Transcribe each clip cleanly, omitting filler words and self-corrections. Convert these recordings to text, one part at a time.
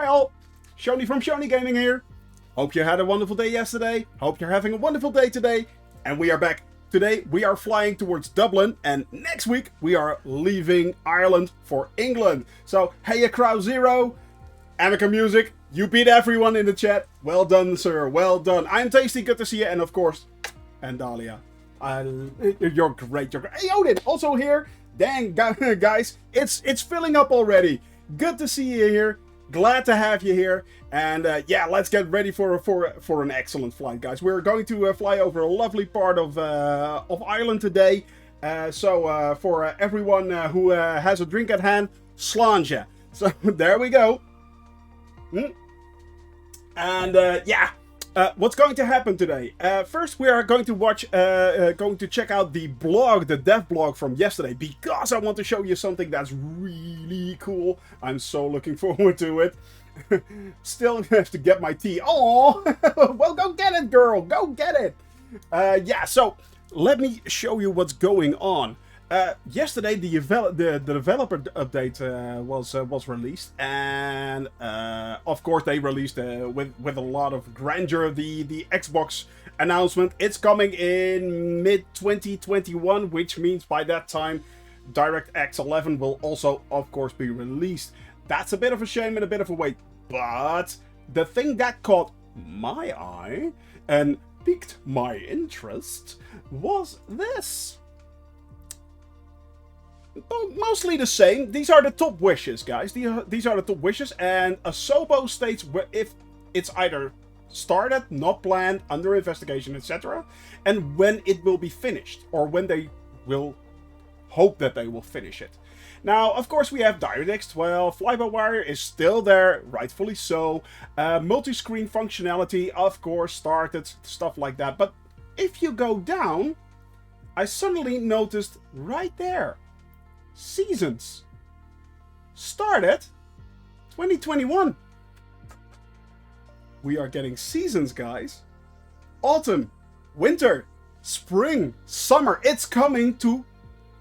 Hi all, Shoney from Shoney Gaming here. Hope you had a wonderful day yesterday. Hope you're having a wonderful day today. And we are back. Today we are flying towards Dublin, and next week we are leaving Ireland for England. So, hey Crowd Zero, Amica Music, you beat everyone in the chat. Well done, sir. Well done. I'm Tasty, good to see you. And of course, and Dahlia. You're great. You're great. Hey, Odin, also here. Dang, guys, it's filling up already. Good to see you here. Glad to have you here. And yeah, let's get ready for an excellent flight, guys. We're going to fly over a lovely part of Ireland today. So for everyone who has a drink at hand, sláinte. So there we go. And yeah. What's going to happen today? First, we are going to going to check out the blog, the dev blog from yesterday, because I want to show you something that's really cool. I'm so looking forward to it. Still have to get my tea. Oh, well, go get it, girl. Go get it. Yeah, so let me show you what's going on. Yesterday, the developer update was released, and of course they released with a lot of grandeur the Xbox announcement. It's coming in mid-2021, which means by that time DirectX 11 will also, of course, be released. That's a bit of a shame and a bit of a wait, but the thing that caught my eye and piqued my interest was this. Mostly the same. These are the top wishes, guys. These are the top wishes, and Asobo states if it's either started, not planned, under investigation, etc., and when it will be finished, or when they will hope that they will finish it. Now, of course, we have DirectX 12, fly-by-wire is still there, rightfully so. Multi-screen functionality, of course, started, stuff like that. But if you go down, I suddenly noticed right there, seasons started 2021. We are getting seasons, guys. Autumn, winter, spring, summer. It's coming to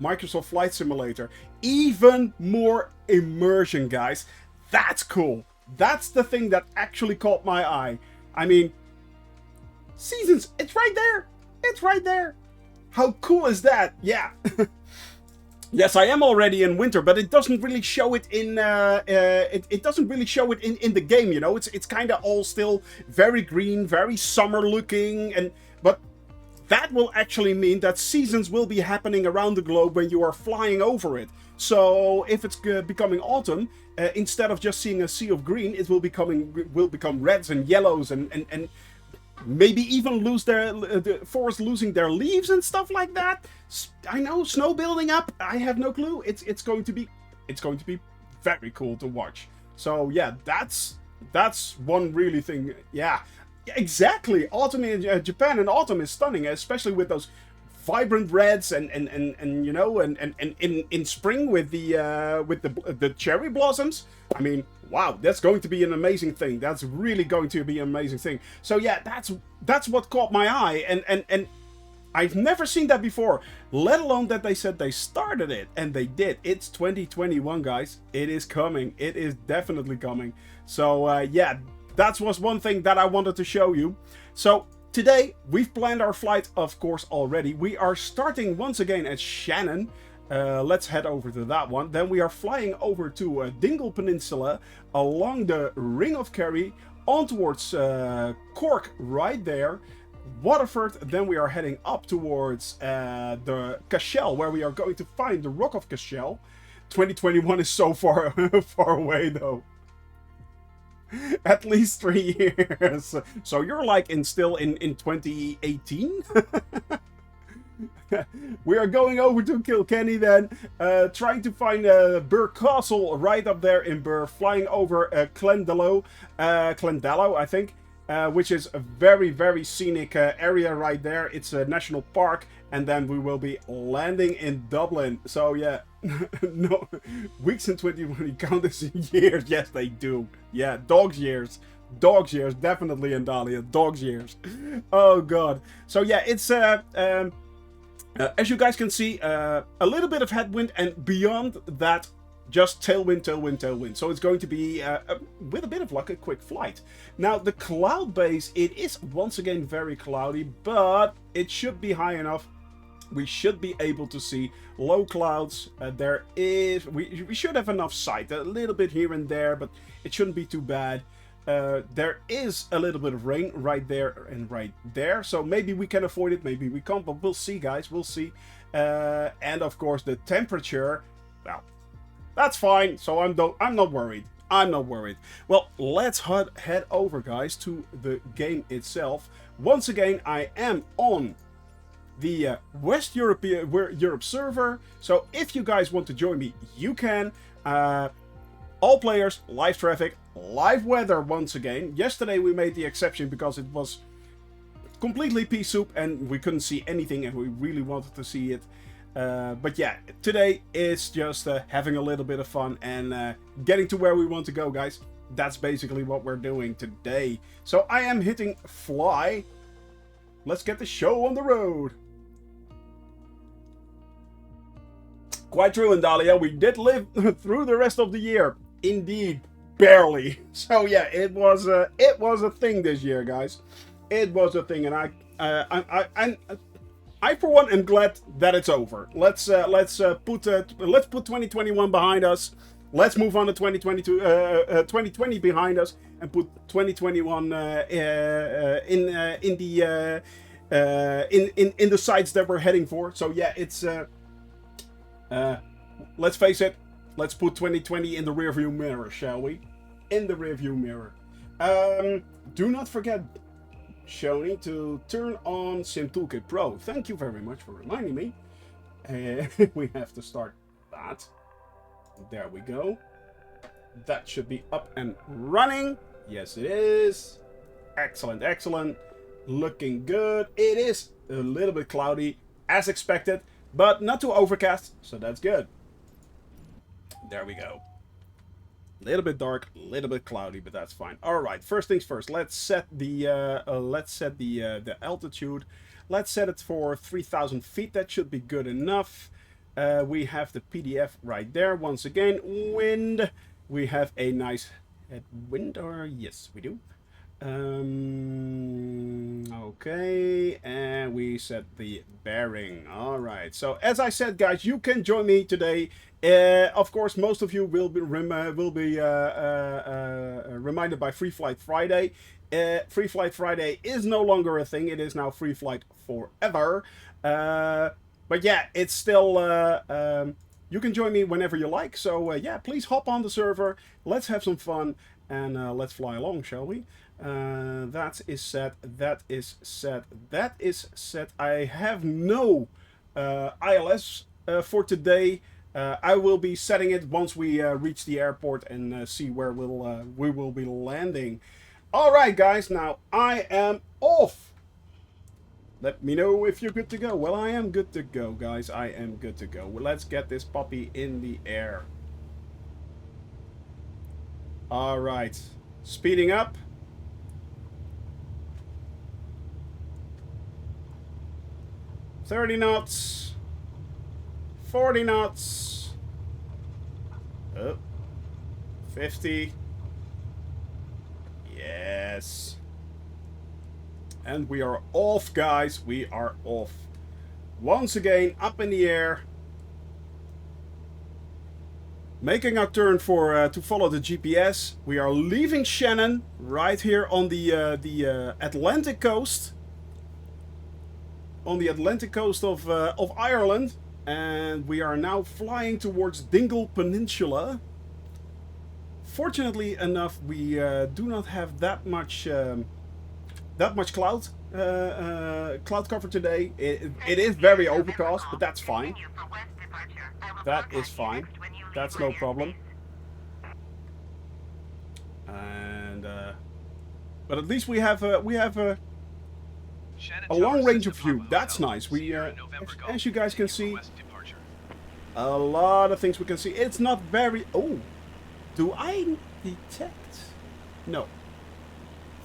Microsoft Flight Simulator. Even more immersion, guys. That's cool. That's the thing that actually caught my eye. I mean, seasons, it's right there. It's right there. How cool is that? Yeah. Yes, I am already in winter, but it doesn't really show it in. It doesn't really show it in the game. You know, it's kind of all still very green, very summer looking, but that will actually mean that seasons will be happening around the globe when you are flying over it. So if it's becoming autumn, instead of just seeing a sea of green, it will become reds and yellows and maybe even the forest losing their leaves and stuff like that. I know, snow building up. I have no clue. It's going to be very cool to watch. So yeah, that's one really thing. Yeah, exactly. Autumn in Japan and autumn is stunning, especially with those vibrant reds and you know and in spring with the cherry blossoms. I mean, wow, that's going to be an amazing thing. That's really going to be an amazing thing. So yeah, that's what caught my eye, and I've never seen that before, let alone that they said they started it, and they did. It's 2021, guys. It is coming. It is definitely coming. So yeah, that was one thing that I wanted to show you. So today, we've planned our flight, of course, already. We are starting once again at Shannon. Let's head over to that one. Then we are flying over to Dingle Peninsula along the Ring of Kerry on towards Cork right there. Waterford. Then we are heading up towards the Cashel, where we are going to find the Rock of Cashel. 2021 is so far far away though. At least 3 years. So you're like still in 2018? We are going over to Kilkenny then, trying to find Birr Castle right up there in Birr, flying over Glendalough, I think, which is a very, very scenic area right there. It's a national park, and then we will be landing in Dublin. So yeah, no, weeks in 2020 count as years. Yes, they do. Yeah, dog's years. Dog's years, definitely in Dahlia. Dog's years. Oh god. So yeah, it's as you guys can see, a little bit of headwind, and beyond that, just tailwind, tailwind, tailwind. So it's going to be, with a bit of luck, a quick flight. Now, the cloud base, it is once again very cloudy, but it should be high enough. We should be able to see low clouds. We should have enough sight, a little bit here and there, but it shouldn't be too bad. There is a little bit of rain right there and right there, so maybe we can avoid it, maybe we can't, but we'll see, guys, we'll see. And of course, the temperature, well, that's fine, so I'm not worried. I'm not worried. Well, let's head over, guys, to the game itself. Once again, I am on the West Europe server, so if you guys want to join me, you can. All players, live traffic, live weather once again. Yesterday we made the exception because it was completely pea soup and we couldn't see anything and we really wanted to see it. But yeah, today is just having a little bit of fun and getting to where we want to go, guys. That's basically what we're doing today. So I am hitting fly. Let's get the show on the road. Quite true, and Dahlia, we did live through the rest of the year. Indeed, barely. So yeah, it was a thing this year, guys. It was a thing, and I for one am glad that it's over. Let's put 2021 behind us. Let's move on to 2020 behind us, and put 2021 in the sights that we're heading for. So yeah, it's let's face it. Let's put 2020 in the rearview mirror, shall we? In the rearview mirror. Do not forget, Shoni, to turn on Sim Toolkit Pro. Thank you very much for reminding me. We have to start that. There we go. That should be up and running. Yes, it is. Excellent, excellent. Looking good. It is a little bit cloudy, as expected, but not too overcast, so that's good. There we go. A little bit dark, a little bit cloudy, but that's fine. All right, first things first. Let's set the altitude. Let's set it for 3,000 feet. That should be good enough. We have the PDF right there. Once again, wind. We have a nice headwind, or yes, we do. Okay, and we set the bearing. All right. So as I said, guys, you can join me today. Of course, most of you will be reminded by Free Flight Friday. Free Flight Friday is no longer a thing. It is now Free Flight Forever. But yeah, it's still. You can join me whenever you like. So yeah, please hop on the server. Let's have some fun and let's fly along, shall we? That is set. That is set. That is set. I have no ILS for today. I will be setting it once we reach the airport and see where we will be landing. All right, guys. Now I am off. Let me know if you're good to go. Well, I am good to go, guys. I am good to go. Well, let's get this puppy in the air. All right. Speeding up. 30 knots. 40 knots. Oh. 50. Yes. And we are off, guys. We are off. Once again, up in the air. Making our turn for to follow the GPS. We are leaving Shannon right here on the Atlantic coast. On the Atlantic coast of Ireland. And we are now flying towards Dingle Peninsula. Fortunately enough, we do not have that much cloud cover today. It is very overcast, but that's fine. That is fine. That's no problem. And but at least we have a long range of view. That's nice. We as you guys can see, a lot of things we can see. It's not very. Oh, do I detect? No.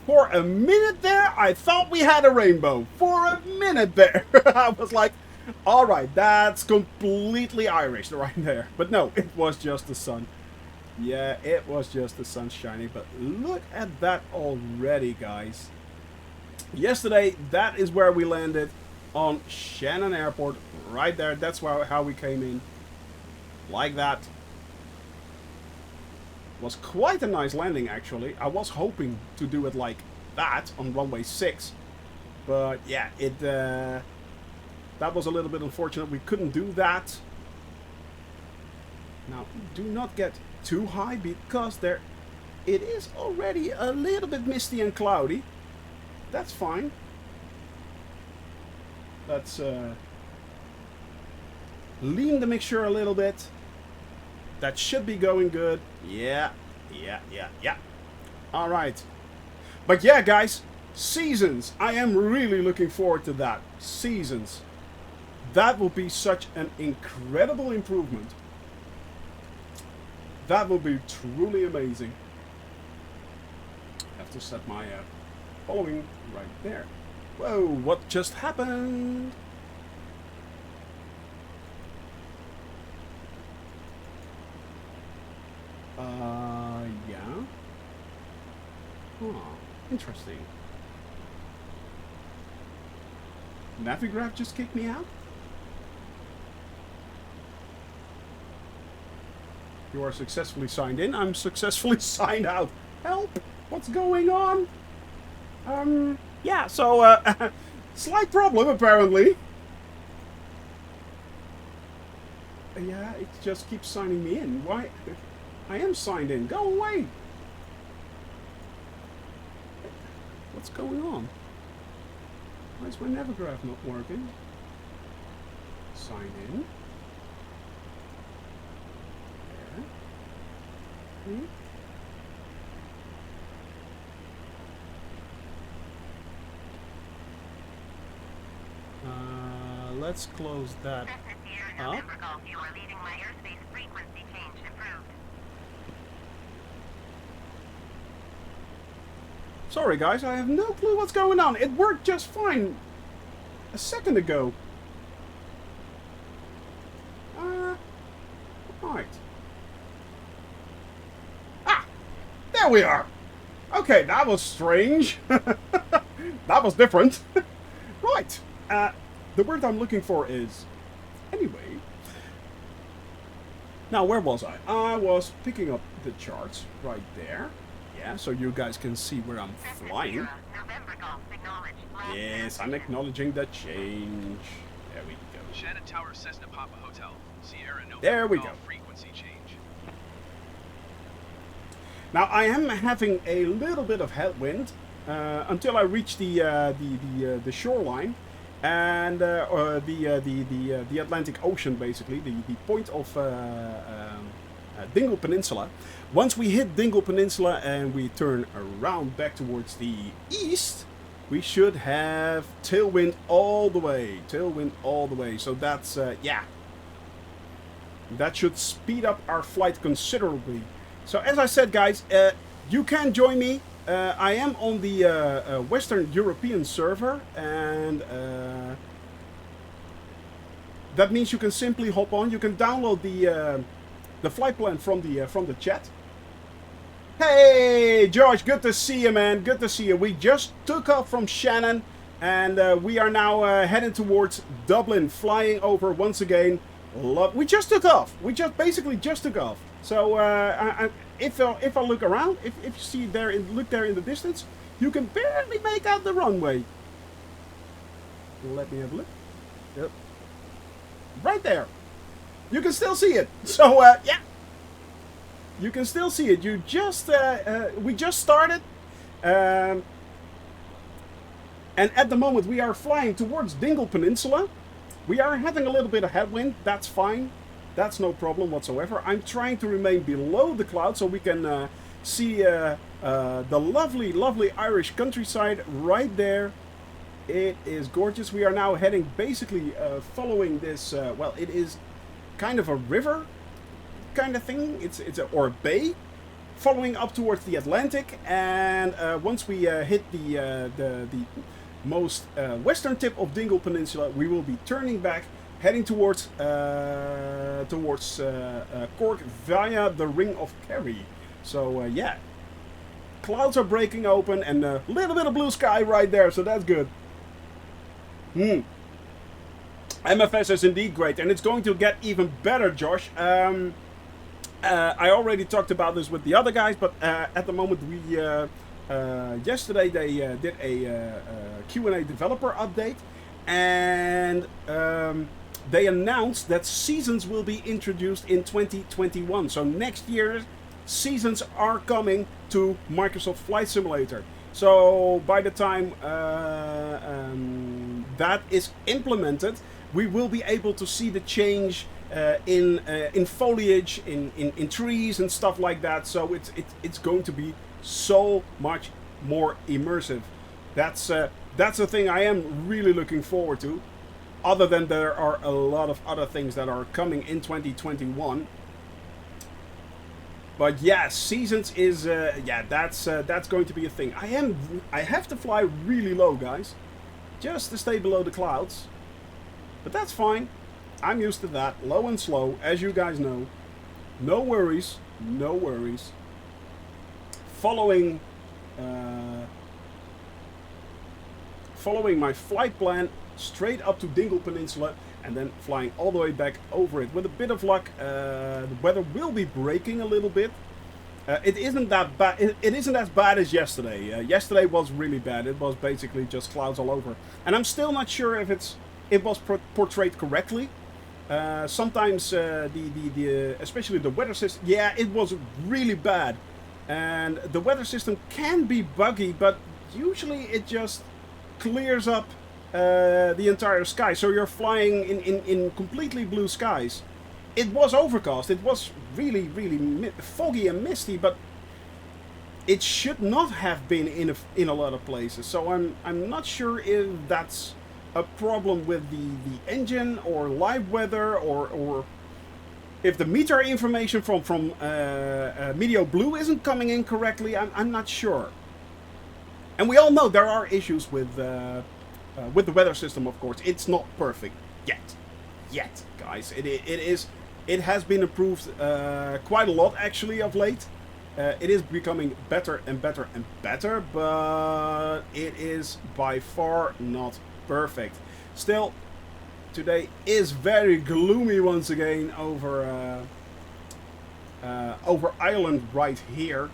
For a minute there, I thought we had a rainbow. For a minute there, I was like, Alright, that's completely Irish right there. But no, it was just the sun. Yeah, it was just the sun shining. But look at that already, guys. Yesterday, that is where we landed on Shannon Airport. Right there, that's how we came in. Like that. Was quite a nice landing, actually. I was hoping to do it like that on runway 6. But yeah, that was a little bit unfortunate. We couldn't do that. Now, do not get too high because it is already a little bit misty and cloudy. That's fine. Let's lean the mixture a little bit. That should be going good. Yeah. All right. But yeah, guys, seasons. I am really looking forward to that. Seasons. That will be such an incredible improvement. That will be truly amazing. I have to set my following right there. Whoa, what just happened? Yeah. Oh, interesting. Navigraph just kicked me out? You are successfully signed in. I'm successfully signed out. Help! What's going on? Yeah, so, slight problem, apparently. Yeah, it just keeps signing me in. Why? I am signed in. Go away! What's going on? Why is my Navigraph not working? Sign in. There. Let's close that up. Sorry guys, I have no clue what's going on. It worked just fine a second ago. Right. Ah! There we are! Okay, that was strange. That was different. Right. The word I'm looking for is... Anyway. Now, where was I? I was picking up the charts right there. Yeah, so you guys can see where I'm flying. Yes, I'm acknowledging the change. There we go. Shannon Tower, Cessna Papa Hotel. Sierra November there we go. Frequency change. Now I am having a little bit of headwind until I reach the shoreline and the Atlantic Ocean, basically the point of Dingle Peninsula. Once we hit Dingle Peninsula and we turn around back towards the east, we should have tailwind all the way. Tailwind all the way. So that's, yeah. That should speed up our flight considerably. So as I said, guys, you can join me. I am on the Western European server, and that means you can simply hop on. You can download the flight plan from the chat. Hey, George, good to see you, man. Good to see you. We just took off from Shannon, and we are now heading towards Dublin, flying over once again. We just took off. We basically just took off. So if I look around, if you see there, look there in the distance, you can barely make out the runway. Let me have a look. Yep. Right there. You can still see it. So yeah. You can still see it. You just we just started, and at the moment we are flying towards Dingle Peninsula. We are having a little bit of headwind. That's fine. That's no problem whatsoever. I'm trying to remain below the clouds so we can see the lovely, lovely Irish countryside right there. It is gorgeous. We are now heading basically following this. Well, it is kind of a river kind of thing. Or a bay, following up towards the Atlantic. And once we hit the western tip of Dingle Peninsula, we will be turning back, heading towards Cork via the Ring of Kerry. So yeah, clouds are breaking open and a little bit of blue sky right there, so that's good. MFS is indeed great, and it's going to get even better, Josh. I already talked about this with the other guys, but at the moment we yesterday they did a Q&A developer update, and they announced that seasons will be introduced in 2021. So next year, seasons are coming to Microsoft Flight Simulator. So by the time that is implemented, we will be able to see the change in foliage, in trees and stuff like that. So it's going to be so much more immersive. That's the thing I am really looking forward to. Other than there are a lot of other things that are coming in 2021. But yeah, seasons is yeah, that's going to be a thing. I have to fly really low, guys, just to stay below the clouds. But that's fine. I'm used to that. Low and slow, as you guys know. No worries. No worries. Following my flight plan straight up to Dingle Peninsula and then flying all the way back over it. With a bit of luck, the weather will be breaking a little bit. It isn't that bad. It isn't as bad as yesterday. Yesterday was really bad. It was basically just clouds all over. And I'm still not sure if it was portrayed correctly. Sometimes especially the weather system, yeah, it was really bad, and the weather system can be buggy, but usually it just clears up the entire sky, so you're flying in completely blue skies. It was overcast, it was really foggy and misty, but it should not have been in a lot of places. So I'm not sure if that's a problem with the engine or live weather, or if the meteor information from Meteo Blue isn't coming in correctly. I'm not sure. And we all know there are issues with the weather system. Of course, it's not perfect yet, guys. It has been improved quite a lot actually of late. It is becoming better and better and better, but it is by far not perfect. Still, today is very gloomy once again over Ireland right here.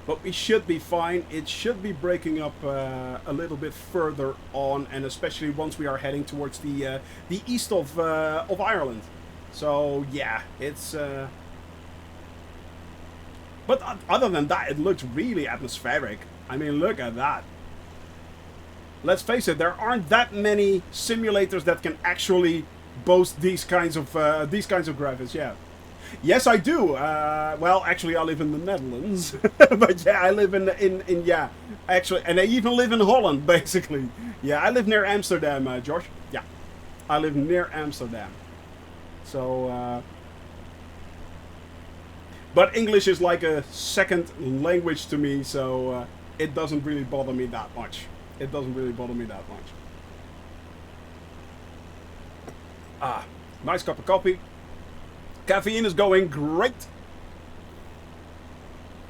But we should be fine. It should be breaking up a little bit further on, and especially once we are heading towards the east of Ireland. So yeah, it's. But other than that, it looks really atmospheric. I mean, look at that. Let's face it, there aren't that many simulators that can actually boast these kinds of graphics. Yeah. Yes, I do. Well, actually, I live in the Netherlands, but yeah, I live in yeah, actually, and I even live in Holland, basically. Yeah, I live near Amsterdam, Josh. Yeah, I live near Amsterdam. So, but English is like a second language to me, so it doesn't really bother me that much. It doesn't really bother me that much. Ah, nice cup of coffee. Caffeine is going great.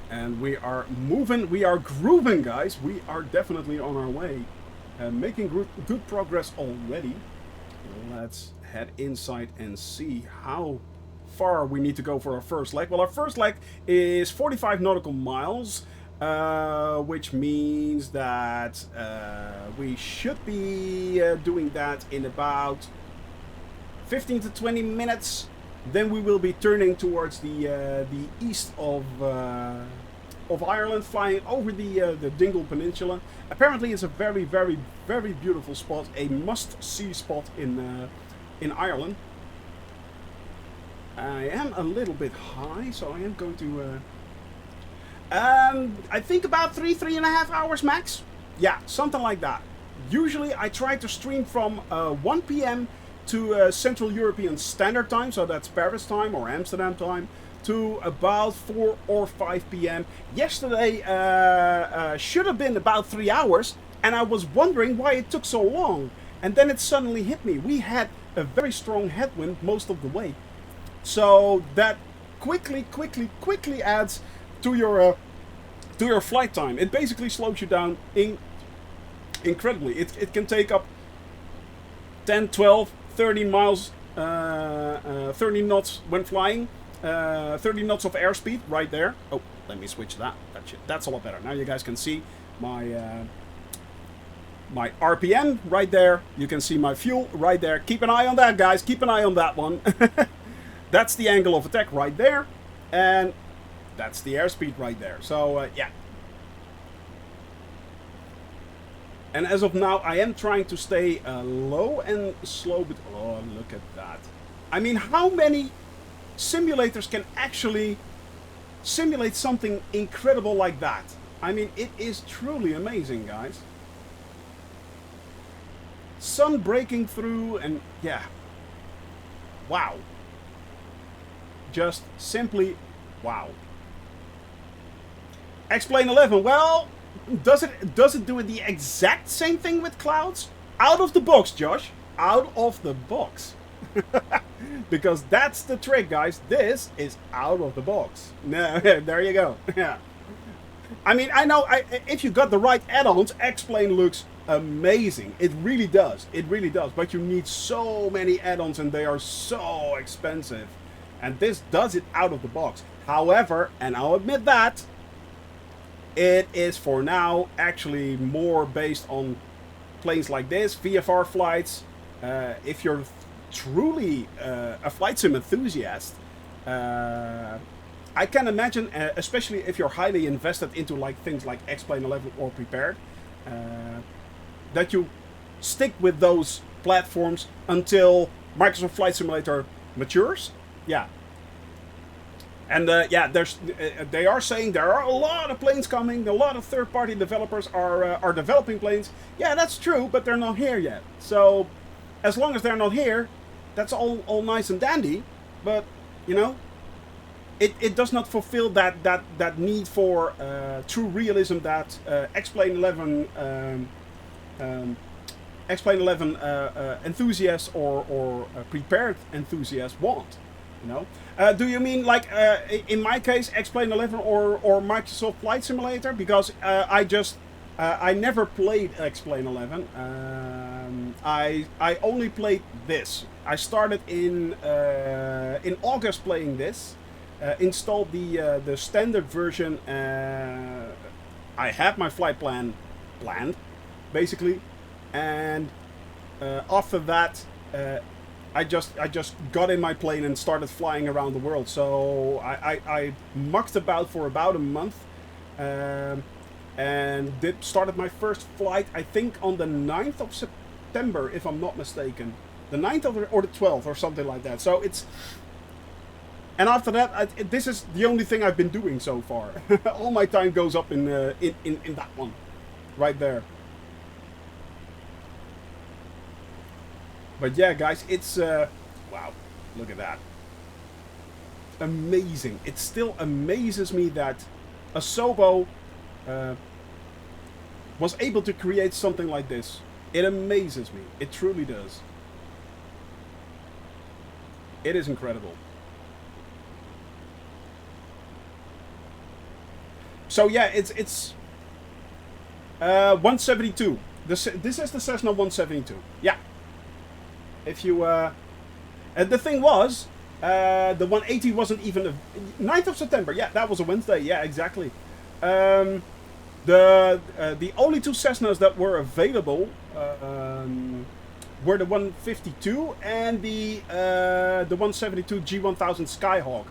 And we are moving, we are grooving, guys. We are definitely on our way. Making good progress already. Let's head inside and see how far we need to go for our first leg. Well, our first leg is 45 nautical miles, which means that we should be doing that in about 15 to 20 minutes. Then we will be turning towards the east of Ireland, flying over the Dingle Peninsula. Apparently, it's a very, very, very beautiful spot, a must-see spot in Ireland. I am a little bit high, so I am going to. I think about 3.5 hours max. Yeah, something like that. Usually, I try to stream from 1 p.m. to Central European Standard Time, so that's Paris time or Amsterdam time, to about 4 or 5 p.m. Yesterday should have been about 3 hours, And I was wondering why it took so long. And then it suddenly hit me. We had a very strong headwind most of the way. So that quickly adds to your flight time. It basically slows you down incredibly. It can take up 10, 12, 13 miles, 30 knots when flying. 30 knots of airspeed right there. Oh, let me switch that. That's a lot better. Now you guys can see my my RPM right there. You can see my fuel right there. Keep an eye on that, guys. Keep an eye on that one. That's the angle of attack right there. And that's the airspeed right there. So, yeah. And as of now, I am trying to stay low and slow. But oh, look at that. I mean, how many simulators can actually simulate something incredible like that? I mean, it is truly amazing, guys. Sun breaking through and yeah. Wow. Just simply wow. X-Plane 11, well, does it do the exact same thing with clouds? Out of the box, Josh. Out of the box. Because that's the trick, guys. This is out of the box. No, there you go. Yeah. I mean, I know if you got the right add-ons, X-Plane looks amazing. It really does. It really does. But you need so many add-ons and they are so expensive. And this does it out of the box. However, and I'll admit that, it is for now actually more based on planes like this, VFR flights. If you're truly a flight sim enthusiast, I can imagine, especially if you're highly invested into like things like X-Plane 11 or Prepared, that you stick with those platforms until Microsoft Flight Simulator matures. Yeah. And yeah, they are saying there are a lot of planes coming. A lot of third-party developers are developing planes. Yeah, that's true, but they're not here yet. So, as long as they're not here, that's all nice and dandy. But you know, it does not fulfill that need for true realism that X-Plane 11 X-Plane 11 enthusiasts or prepared enthusiasts want. You know, do you mean like in my case X-Plane 11 or Microsoft Flight Simulator? Because I never played X-Plane 11. I only played this. I started in August playing this. Installed the standard version. I had my flight plan planned, basically, and after that. I just got in my plane and started flying around the world. So I mucked about for about a month, and started my first flight, I think, on the 9th of September, if I'm not mistaken. The 9th or the 12th or something like that. So it's... And after that, this is the only thing I've been doing so far. All my time goes up in that one. Right there. But yeah, guys, it's... wow, look at that. Amazing. It still amazes me that Asobo was able to create something like this. It amazes me. It truly does. It is incredible. So yeah, it's 172. This is the Cessna 172. Yeah. If you, and the thing was, the 180 wasn't even a 9th of September. Yeah, that was a Wednesday. Yeah, exactly. The only two Cessnas that were available were the 152 and the 172 G1000 Skyhawk.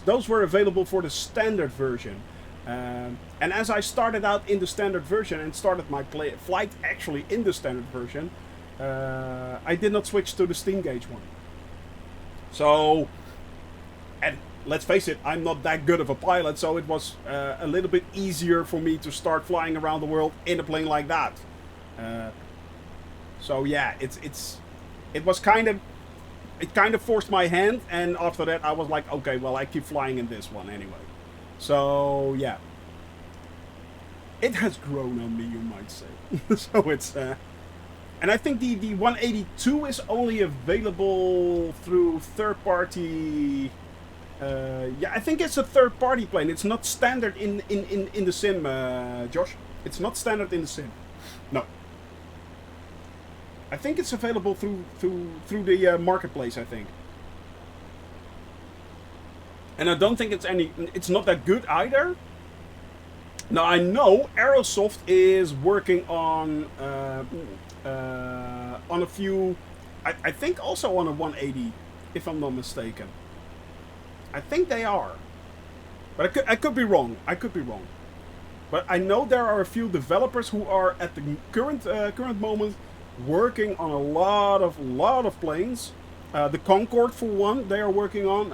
Those were available for the standard version. And as I started out in the standard version and started my flight actually in the standard version, I did not switch to the steam gauge one. So, and let's face it, I'm not that good of a pilot, so it was a little bit easier for me to start flying around the world in a plane like that. So yeah, it kind of forced my hand, and after that I was like, okay, well, I keep flying in this one anyway. So yeah, it has grown on me, you might say. So it's and I think the 182 is only available through third party. Yeah, I think it's a third party plane. It's not standard in the sim, Josh. It's not standard in the sim. No. I think it's available through the marketplace, I think. And I don't think it's not that good either. Now I know Aerosoft is working on a few, I think also on a 180, if I'm not mistaken. I think they are, but I could be wrong. I could be wrong. But I know there are a few developers who are at the current moment working on a lot of planes. The Concorde, for one, they are working on.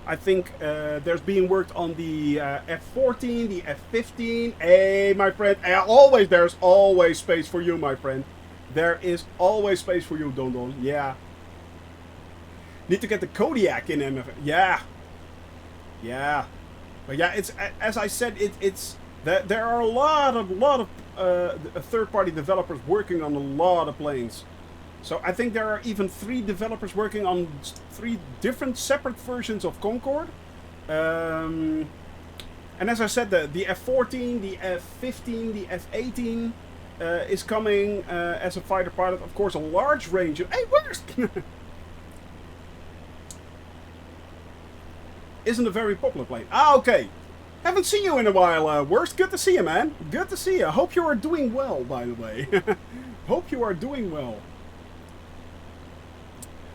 I think there's being worked on the F-14, the F-15. Hey, my friend, there's always space for you, my friend. There is always space for you, Don. Yeah. Need to get the Kodiak in MF. Yeah. Yeah. But yeah, it's as I said, it's there are a lot of third-party developers working on a lot of planes. So I think there are even 3 developers working on 3 different separate versions of Concorde. And as I said, the F-14, the F-15, the F-18 is coming as a fighter pilot. Of course, a large range of... Hey, where's... Isn't a very popular plane. Ah, okay. Haven't seen you in a while, Worst. Good to see you, man. Good to see you. Hope you are doing well, by the way. Hope you are doing well.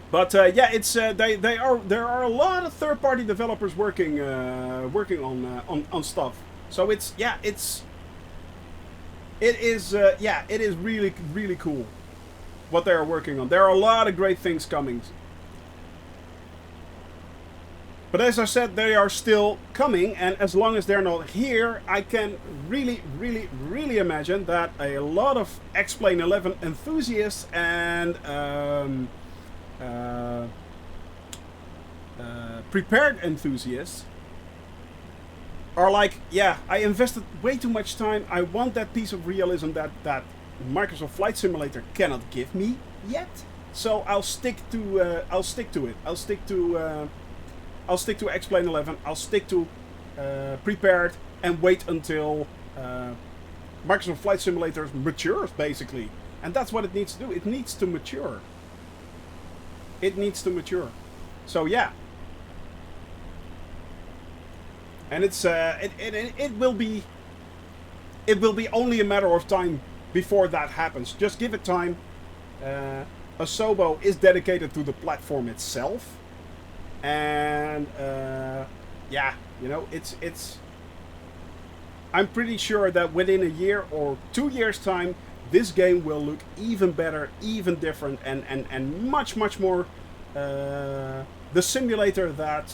But yeah, it's there are a lot of third-party developers working on stuff. So it is really cool what they are working on. There are a lot of great things coming. But as I said, they are still coming, and as long as they're not here, I can really imagine that a lot of X-Plane 11 enthusiasts and prepared enthusiasts are like, yeah, I invested way too much time. I want that piece of realism that Microsoft Flight Simulator cannot give me yet. So I'll stick to it. I'll stick to X-Plane 11. I'll stick to prepared and wait until Microsoft Flight Simulator matures, basically. And that's what it needs to do. It needs to mature. It needs to mature. So yeah. And it's it will be only a matter of time before that happens. Just give it time. Asobo is dedicated to the platform itself. And yeah, you know, it's I'm pretty sure that within a year or 2 years time, this game will look even better, even different, and much more the simulator that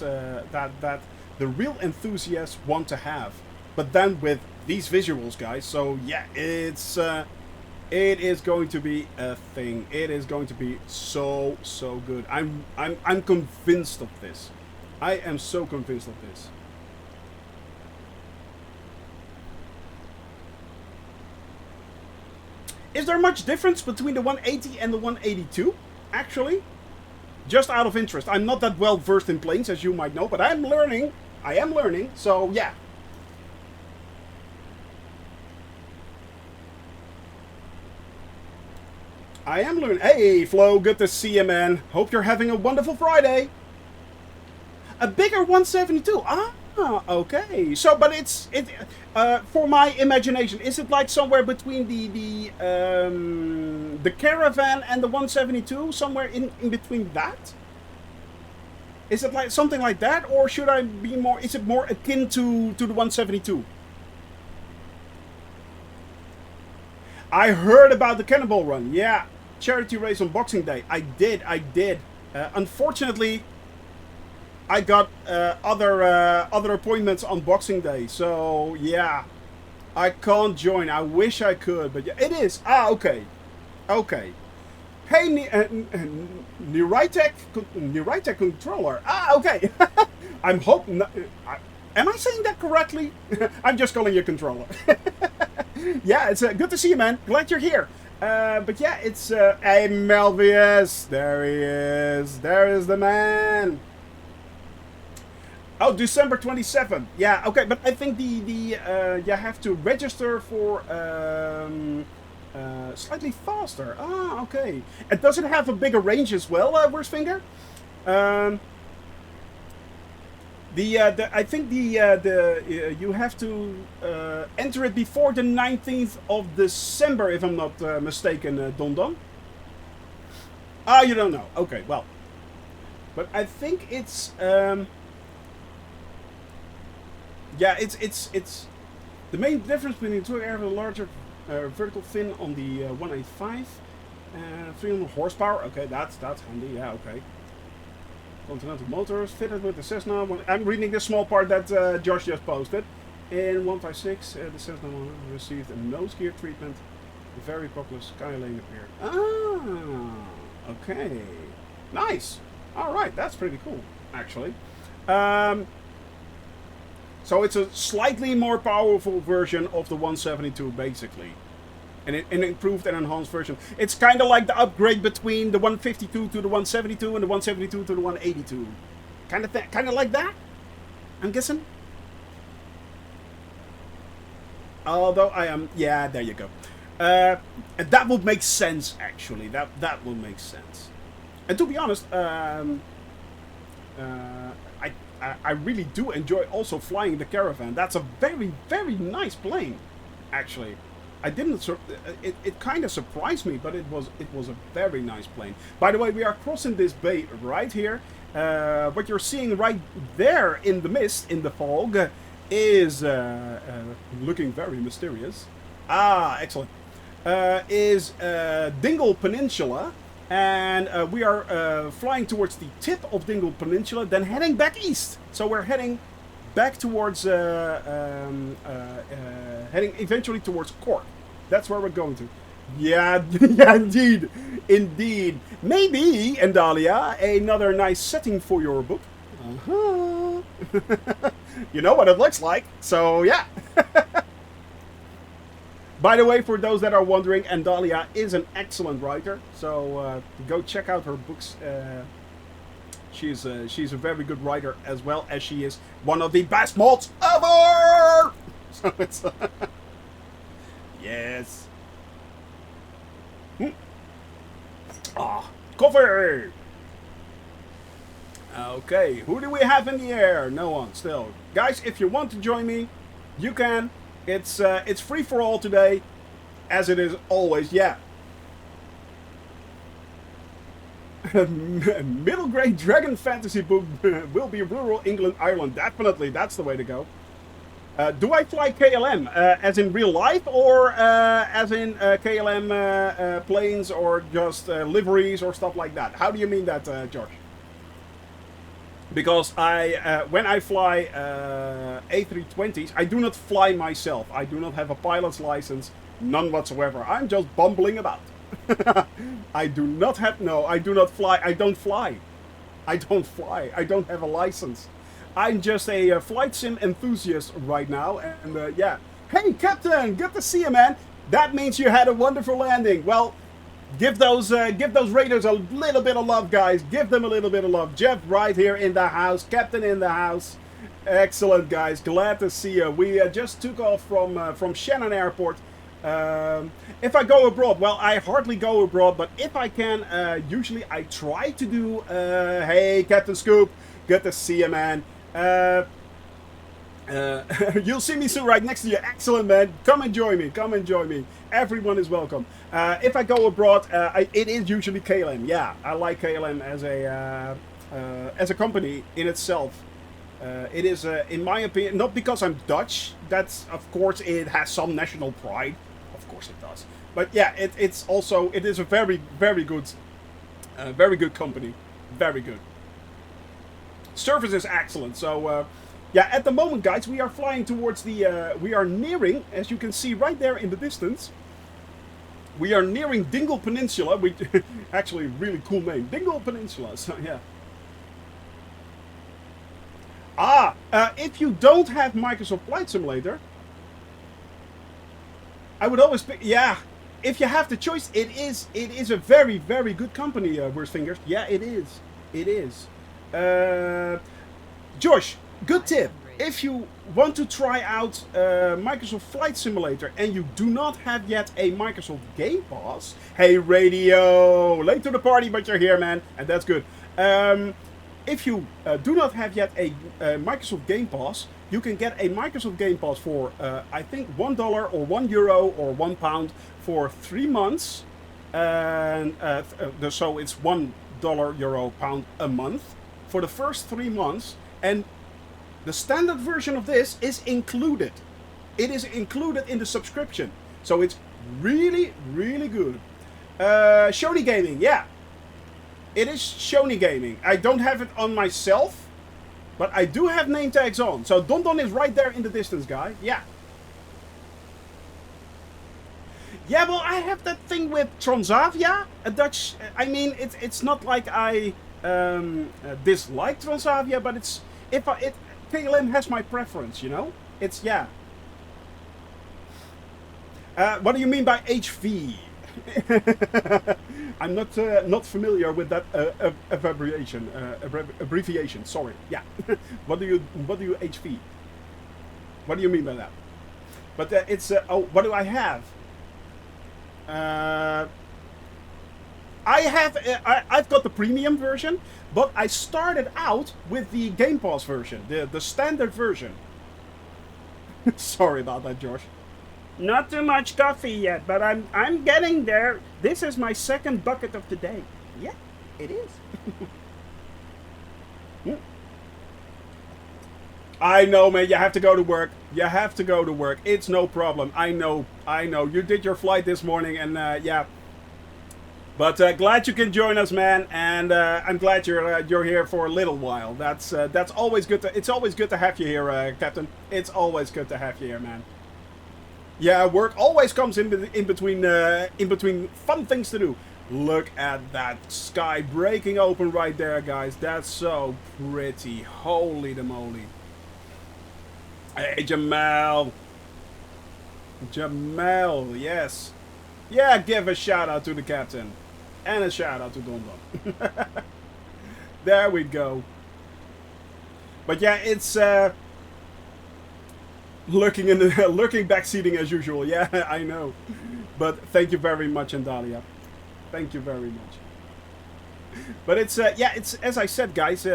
the real enthusiasts want to have. But then with these visuals, guys. So yeah, it is going to be a thing. It is going to be so good. I'm convinced of this. I am so convinced of this. Is there much difference between the 180 and the 182? Actually, just out of interest. I'm not that well versed in planes, as you might know, but I'm learning. I am learning. So yeah. I am learning. Hey, Flo, good to see you, man. Hope you're having a wonderful Friday. A bigger 172. Ah, okay. So, but it's for my imagination, is it like somewhere between the Caravan and the 172? Somewhere in between that? Is it like something like that, or should I be more? Is it more akin to the 172? I heard about the Cannonball Run. Yeah, charity race on Boxing Day. I did. Unfortunately, I got other appointments on Boxing Day. So yeah, I can't join. I wish I could, but yeah, it is. Ah, okay. Hey, Neuritek controller. Ah, okay. I'm hoping. Am I saying that correctly? I'm just calling you controller. Yeah, it's good to see you, man. Glad you're here. But yeah, it's hey Melvius. There he is. There is the man. Oh, December 27th. Yeah, okay, but I think you have to register for slightly faster. Ah, okay. And does it have a bigger range as well, Worst Finger? I think you have to enter it before the 19th of December, if I'm not mistaken, Don Don. Ah, you don't know. Okay, well, but I think it's yeah, it's the main difference between the two are the larger vertical fin on the 185, 300 horsepower. Okay, that's handy. Yeah, okay. Continental motors fitted with the Cessna. I'm reading the small part that Josh just posted. In 156, the Cessna received a nose gear treatment. The very popular Skylane appeared. Ah, okay, nice. All right, that's pretty cool, actually. So it's a slightly more powerful version of the 172, basically. And an improved and enhanced version. It's kind of like the upgrade between the 152 to the 172 and the 172 to the 182. Kind of like that, I'm guessing. Although I am, yeah, there you go. And that would make sense, actually. That would make sense. And to be honest, I really do enjoy also flying the Caravan. That's a very, very nice plane, actually. I didn't. It kind of surprised me, but it was a very nice plane. By the way, we are crossing this bay right here. What you're seeing right there in the mist, in the fog, is looking very mysterious. Ah, excellent. Is Dingle Peninsula, and we are flying towards the tip of Dingle Peninsula, then heading back east. So we're heading back towards, heading eventually towards Cork. That's where we're going to. Yeah, yeah, indeed. Indeed. Maybe, Endalia, another nice setting for your book. Uh-huh. You know what it looks like, so yeah. By the way, for those that are wondering, Endalia is an excellent writer, so go check out her books. She's a very good writer, as well as she is one of the best mods ever. So it's yes. Ah, coffee. Okay, who do we have in the air? No one still. Guys, if you want to join me, you can. It's free for all today, as it is always. Yeah. Middle grade dragon fantasy book will be rural England, Ireland. Definitely, that's the way to go. Do I fly KLM as in real life, or as in KLM planes, or just liveries or stuff like that? How do you mean that, George? Because when I fly A320s, I do not fly myself. I do not have a pilot's license, none whatsoever. I'm just bumbling about. I do not have, no, I do not fly. I don't fly. I don't fly. I don't have a license. I'm just a flight sim enthusiast right now, and yeah. Hey, Captain, good to see you, man. That means you had a wonderful landing. Well, give those raiders a little bit of love, guys. Give them a little bit of love. Jeff right here in the house, Captain in the house. Excellent, guys. Glad to see you. We just took off from Shannon Airport. If I go abroad, well, I hardly go abroad, but if I can, usually I try to do. Hey, Captain Scoop, good to see you, man. You'll see me soon right next to you. Excellent, man. Come and join me. Come and join me. Everyone is welcome. If I go abroad, it is usually KLM. Yeah, I like KLM as a company in itself. It is, in my opinion, not because I'm Dutch. That's, of course, it has some national pride. Of course it does. But yeah, it is a very, very good company. Very good. Service is excellent. So, yeah, at the moment, guys, we are flying towards the, we are nearing, as you can see right there in the distance, we are nearing Dingle Peninsula, which actually really cool name, Dingle Peninsula. So, yeah. Ah, If you don't have Microsoft Flight Simulator, I would always pick. Yeah, if you have the choice, it is a very very good company. Worst Fingers. Yeah, it is. It is. Josh, good tip. If you want to try out Microsoft Flight Simulator and you do not have yet a Microsoft Game Pass, hey Radio, late to the party, but you're here, man, and that's good. If you do not have yet a Microsoft Game Pass, you can get a Microsoft Game Pass for I think $1 or €1 or £1 for 3 months, and so it's $1, euro, pound a month for the first 3 months, and the standard version of this is included. It is included in the subscription, so it's really really good. Sony Gaming, yeah. It is Sony Gaming. I don't have it on myself, but I do have name tags on. So Don Don is right there in the distance, guy. Yeah. Yeah, well, I have that thing with Transavia, a Dutch. I mean, it's not like I dislike Transavia, but it's KLM has my preference, you know. It's yeah. What do you mean by HV? I'm not familiar with that abbreviation. Sorry. Yeah. What do you HV? What do you mean by that? But it's oh, what do I have? I've got the premium version, but I started out with the Game Pass version, the standard version. Sorry about that, Josh. Not too much coffee yet, but I'm getting there. This is my second bucket of the day. Yeah, it is. I know, man. You have to go to work. You have to go to work. It's no problem. I know. You did your flight this morning, and yeah. But glad you can join us, man. And I'm glad you're here for a little while. That's always good. It's always good to have you here, Captain. It's always good to have you here, man. Yeah, work always comes in between fun things to do. Look at that sky breaking open right there, guys. That's so pretty. Holy the moly. Hey, Jamal. Jamal, yes. Yeah, give a shout out to the captain. And a shout out to Don Don. There we go. But yeah, it's lurking back seating as usual. Yeah, I know. But thank you very much, Andalia. Thank you very much. But it's yeah, it's as I said, guys.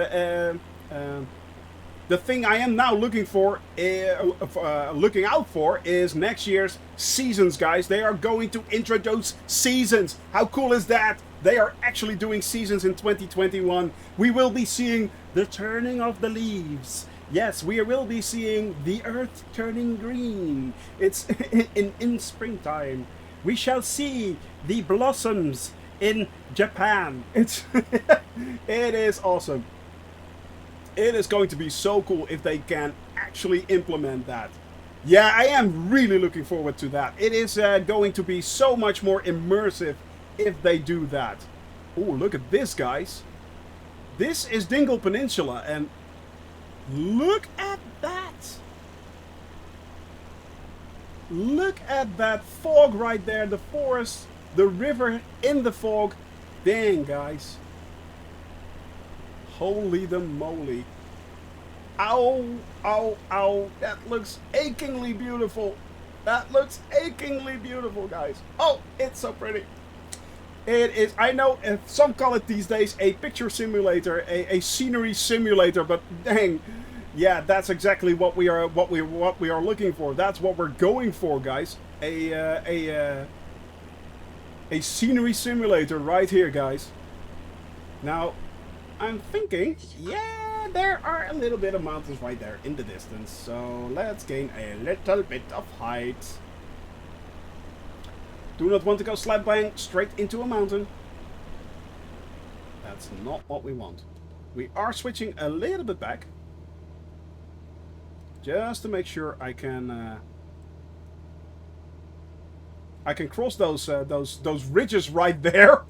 The thing I am now looking out for is next year's seasons, guys. They are going to introduce seasons. How cool is that? They are actually doing seasons in 2021. We will be seeing the turning of the leaves. Yes, we will be seeing the earth turning green. It's in springtime. We shall see the blossoms in Japan. It is awesome. It is going to be so cool if they can actually implement that. Yeah, I am really looking forward to that. It is going to be so much more immersive if they do that. Oh, look at this, guys. This is Dingle Peninsula, and look at that. Look at that fog right there. The forest, the river in the fog. Dang, guys. Holy the moly. Ow, ow, ow. That looks achingly beautiful. That looks achingly beautiful, guys. Oh, it's so pretty. It is, I know some call it these days a picture simulator, a scenery simulator, but dang, yeah, that's exactly what we are looking for. That's what we're going for, guys. A scenery simulator right here, guys. Now, I'm thinking, yeah, there are a little bit of mountains right there in the distance, so let's gain a little bit of height. Do not want to go slap bang straight into a mountain. That's not what we want. We are switching a little bit back, just to make sure I can cross those ridges right there.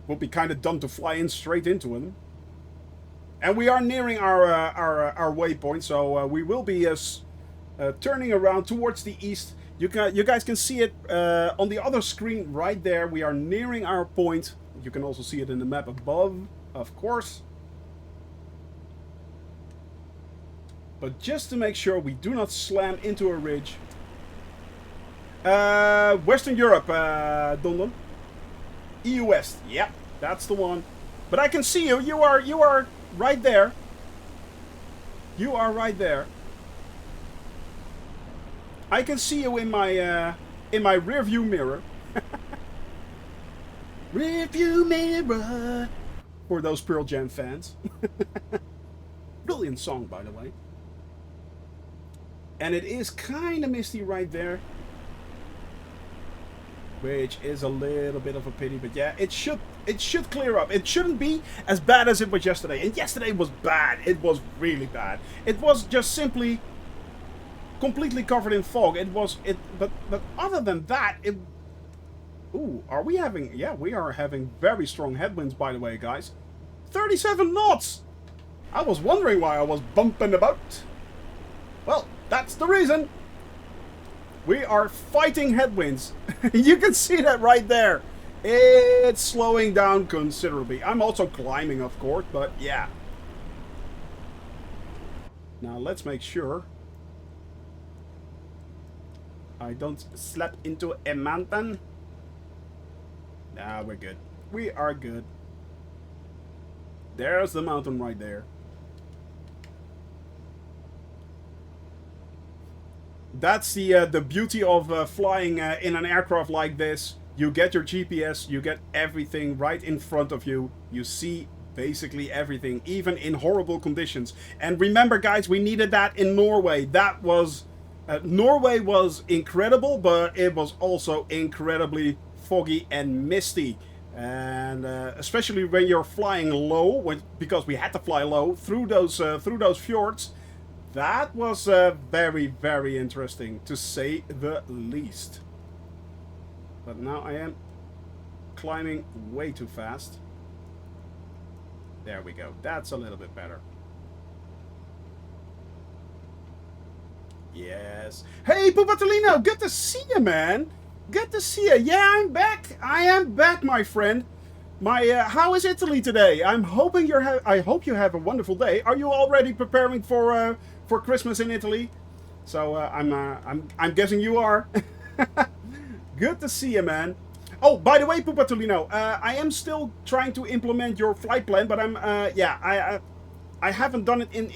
Would be kind of dumb to fly in straight into them. And we are nearing our waypoint, so we will be turning around towards the east. You guys can see it on the other screen right there. We are nearing our point. You can also see it in the map above, of course. But just to make sure we do not slam into a ridge. Western Europe, Dublin. EU West. Yep, that's the one. But I can see you. You are right there. You are right there. I can see you in my rear view mirror. Rear view mirror. For those Pearl Jam fans. Brilliant song, by the way. And it is kind of misty right there. Which is a little bit of a pity, but yeah, it should clear up. It shouldn't be as bad as it was yesterday. And yesterday was bad. It was really bad. It was just simply completely covered in fog. But other than that, it. Ooh, are we having? Yeah, we are having very strong headwinds, by the way, guys. 37 knots. I was wondering why I was bumping about. Well, that's the reason. We are fighting headwinds. You can see that right there. It's slowing down considerably. I'm also climbing, of course, but yeah. Now let's make sure I don't slap into a mountain. Nah, we're good. We are good. There's the mountain right there. That's the beauty of flying in an aircraft like this. You get your GPS, you get everything right in front of you. You see basically everything, even in horrible conditions. And remember, guys, we needed that in Norway. That was... Norway was incredible, but it was also incredibly foggy and misty. And especially when you're flying low, because we had to fly low through those fjords. That was very, very interesting, to say the least. But now I am climbing way too fast. There we go. That's a little bit better. Yes. Hey, Pupatalino, good to see you, man. Good to see you. Yeah, I'm back. I am back, my friend. How is Italy today? I'm hoping I hope you have a wonderful day. Are you already preparing for Christmas in Italy? So I'm guessing you are. Good to see you, man. Oh, by the way, Pupatulino, I am still trying to implement your flight plan, but I haven't done it in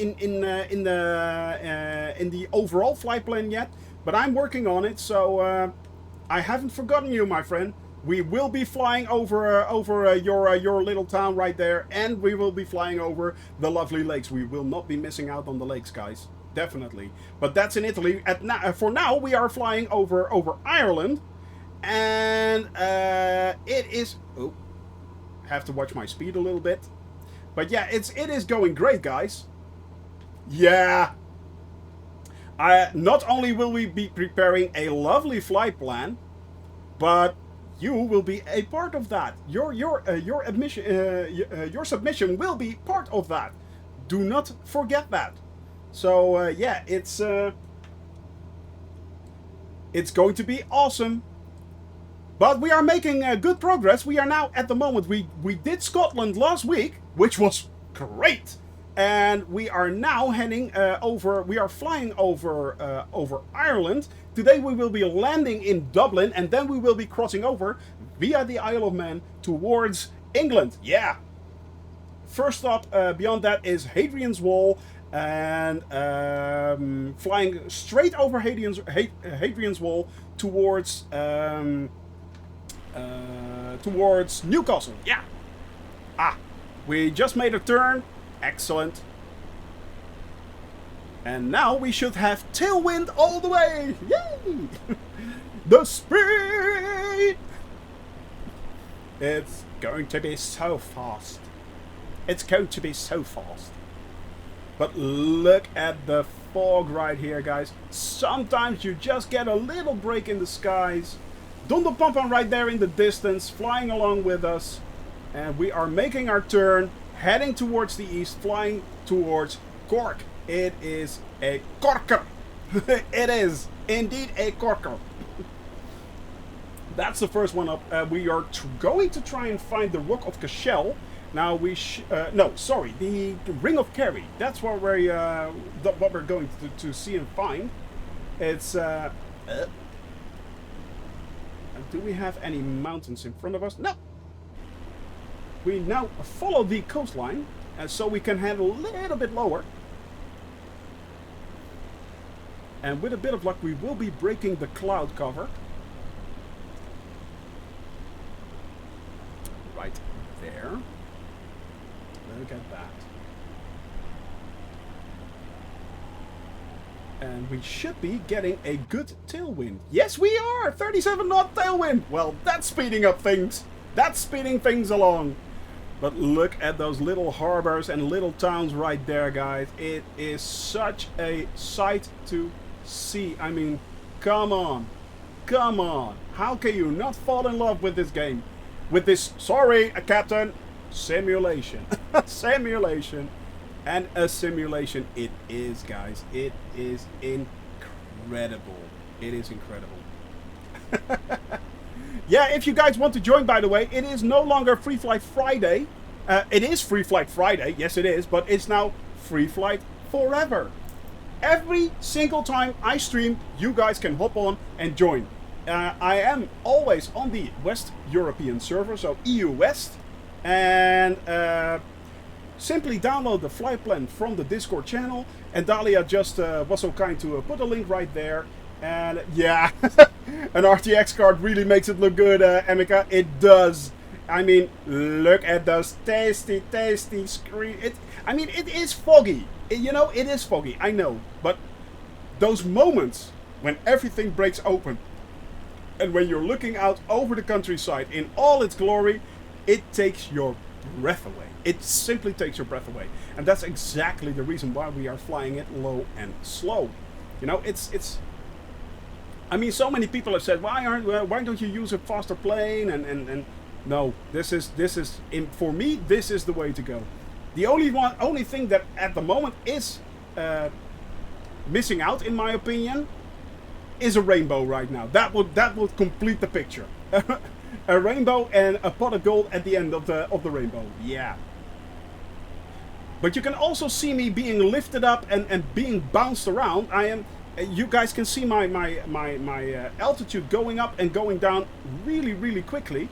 the overall flight plan yet, but I'm working on it. So I haven't forgotten you, my friend. We will be flying over your little town right there, and we will be flying over the lovely lakes. We will not be missing out on the lakes, guys. Definitely. But that's in Italy. For now, we are flying over Ireland, and it is. Oh, have to watch my speed a little bit. But yeah, it is going great, guys. Yeah. Not only will we be preparing a lovely flight plan, but you will be a part of that. Your submission will be part of that. Do not forget that. So yeah, it's going to be awesome. But we are making good progress. We are now at the moment. We did Scotland last week, which was great, and we are now heading over. We are flying over Ireland. Today we will be landing in Dublin, and then we will be crossing over via the Isle of Man towards England. Yeah. First stop beyond that is Hadrian's Wall, and flying straight over Hadrian's Wall towards Newcastle. Yeah. We just made a turn. Excellent. And now we should have tailwind all the way. Yay! The speed! It's going to be so fast. It's going to be so fast. But look at the fog right here, guys. Sometimes you just get a little break in the skies. Dunderpampan right there in the distance, flying along with us. And we are making our turn, heading towards the east, flying towards Cork. It is a corker. It is indeed a corker. That's the first one up. We are going to try and find the Rock of Cashel. Now we no, sorry, the Ring of Kerry. That's what we're going to see and find. It's do we have any mountains in front of us? No. We now follow the coastline, so we can head a little bit lower. And with a bit of luck, we will be breaking the cloud cover. Right there. Look at that. And we should be getting a good tailwind. Yes, we are! 37 knot tailwind! Well, that's speeding up things. That's speeding things along. But look at those little harbors and little towns right there, guys. It is such a sight to see. I mean, come on. Come on. How can you not fall in love with this game? With this, sorry, Captain, simulation. Simulation. And a simulation it is, guys. It is incredible. It is incredible. Yeah, if you guys want to join, by the way, it is no longer Free Flight Friday. It is Free Flight Friday, yes it is, but it's now Free Flight forever. Every single time I stream, you guys can hop on and join. I am always on the West European server, so EU West. And simply download the flight plan from the Discord channel. And Dahlia just was so kind to put a link right there. And yeah, an RTX card really makes it look good, Emika. It does. I mean, look at those tasty, tasty screen. I mean, it is foggy. You know, it is foggy. I know. But those moments when everything breaks open and when you're looking out over the countryside in all its glory, it takes your breath away. It simply takes your breath away. And that's exactly the reason why we are flying it low and slow. You know, it's I mean, so many people have said, why don't you use a faster plane? And no, this is for me, this is the way to go. The only thing that at the moment is missing out, in my opinion, is a rainbow right now. That would complete the picture. A rainbow and a pot of gold at the end of the rainbow. Yeah. But you can also see me being lifted up and being bounced around. You guys can see my altitude going up and going down really, really quickly.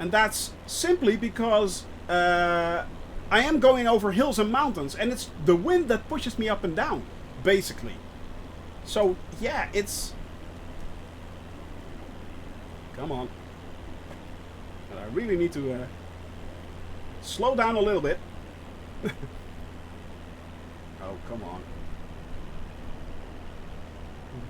And that's simply because I am going over hills and mountains, and it's the wind that pushes me up and down, basically. So, yeah, it's... Come on. But I really need to slow down a little bit. Oh, come on.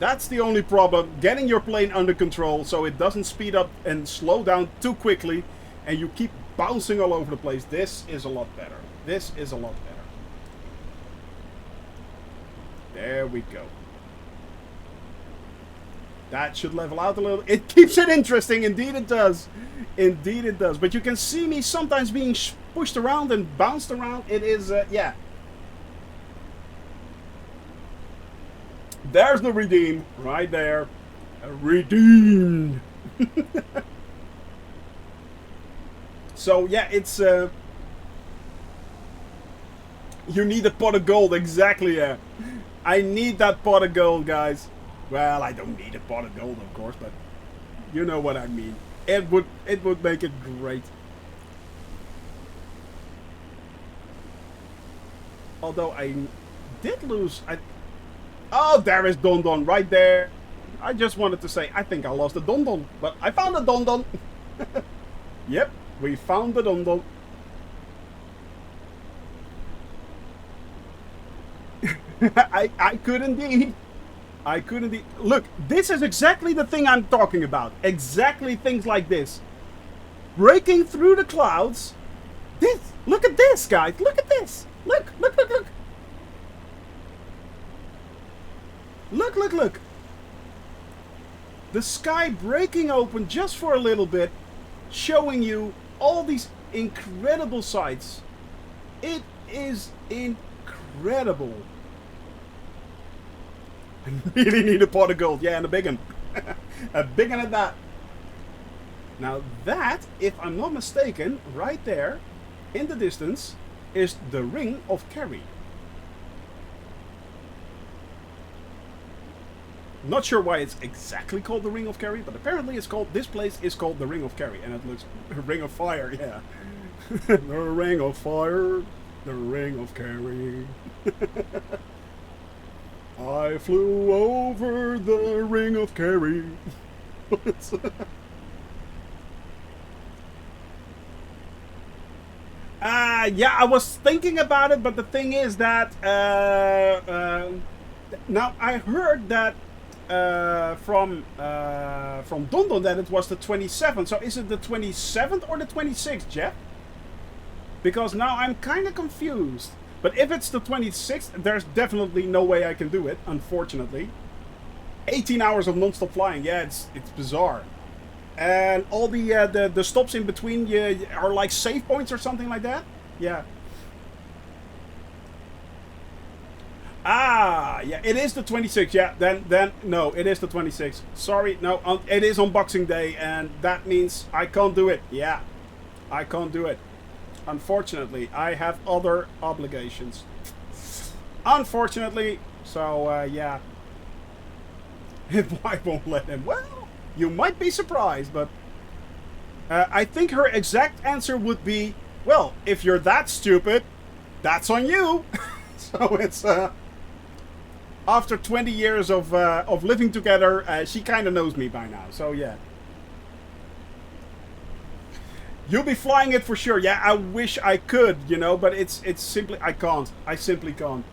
That's the only problem. Getting your plane under control so it doesn't speed up and slow down too quickly and you keep bouncing all over the place. This is a lot better. This is a lot better. There we go. That should level out a little. It keeps it interesting. Indeed it does. Indeed it does. But you can see me sometimes being pushed around and bounced around. It is, yeah. There's the redeem right there. Redeemed. So yeah, it's you need a pot of gold, exactly. Yeah, I need that pot of gold, guys. Well, I don't need a pot of gold, of course, but you know what I mean. It would make it great. Although I did lose. Oh, there is Don Don right there. I just wanted to say, I think I lost a Don Don, but I found a Don Don. Yep, we found the Don Don. I could indeed. I could indeed. Look, this is exactly the thing I'm talking about. Exactly things like this. Breaking through the clouds. Look at this, guys. Look at this. Look, look, look, look. Look, look, look. The sky breaking open just for a little bit, showing you all these incredible sights. It is incredible. I really need a pot of gold. Yeah, and a big one. A big one at that. Now that, if I'm not mistaken, right there, in the distance, is the Ring of Kerry. Not sure why it's exactly called the Ring of Kerry, but apparently it's called, this place is called the Ring of Kerry, and it looks, Ring of Fire, yeah. The Ring of Fire, the Ring of Kerry. I flew over the Ring of Kerry. Yeah, I was thinking about it, but the thing is that now I heard that from Dondon that it was the 27th. So is it the 27th or the 26th, Jeff? Because now I'm kind of confused. But if it's the 26th, there's definitely no way I can do it, unfortunately. 18 hours of non-stop flying, yeah, it's bizarre. And all the stops in between are like save points or something like that? Yeah. Ah, yeah, it is the 26th. Yeah, then no, it is the 26th. Sorry, no, it is on Boxing Day, and that means I can't do it. Yeah, I can't do it. Unfortunately, I have other obligations. Unfortunately, so yeah. His wife won't let him. Well, you might be surprised, but I think her exact answer would be, well, if you're that stupid, that's on you. So it's after 20 years of living together, she kind of knows me by now. So yeah. You'll be flying it for sure. Yeah, I wish I could, you know, but it's simply, I can't. I simply can't.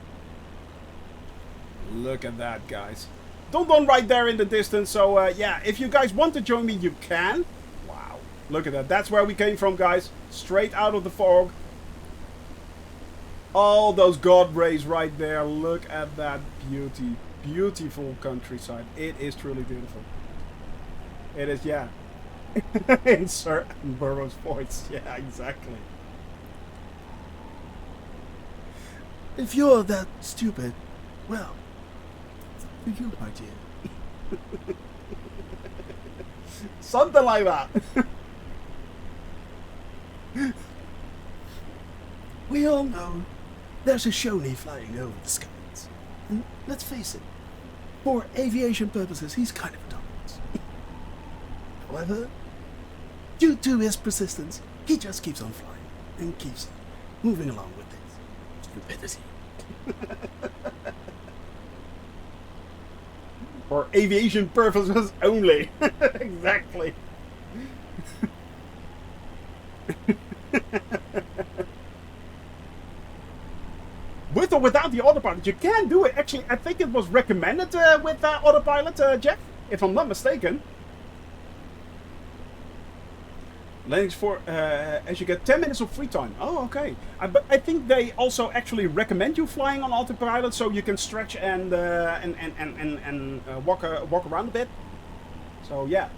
Look at that, guys. Dondon right there in the distance. So yeah, if you guys want to join me, you can. Wow, look at that. That's where we came from, guys. Straight out of the fog. All those god rays right there. Look at that beauty. Beautiful countryside. It is truly beautiful. It is, yeah. In Sir Burroughs' voice. Yeah, exactly. If you're that stupid, well, for you, my dear. Something like that. We all know there's a Shawnee flying over the skies. And let's face it, for aviation purposes, he's kind of a dumbass. However, due to his persistence, he just keeps on flying and keeps moving along with his stupidity. For aviation purposes only. Exactly. With or without the autopilot, you can do it. Actually, I think it was recommended with autopilot, Jeff, if I'm not mistaken. Landings for as you get 10 minutes of free time. Oh, okay. But I think they also actually recommend you flying on autopilot so you can stretch and walk around a bit. So yeah,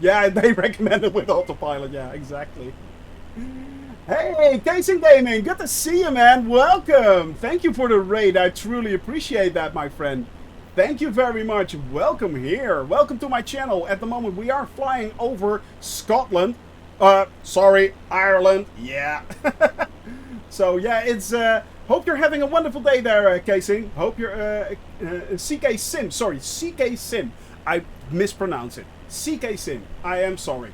yeah, they recommend it with autopilot. Yeah, exactly. Hey, Casing Gaming, good to see you, man. Welcome. Thank you for the raid. I truly appreciate that, my friend. Thank you very much. Welcome here. Welcome to my channel. At the moment, we are flying over Scotland. Sorry, Ireland. Yeah. So, yeah, it's... hope you're having a wonderful day there, Casing. Hope you're... CK Sim. Sorry, CK Sim. I mispronounce it. CK Sim. I am sorry.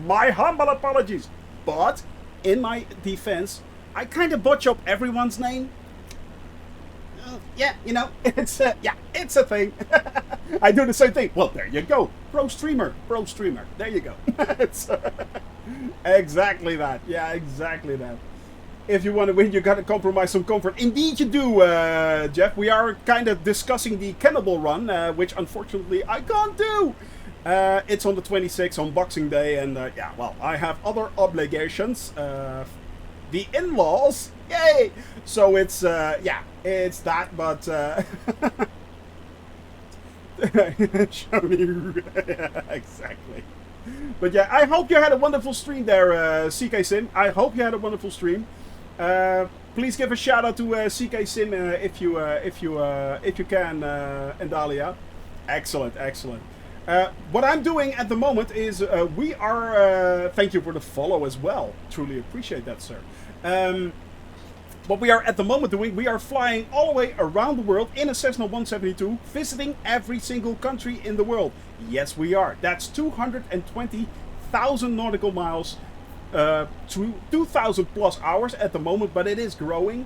My humble apologies. But, in my defense, I kind of butch up everyone's name. Yeah, you know, it's yeah, it's a thing. I do the same thing. Well, there you go. Pro streamer. There you go. It's exactly that. Yeah, exactly that. If you want to win, you got to compromise some comfort. Indeed you do, Jeff. We are kind of discussing the cannibal run, which unfortunately I can't do. It's on the 26th on Boxing Day, and yeah, well, I have other obligations. The in-laws, yay! So it's yeah, it's that, but show me. Yeah, exactly. But yeah, I hope you had a wonderful stream there, CK Sim. I hope you had a wonderful stream. Please give a shout out to CK Sim if you can, and Dahlia. Excellent, excellent. What I'm doing at the moment is we are. Thank you for the follow as well. Truly appreciate that, sir. What we are at the moment doing, we are flying all the way around the world in a Cessna 172, visiting every single country in the world. Yes, we are. That's 220,000 nautical miles, 2,000 plus hours at the moment, but it is growing.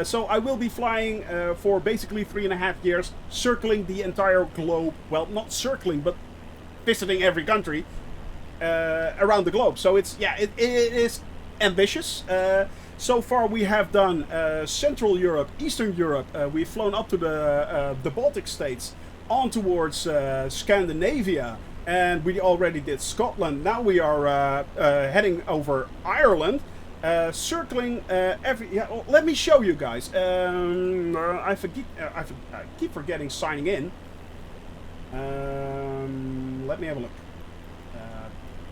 So I will be flying for basically 3.5 years, circling the entire globe. Well, not circling, but visiting every country around the globe. So it's, yeah, it is ambitious. So far we have done Central Europe, Eastern Europe. We've flown up to the Baltic states, on towards Scandinavia, and we already did Scotland. Now we are heading over Ireland, circling every. Yeah, well, let me show you guys. I keep forgetting signing in. Let me have a look.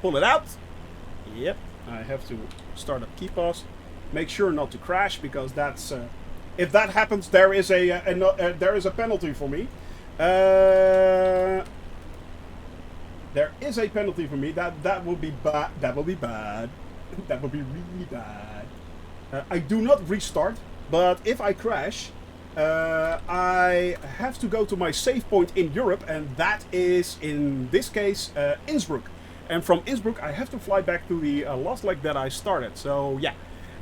Pull it out. Yep, I have to start up KeyPass. Make sure not to crash, because that's if that happens, there is a penalty for me. There is a penalty for me. That will be bad. That will be bad. That will be really bad. I do not restart, but if I crash, I have to go to my save point in Europe, and that is in this case Innsbruck. And from Innsbruck, I have to fly back to the last leg that I started. So yeah.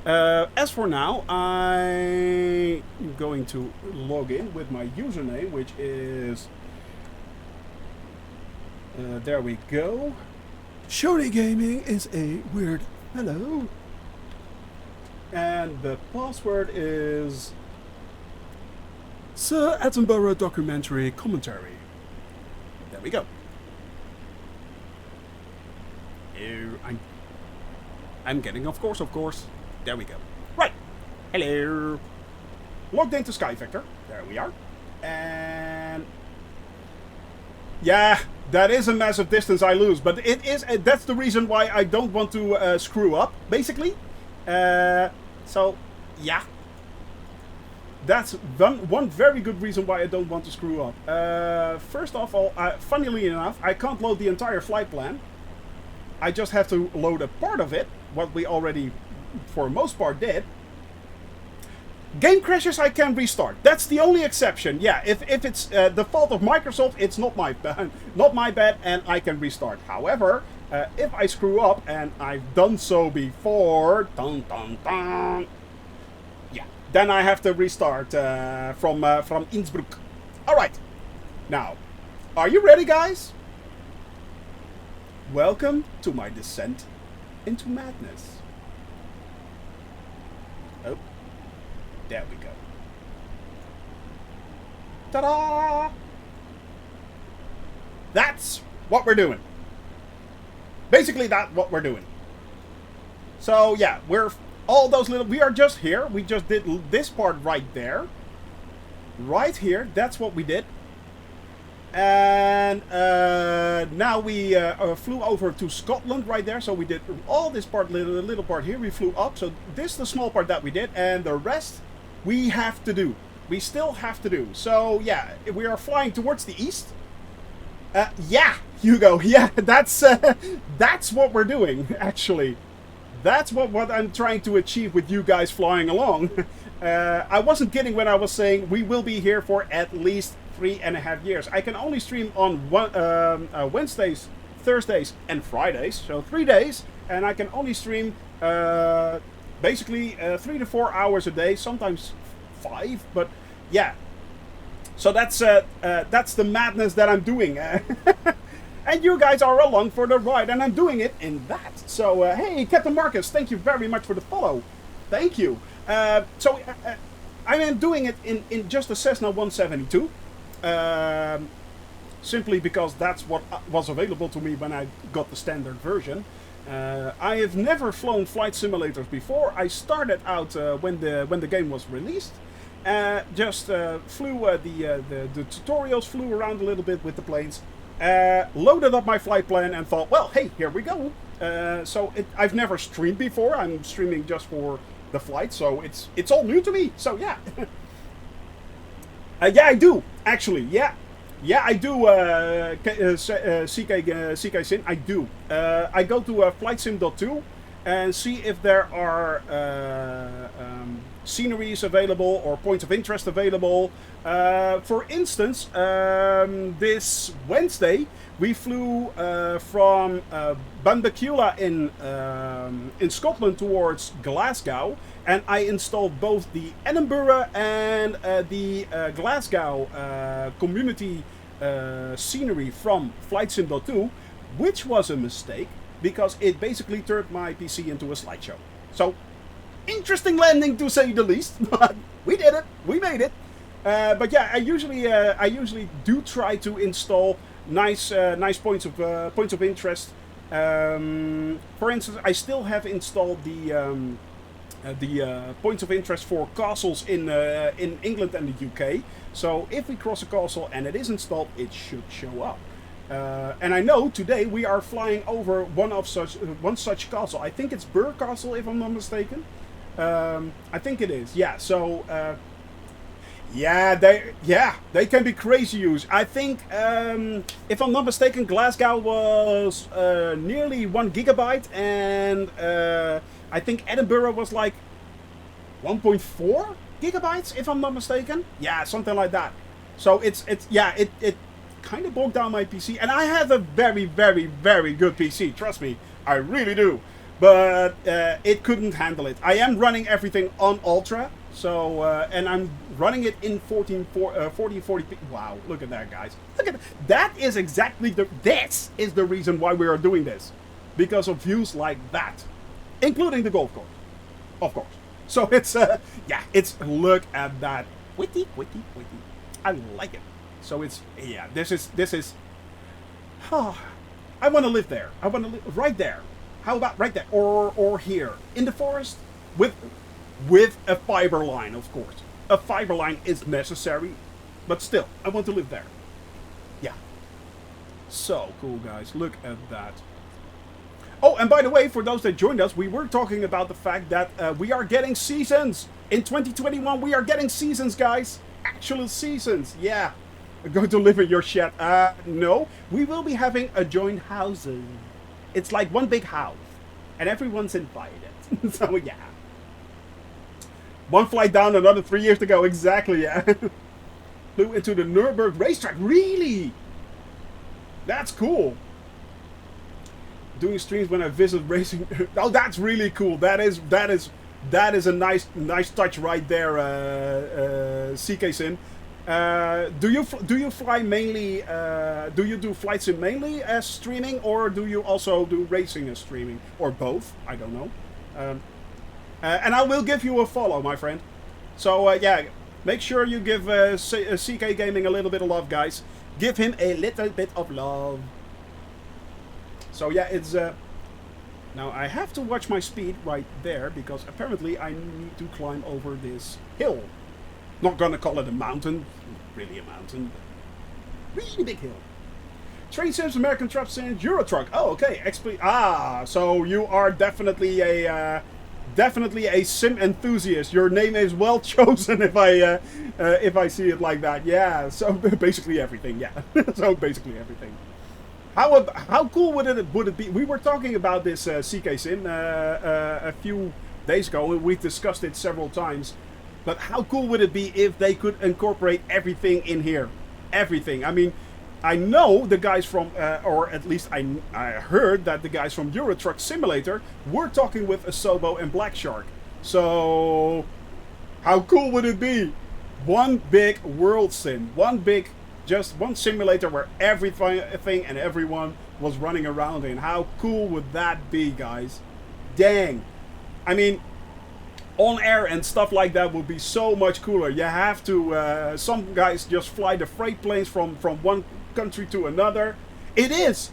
As for now, I'm going to log in with my username, which is... there we go. Shoney Gaming is a weird fellow. And the password is... Sir Attenborough Documentary Commentary. There we go. I'm getting, of course. There we go. Right. Hello. Logged into Sky Vector. There we are. And... yeah, that is a massive distance I lose. But it is... that's the reason why I don't want to screw up, basically. So, yeah. That's one very good reason why I don't want to screw up. First of all, funnily enough, I can't load the entire flight plan. I just have to load a part of it, what we already, for most part, did. Game crashes, I can restart. That's the only exception. Yeah, if it's the fault of Microsoft, it's not my bad, and I can restart. However, if I screw up, and I've done so before, yeah, then I have to restart from Innsbruck. All right, now, are you ready, guys? Welcome to my descent into madness. Oh, there we go. Ta-da! That's what we're doing. Basically, that's what we're doing. So yeah, we're all those little. We are just here. We just did this part right there. Right here. That's what we did. And now we flew over to Scotland right there. So we did all this part, little part here. We flew up. So this is the small part that we did. And the rest we have to do. We still have to do. So yeah, we are flying towards the east. Yeah, Hugo. Yeah, that's what we're doing, actually. That's what I'm trying to achieve with you guys flying along. I wasn't kidding when I was saying we will be here for at least 3.5 years. I can only stream on Wednesdays, Thursdays, and Fridays, so 3 days, and I can only stream basically 3 to 4 hours a day, sometimes 5. But yeah, so that's the madness that I'm doing, and you guys are along for the ride, and I'm doing it in that. So hey, Captain Marcus, thank you very much for the follow. Thank you. So I am doing it in just a Cessna 172. Simply because that's what was available to me when I got the standard version. I have never flown flight simulators before. I started out when the game was released. Just flew the tutorials, flew around a little bit with the planes. Loaded up my flight plan and thought, well, hey, here we go. I've never streamed before. I'm streaming just for the flight, so it's all new to me. So yeah, yeah, I do actually. Yeah, I do. CK Sin, I do. I go to flightsim.2 and see if there are sceneries available or points of interest available. For instance, this Wednesday we flew from Bandakula in Scotland towards Glasgow, and I installed both the Edinburgh and the Glasgow community scenery from flightsim.2, which was a mistake because it basically turned my PC into a slideshow. So, interesting landing to say the least, but we did it, we made it. But yeah, I usually do try to install nice points of interest. For instance, I still have installed the points of interest for castles in England and the UK. So if we cross a castle and it is installed, it should show up. And I know today we are flying over one such castle. I think it's Burr Castle, if I'm not mistaken. I think it is. Yeah. So they can be crazy huge. I think if I'm not mistaken, Glasgow was nearly 1 gigabyte, and I think Edinburgh was like 1.4 gigabytes, if I'm not mistaken. Yeah, something like that. So it kind of bogged down my PC, and I have a very, very, very good PC. Trust me, I really do. But it couldn't handle it. I am running everything on Ultra, so and I'm running it in 1440p. Wow, look at that, guys. Look at that. That is exactly this is the reason why we are doing this, because of views like that, including the golf course, of course. So it's look at that, witty. I like it. So it's this is. Oh, I want to live there. I want to live right there. How about right there, or here in the forest with a fiber line, of course. A fiber line is necessary, but still, I want to live there. Yeah. So cool, guys. Look at that. Oh, and by the way, for those that joined us, we were talking about the fact that we are getting seasons in 2021. We are getting seasons, guys. Actual seasons. Yeah. Going to live in your shed? No. We will be having adjoined houses. It's like one big house, and everyone's invited. So yeah, one flight down, another 3 years to go. Exactly. Yeah. Flew into the Nürburgring racetrack. Really? That's cool. Doing streams when I visit racing. Oh, that's really cool. That is a nice touch right there, CK Sin. Do you fly mainly? Do you do flight sim mainly as streaming, or do you also do racing as streaming, or both? I don't know. And I will give you a follow, my friend. So yeah, make sure you give CK Gaming a little bit of love, guys. Give him a little bit of love. So yeah, it's now I have to watch my speed right there, because apparently I need to climb over this hill. Not gonna call it a mountain, really a mountain, but really big hill. Train Sims, American Truck Sims, Euro Truck. Oh, okay. So you are definitely a sim enthusiast. Your name is well chosen, if I see it like that. Yeah. So basically everything. Yeah. So basically everything. How cool would it be? We were talking about this CK Sim a few days ago, and we discussed it several times. But how cool would it be if they could incorporate everything in here? Everything. I mean, I know the guys from, or at least I heard that the guys from Euro Truck Simulator were talking with Asobo and Black Shark. So, how cool would it be? One big world sim. Just one simulator where everything and everyone was running around in. How cool would that be, guys? Dang. I mean, on air and stuff like that would be so much cooler. You have to, some guys just fly the freight planes from one country to another. It is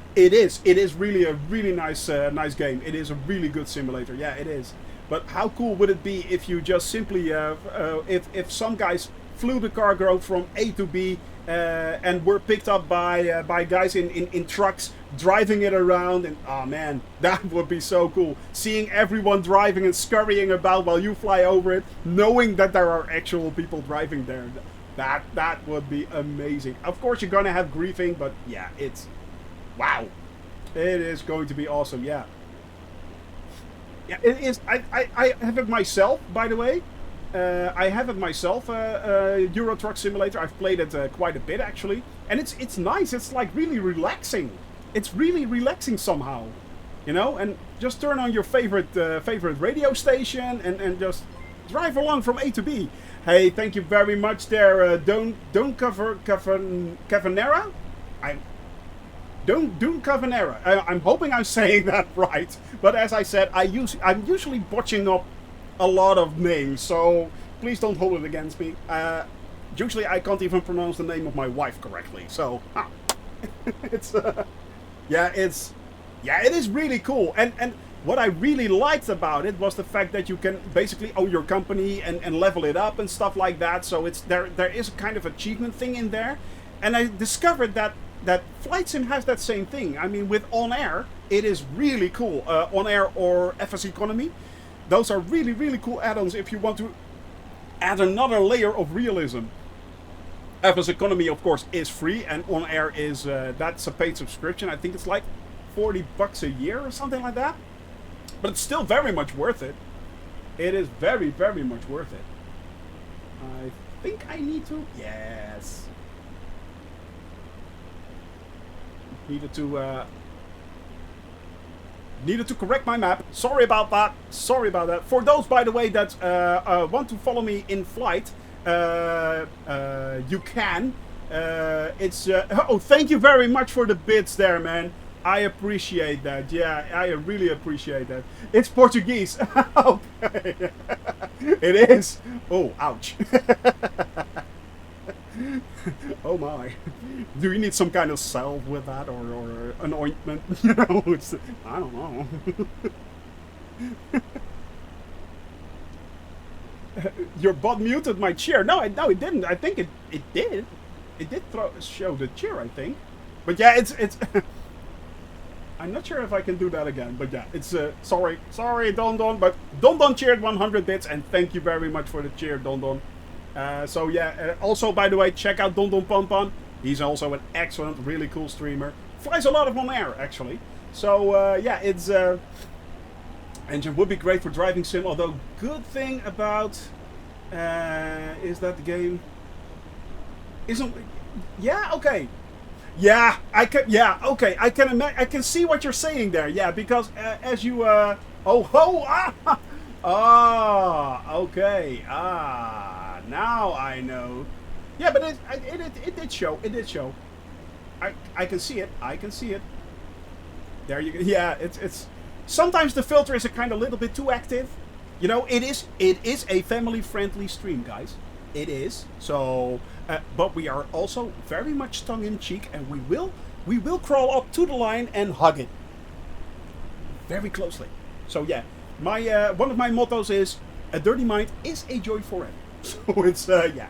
really a really nice game. It is a really good simulator. Yeah, it is. But how cool would it be if you just simply, if some guys flew the cargo from A to B, and were picked up by guys in trucks driving it around. And oh man, that would be so cool. Seeing everyone driving and scurrying about while you fly over it, knowing that there are actual people driving there. That would be amazing. Of course, you're gonna have griefing, but yeah, it's wow. It is going to be awesome. Yeah. Yeah, it is. I have it myself, by the way. I have it myself, Euro Truck Simulator. I've played it quite a bit, actually. And it's nice. It's like really relaxing. It's really relaxing somehow. You know? And just turn on your favorite radio station and just drive along from A to B. Hey, thank you very much there, Don't Cover Cavanera? Don't Cavanera. I'm hoping I'm saying that right. But as I said, I'm usually botching up a lot of names, so please don't hold it against me. Usually I can't even pronounce the name of my wife correctly, so it's it is really cool. And what I really liked about it was the fact that you can basically own your company and level it up and stuff like that. So it's there is a kind of achievement thing in there, and I discovered that Flight Sim has that same thing. I mean, with On Air, it is really cool. On Air or FS Economy. Those are really, really cool add-ons if you want to add another layer of realism. FS Economy, of course, is free, and On Air is, that's a paid subscription. I think it's like $40 a year or something like that. But it's still very much worth it. It is very, very much worth it. I think I need to... Yes. Needed to correct my map. Sorry about that. Sorry about that. For those, by the way, that want to follow me in flight, you can. It's oh, thank you very much for the bits there, man. I appreciate that. Yeah, I really appreciate that. It's Portuguese. Okay. It is. Oh, ouch. Oh my. Do you need some kind of salve with that, or an ointment? You know, it's, I don't know. Your bot muted my chair. No, it didn't. I think it did. It did show the chair, I think. But yeah, it's I'm not sure if I can do that again, but yeah, it's sorry, Don, but Don cheered 100 bits, and thank you very much for the cheer, Don. So yeah, also by the way, check out Don Pon. He's also an excellent, really cool streamer. Flies a lot of On Air, actually. So yeah, it's engine would be great for driving sim. Although good thing about is that the game isn't. Yeah, okay. Yeah, I can. Yeah, okay. I can see what you're saying there. Yeah, because as you okay. Now I know. Yeah, but it did show. It did show. I can see it. I can see it. There you go. Yeah, it's sometimes the filter is a kind of little bit too active. You know, it is a family-friendly stream, guys. It is. So, but we are also very much tongue-in-cheek, and we will crawl up to the line and hug it very closely. So yeah, my one of my mottos is a dirty mind is a joy forever. So it's yeah.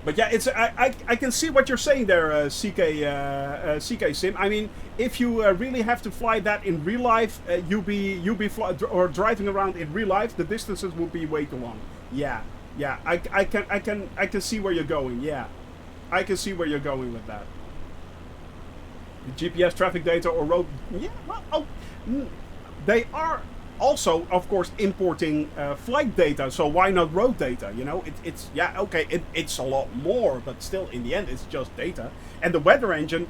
But yeah, it's I can see what you're saying there, CK Sim. I mean, if you really have to fly that in real life, you be driving around in real life, the distances would be way too long. Yeah, yeah. I can see where you're going. Yeah, I can see where you're going with that. GPS traffic data or road. Yeah, well, they are also, of course, importing flight data, so why not road data? You know, it's yeah, okay, it's a lot more, but still, in the end, it's just data. And the weather engine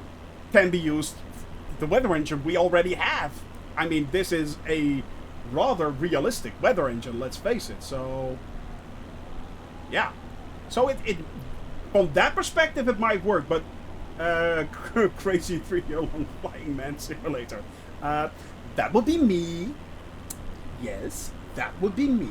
can be used. The weather engine we already have. I mean, this is a rather realistic weather engine, let's face it. So, yeah. So it from that perspective, it might work, but crazy 3-year-long flying man simulator. That would be me. Yes, that would be me.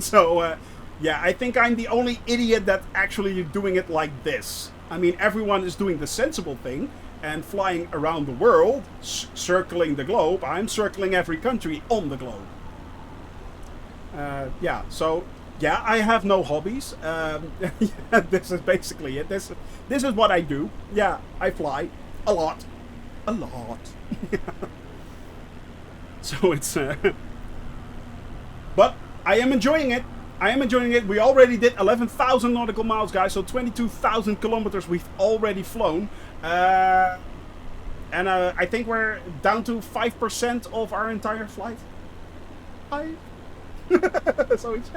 So, yeah, I think I'm the only idiot that's actually doing it like this. I mean, everyone is doing the sensible thing and flying around the world, circling the globe. I'm circling every country on the globe. Yeah, so Yeah, I have no hobbies. Yeah, this is basically it. This is what I do. Yeah, I fly a lot, a lot. So it's, but I am enjoying it. I am enjoying it. We already did 11,000 nautical miles, guys. So 22,000 kilometers we've already flown. And I think we're down to 5% of our entire flight. So it's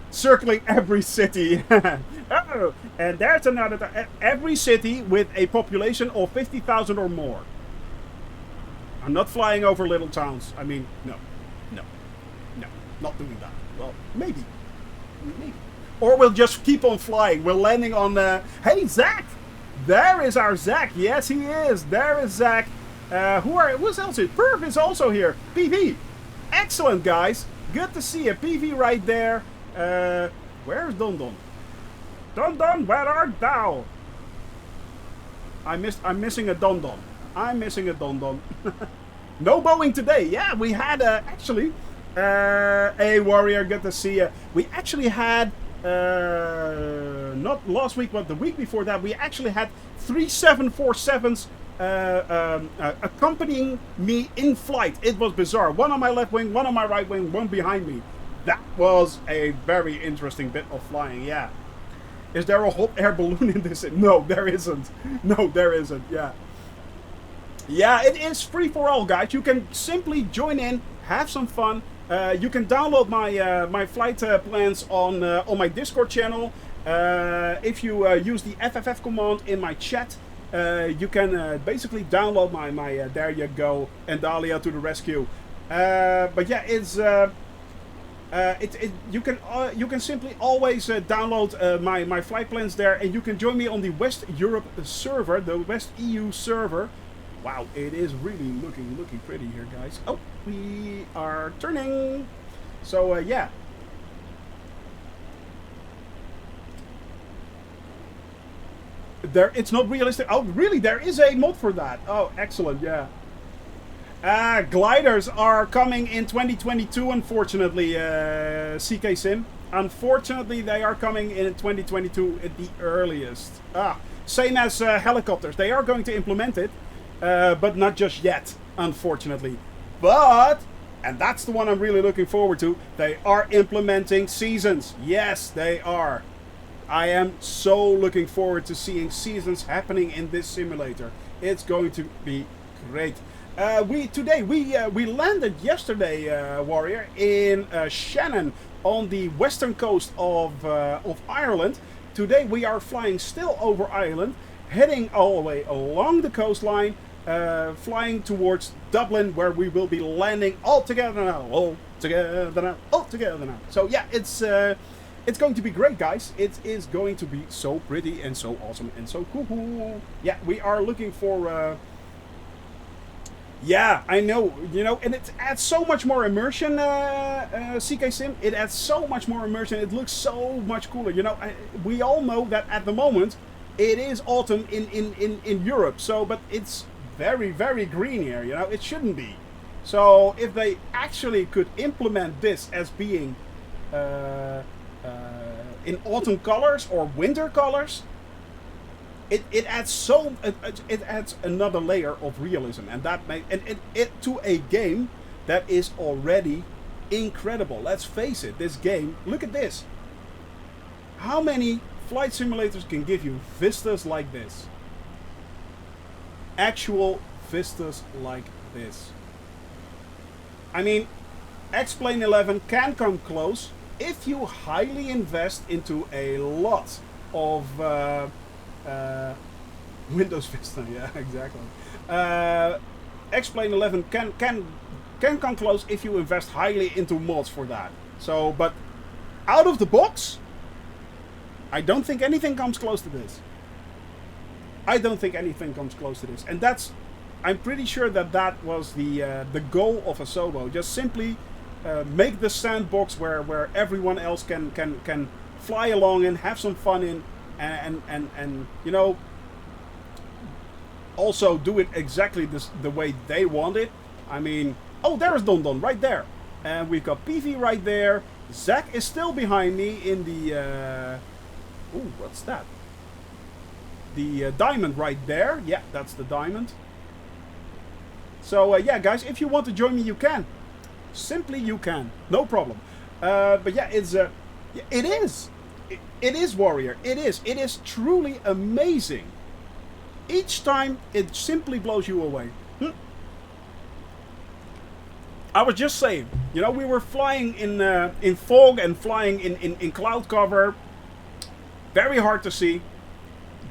circling every city. Oh, and there's another. Every city with a population of 50,000 or more. I'm not flying over little towns. I mean, no, not doing that. Well, maybe. Or we'll just keep on flying. We're landing on. Hey, Zach. There is our Zach. Yes, he is. There is Zach. Who's else? Perv is also here. PV. Excellent, guys. Good to see you. PV right there. Where's Don Don? Don Don, where art thou? I'm missing a Don Don. I'm missing a Don Don. No Boeing today. Yeah, we had actually. Hey, Warrior. Good to see you. We actually had. Not last week, but the week before that, we actually had 3 747s accompanying me in flight. It was bizarre. One on my left wing, one on my right wing, one behind me. That was a very interesting bit of flying, yeah. Is there a hot air balloon in this? No, there isn't. No, there isn't, yeah. Yeah, it is free for all, guys. You can simply join in, have some fun. You can download my flight plans on my Discord channel. If you use the FFF command in my chat, you can basically download my there you go, and Dahlia to the rescue. But yeah, it's you can simply always download my flight plans there, and you can join me on the West Europe server, the West EU server. Wow, it is really looking pretty here, guys. Oh, we are turning. So yeah. It's not realistic. Oh, really? There is a mod for that. Oh, excellent. Yeah. Gliders are coming in 2022, unfortunately, CK Sim. Unfortunately, they are coming in 2022 at the earliest. Same as helicopters. They are going to implement it, but not just yet, unfortunately. But, and that's the one I'm really looking forward to, they are implementing seasons. Yes, they are. I am so looking forward to seeing seasons happening in this simulator. It's going to be great. We landed yesterday, Warrior, in Shannon on the western coast of Ireland. Today we are flying still over Ireland, heading all the way along the coastline, flying towards Dublin, where we will be landing all together now. So yeah, it's going to be great, guys. It is going to be so pretty and so awesome and so cool. Yeah, we are looking for. Yeah, I know, and it adds so much more immersion, CK Sim. It adds so much more immersion. It looks so much cooler. We all know that at the moment it is autumn in Europe. So, but it's very, very green here. It shouldn't be. So, if they actually could implement this as being in autumn colors or winter colors. It adds it adds another layer of realism, and that it to a game that is already incredible. Let's face it, this game. Look at this. How many flight simulators can give you vistas like this? Actual vistas like this. I mean, X-Plane 11 can come close if you highly invest into a lot of. Windows Vista, yeah, exactly. X-Plane 11 can come close if you invest highly into mods for that. So, but out of the box, I don't think anything comes close to this. And that's, I'm pretty sure that was the goal of Asobo. Just simply make the sandbox where everyone else can fly along and have some fun in. And also do it exactly the way they want it. I mean, oh, there's Don Don right there. And we've got PV right there. Zach is still behind me in the... ooh, what's that? The diamond right there. Yeah, that's the diamond. So, yeah, guys, if you want to join me, you can. Simply you can. No problem. But yeah, it's... it is. It is, Warrior. It is. It is truly amazing. Each time, it simply blows you away. I was just saying, you know, we were flying in fog and flying in cloud cover. Very hard to see.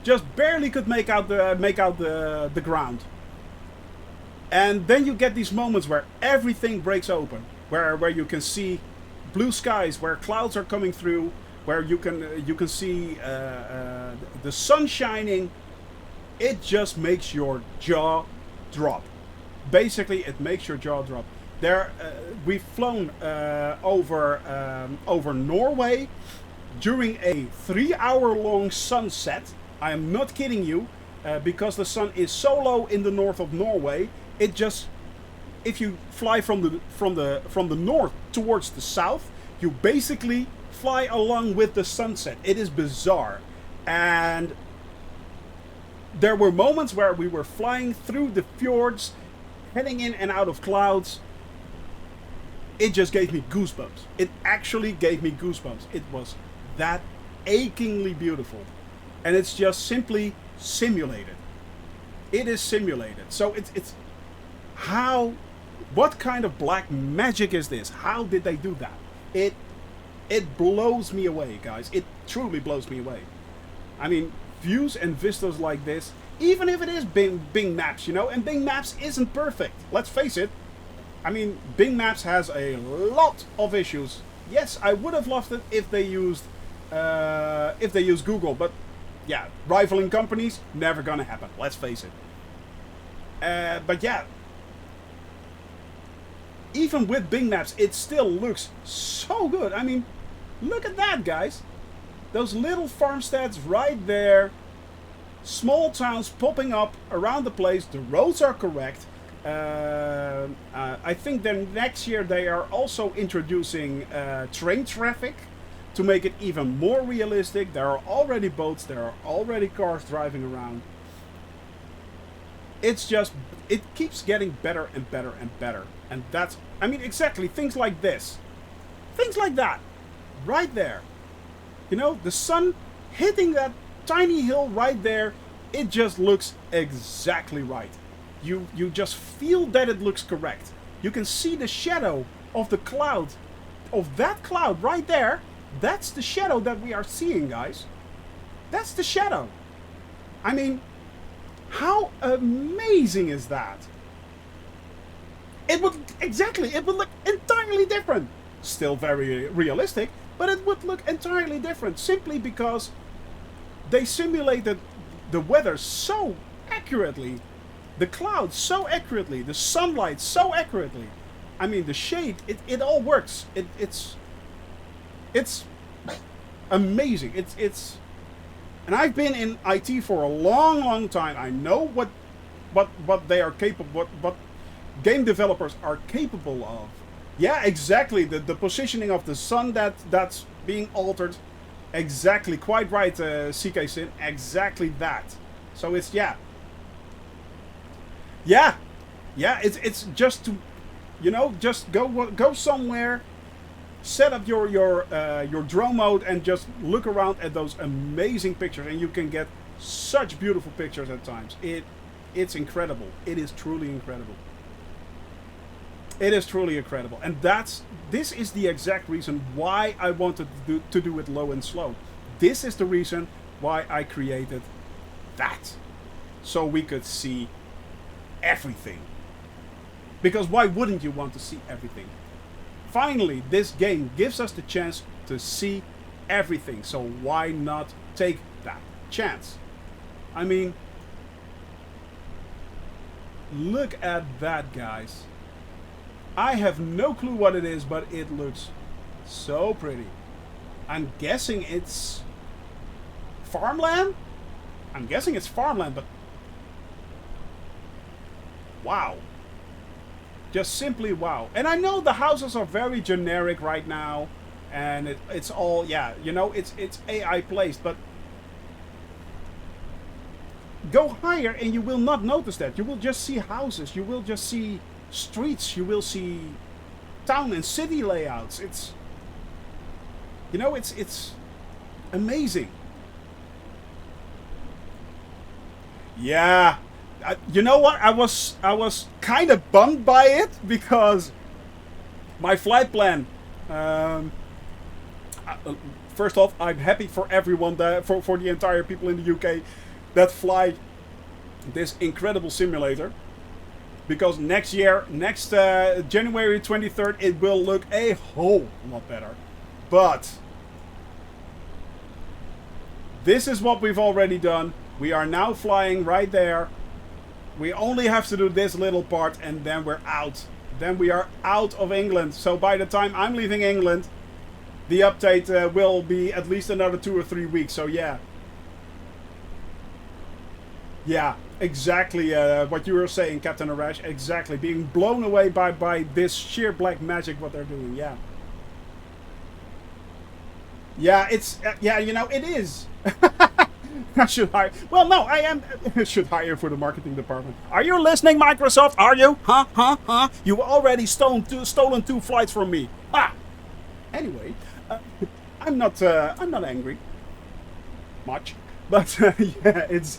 Just barely could make out the ground. And then you get these moments where everything breaks open, where you can see blue skies, where clouds are coming through, where you can see the sun shining. It just makes your jaw drop. Basically, it makes your jaw drop. There, we've flown over Norway during a 3-hour-long sunset. I am not kidding you, because the sun is so low in the north of Norway. It just, if you fly from the north towards the south, you basically fly along with the sunset. It is bizarre, and there were moments where we were flying through the fjords, heading in and out of clouds. It just gave me goosebumps. It actually gave me goosebumps. It was that achingly beautiful. And it's just simply simulated. It is simulated. So it's how, what kind of black magic is this? How did they do that? It blows me away, guys. It truly blows me away. I mean, views and vistas like this, even if it is Bing Maps, you know, and Bing Maps isn't perfect. Let's face it. I mean, Bing Maps has a lot of issues. Yes, I would have loved it if they used Google, but yeah, rivaling companies, never gonna happen. Let's face it. But yeah, even with Bing Maps, it still looks so good. I mean, look at that, guys. Those little farmsteads right there. Small towns popping up around the place. The roads are correct. I think then next year they are also introducing train traffic to make it even more realistic. There are already boats, there are already cars driving around. It's just, it keeps getting better and better and better. And that's, I mean, exactly, things like this. Things like that. Right there. You know, the sun hitting that tiny hill right there, it just looks exactly right. You just feel that it looks correct. You can see the shadow of the cloud, of that cloud right there. That's the shadow that we are seeing, guys. That's the shadow. I mean, how amazing is that? It would, exactly, it would look entirely different. Still very realistic, but it would look entirely different simply because they simulated the weather so accurately. The clouds so accurately, the sunlight so accurately. I mean, the shade, it all works. It's amazing. It's, and I've been in IT for a long, long time. I know what they are capable, what game developers are capable of. Yeah, exactly. The positioning of the sun that's being altered. Exactly, quite right, CK Sin. Exactly that. So it's Yeah, it's just to, you know, just go somewhere, set up your drone mode, and just look around at those amazing pictures, and you can get such beautiful pictures at times. It's incredible. It is truly incredible. It is truly incredible, and this is the exact reason why I wanted to do it low and slow. This is the reason why I created that, so we could see everything. Because why wouldn't you want to see everything? Finally, this game gives us the chance to see everything. So why not take that chance? I mean, look at that, guys. I have no clue what it is, but it looks so pretty. I'm guessing it's farmland? I'm guessing it's farmland, but wow. Just simply wow. And I know the houses are very generic right now. and it's all, yeah, you know, it's AI placed, but go higher and you will not notice that. You will just see houses, you will just see streets, you will see town and city layouts. It's, you know, it's amazing. Yeah, you know what? I was kind of bummed by it because my flight plan. First off, I'm happy for everyone that for the entire people in the UK that fly this incredible simulator. Because next year, January 23rd, it will look a whole lot better. But this is what we've already done. We are now flying right there. We only have to do this little part and then we're out. Then we are out of England. So by the time I'm leaving England, the update will be at least another 2 or 3 weeks. So yeah. Yeah, exactly what you were saying, Captain Arash. Exactly. Being blown away by this sheer black magic what they're doing. Yeah. Yeah, it's... yeah, you know, it is. I should hire... Well, no, I am... should hire for the marketing department. Are you listening, Microsoft? Are you? Huh? You already stolen 2 flights from me. Ah! Anyway, I'm not angry. Much. But, yeah, it's...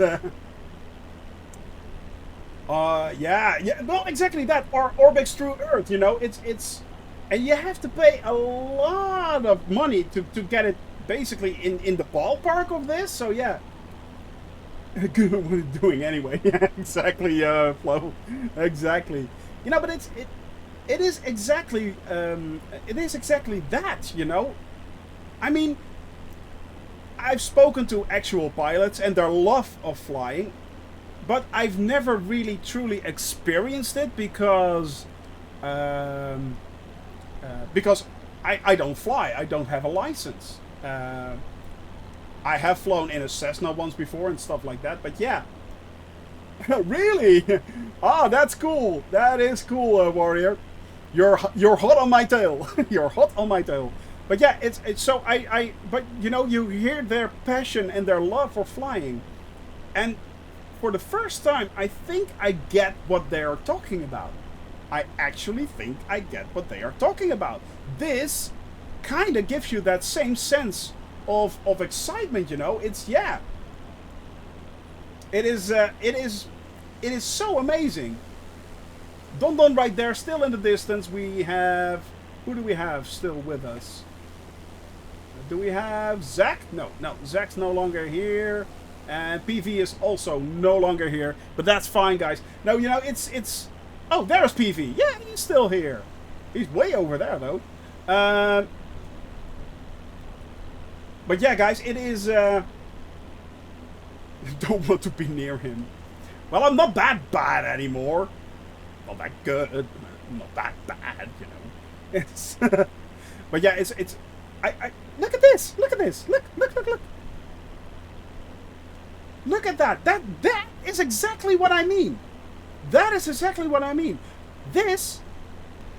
yeah, well, exactly that. Or orbits through Earth, you know, it's, and you have to pay a lot of money to get it basically in the ballpark of this. So yeah, good at what it's doing anyway. Yeah, exactly, Flo, exactly. You know, but it is exactly that. You know, I mean, I've spoken to actual pilots and their love of flying. But I've never really truly experienced it because I don't fly. I don't have a license. I have flown in a Cessna once before and stuff like that. But yeah, really? Ah, that's cool. That is cool, Warrior. You're hot on my tail. You're hot on my tail. But yeah, it's so but you know, you hear their passion and their love for flying, and for the first time, I think I get what they are talking about. I actually think I get what they are talking about. This kind of gives you that same sense of excitement, you know. It's, yeah. It is so amazing. Don right there, still in the distance. We have, who do we have still with us? Do we have Zach? No, Zach's no longer here. And PV is also no longer here, but that's fine, guys. No, you know, it's... Oh, there's PV. Yeah, he's still here. He's way over there, though. But yeah, guys, it is... Don't want to be near him. Well, I'm not that bad anymore. Not that good. Not that bad, you know. It's... But yeah, it's... I look at this. Look at this. Look. Look at that. That is exactly what I mean. That is exactly what I mean. This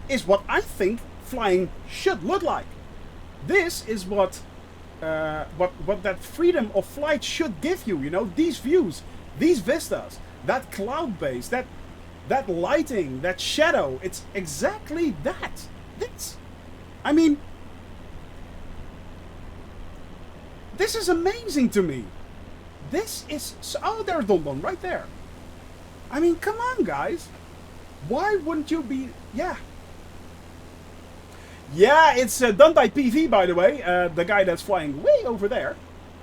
is what I think flying should look like. This is what that freedom of flight should give you. You know, these views, these vistas, that cloud base, that lighting, that shadow. It's exactly that. I mean, this is amazing to me. This is... So, oh, there's Don right there. I mean, come on, guys. Why wouldn't you be... Yeah. Yeah, it's done by PV, by the way. The guy that's flying way over there.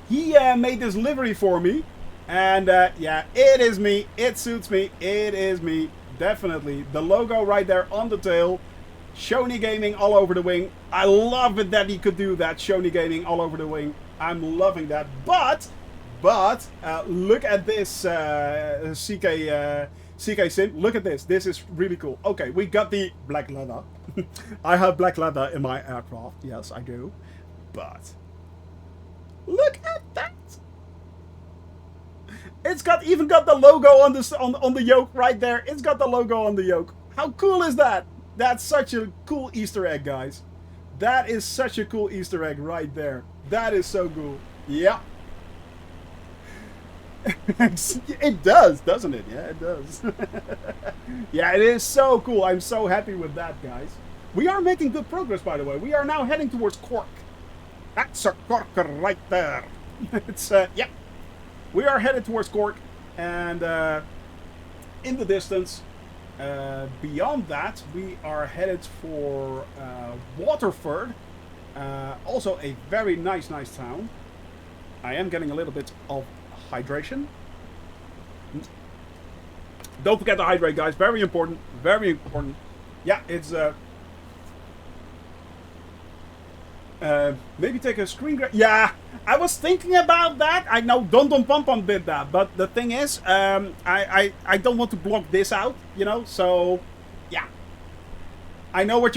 He made this livery for me. And, yeah, it is me. It suits me. It is me. Definitely. The logo right there on the tail. Shoney Gaming all over the wing. I love it that he could do that. Shoney Gaming all over the wing. I'm loving that. But look at this, CK Sim. Look at this. This is really cool. Okay, we got the black leather. I have black leather in my aircraft. Yes, I do. But look at that. It's even got the logo on the yoke right there. It's got the logo on the yoke. How cool is that? That's such a cool Easter egg, guys. That is such a cool Easter egg right there. That is so cool. Yeah. It does, doesn't it? Yeah, it does. Yeah, it is so cool. I'm so happy with that, guys. We are making good progress, by the way. We are now heading towards Cork. That's a Corker right there. It's, yeah. We are headed towards Cork. And in the distance, beyond that, we are headed for Waterford. Also a very nice town. I am getting a little bit of hydration. Don't forget to hydrate, guys. Very important. Very important. Yeah, it's maybe take a screen grab. Yeah, I was thinking about that. I know Don Don Pom Pom did that, but the thing is, I don't want to block this out, you know. So, yeah, I know what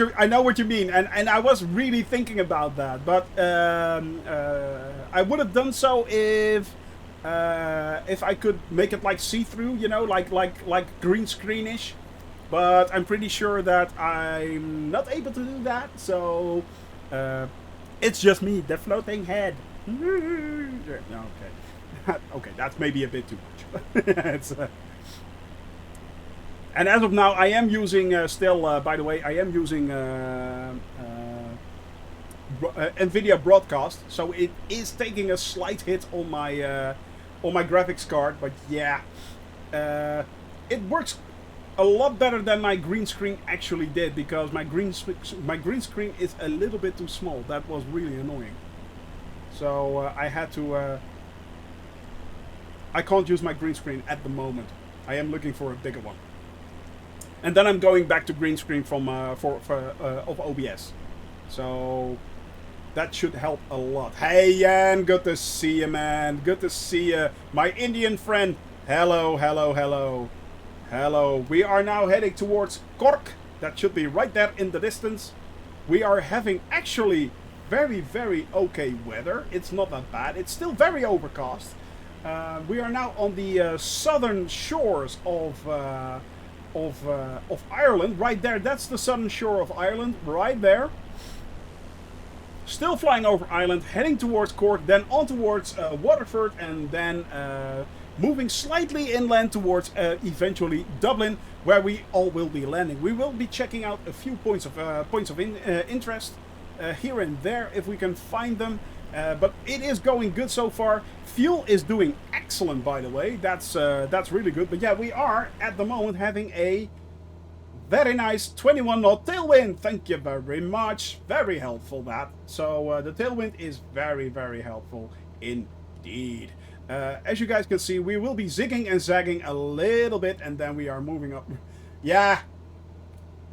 you mean, and I was really thinking about that, but I would have done so if I could make it like see-through, you know, like green screenish. But I'm pretty sure that I'm not able to do that, so it's just me, the floating head. No, okay, okay, that's maybe a bit too much. It's, and as of now, I am using still. By the way, I am using NVIDIA Broadcast, so it is taking a slight hit on my graphics card. But yeah, it works a lot better than my green screen actually did, because my green screen is a little bit too small. That was really annoying. So I had to. I can't use my green screen at the moment. I am looking for a bigger one. And then I'm going back to green screen from of OBS. So that should help a lot. Hey Jan, good to see you, man. Good to see you, my Indian friend. Hello, hello, hello. Hello. We are now heading towards Cork. That should be right there in the distance. We are having actually very okay weather. It's not that bad. It's still very overcast. We are now on the southern shores of Ireland. Right there. That's the southern shore of Ireland. Right there. Still flying over Ireland, heading towards Cork, then on towards Waterford, and then moving slightly inland towards eventually Dublin, where we all will be landing. We will be checking out a few points of interest here and there if we can find them. But it is going good so far. Fuel is doing excellent, by the way. That's really good. But yeah, we are at the moment having a very nice 21 knot tailwind. Thank you very much. Very helpful, that. So the tailwind is very helpful indeed. As you guys can see, we will be zigging and zagging a little bit, and then we are moving up. Yeah,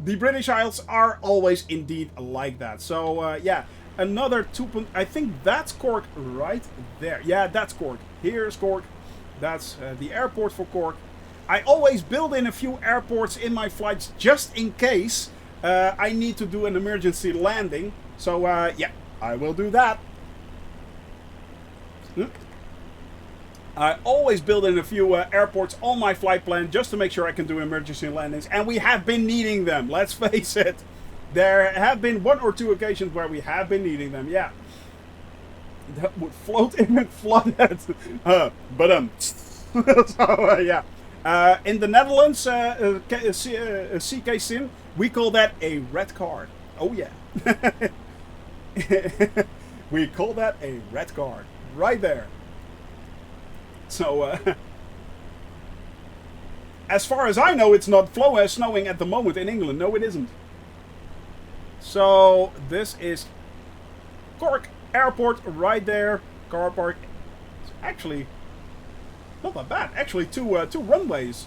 the British Isles are always indeed like that. So yeah, another 2. I think that's Cork right there. Yeah, that's Cork. Here's Cork. That's the airport for Cork. I always build in a few airports in my flights just in case I need to do an emergency landing. So yeah, I will do that. I always build in a few airports on my flight plan just to make sure I can do emergency landings. And we have been needing them, let's face it. There have been 1 or 2 occasions where we have been needing them, yeah. That would float in and flood it. So, yeah. In the Netherlands, CK Sim, we call that a red card. Oh, yeah. We call that a red card. Right there. So, as far as I know, it's not snowing at the moment in England. No, it isn't. So, this is Cork Airport right there. Car park. It's actually not that bad. Actually, two runways.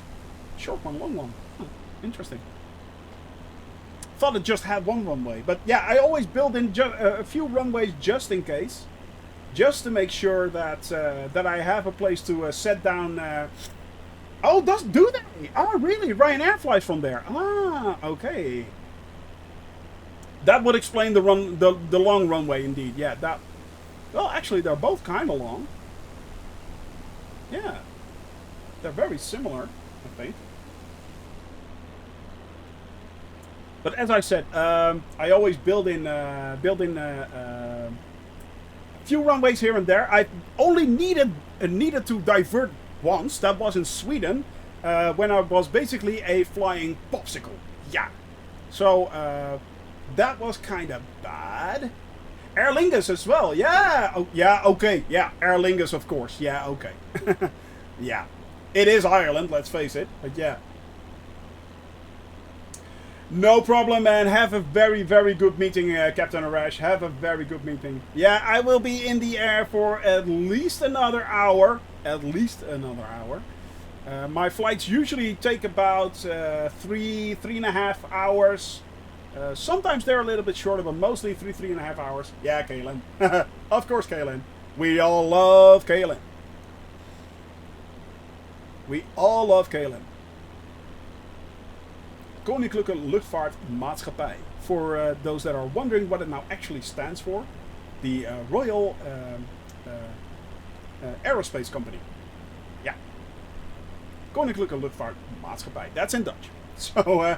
Short one, long one. Huh, interesting. Thought it just had 1 runway. But yeah, I always build in a few runways just in case. Just to make sure that that I have a place to set down. Oh, do they? Oh, really? Ryanair flies from there. Ah, okay. That would explain the long runway, indeed. Yeah, that. Well, actually, they're both kind of long. Yeah, they're very similar, I think. But as I said, I always build in few runways here and there. I only needed to divert once. That was in Sweden, when I was basically a flying popsicle. Yeah. So that was kind of bad. Aer Lingus as well. Yeah. Oh, yeah. Okay. Yeah. Aer Lingus, of course. Yeah. Okay. Yeah. It is Ireland. Let's face it. But yeah. No problem, man. Have a very, very good meeting, Captain Arash. Have a very good meeting. Yeah, I will be in the air for at least another hour. At least another hour. My flights usually take about 3.5 hours. Sometimes they're a little bit shorter, but mostly 3.5 hours. Yeah, Kaylin. Of course, Kaylin. We all love Kaylin. We all love Kaylin. Koninklijke Luchtvaartmaatschappij. For those that are wondering what it now actually stands for, the Royal Aerospace Company. Yeah. Koninklijke Luchtvaartmaatschappij. That's in Dutch. So,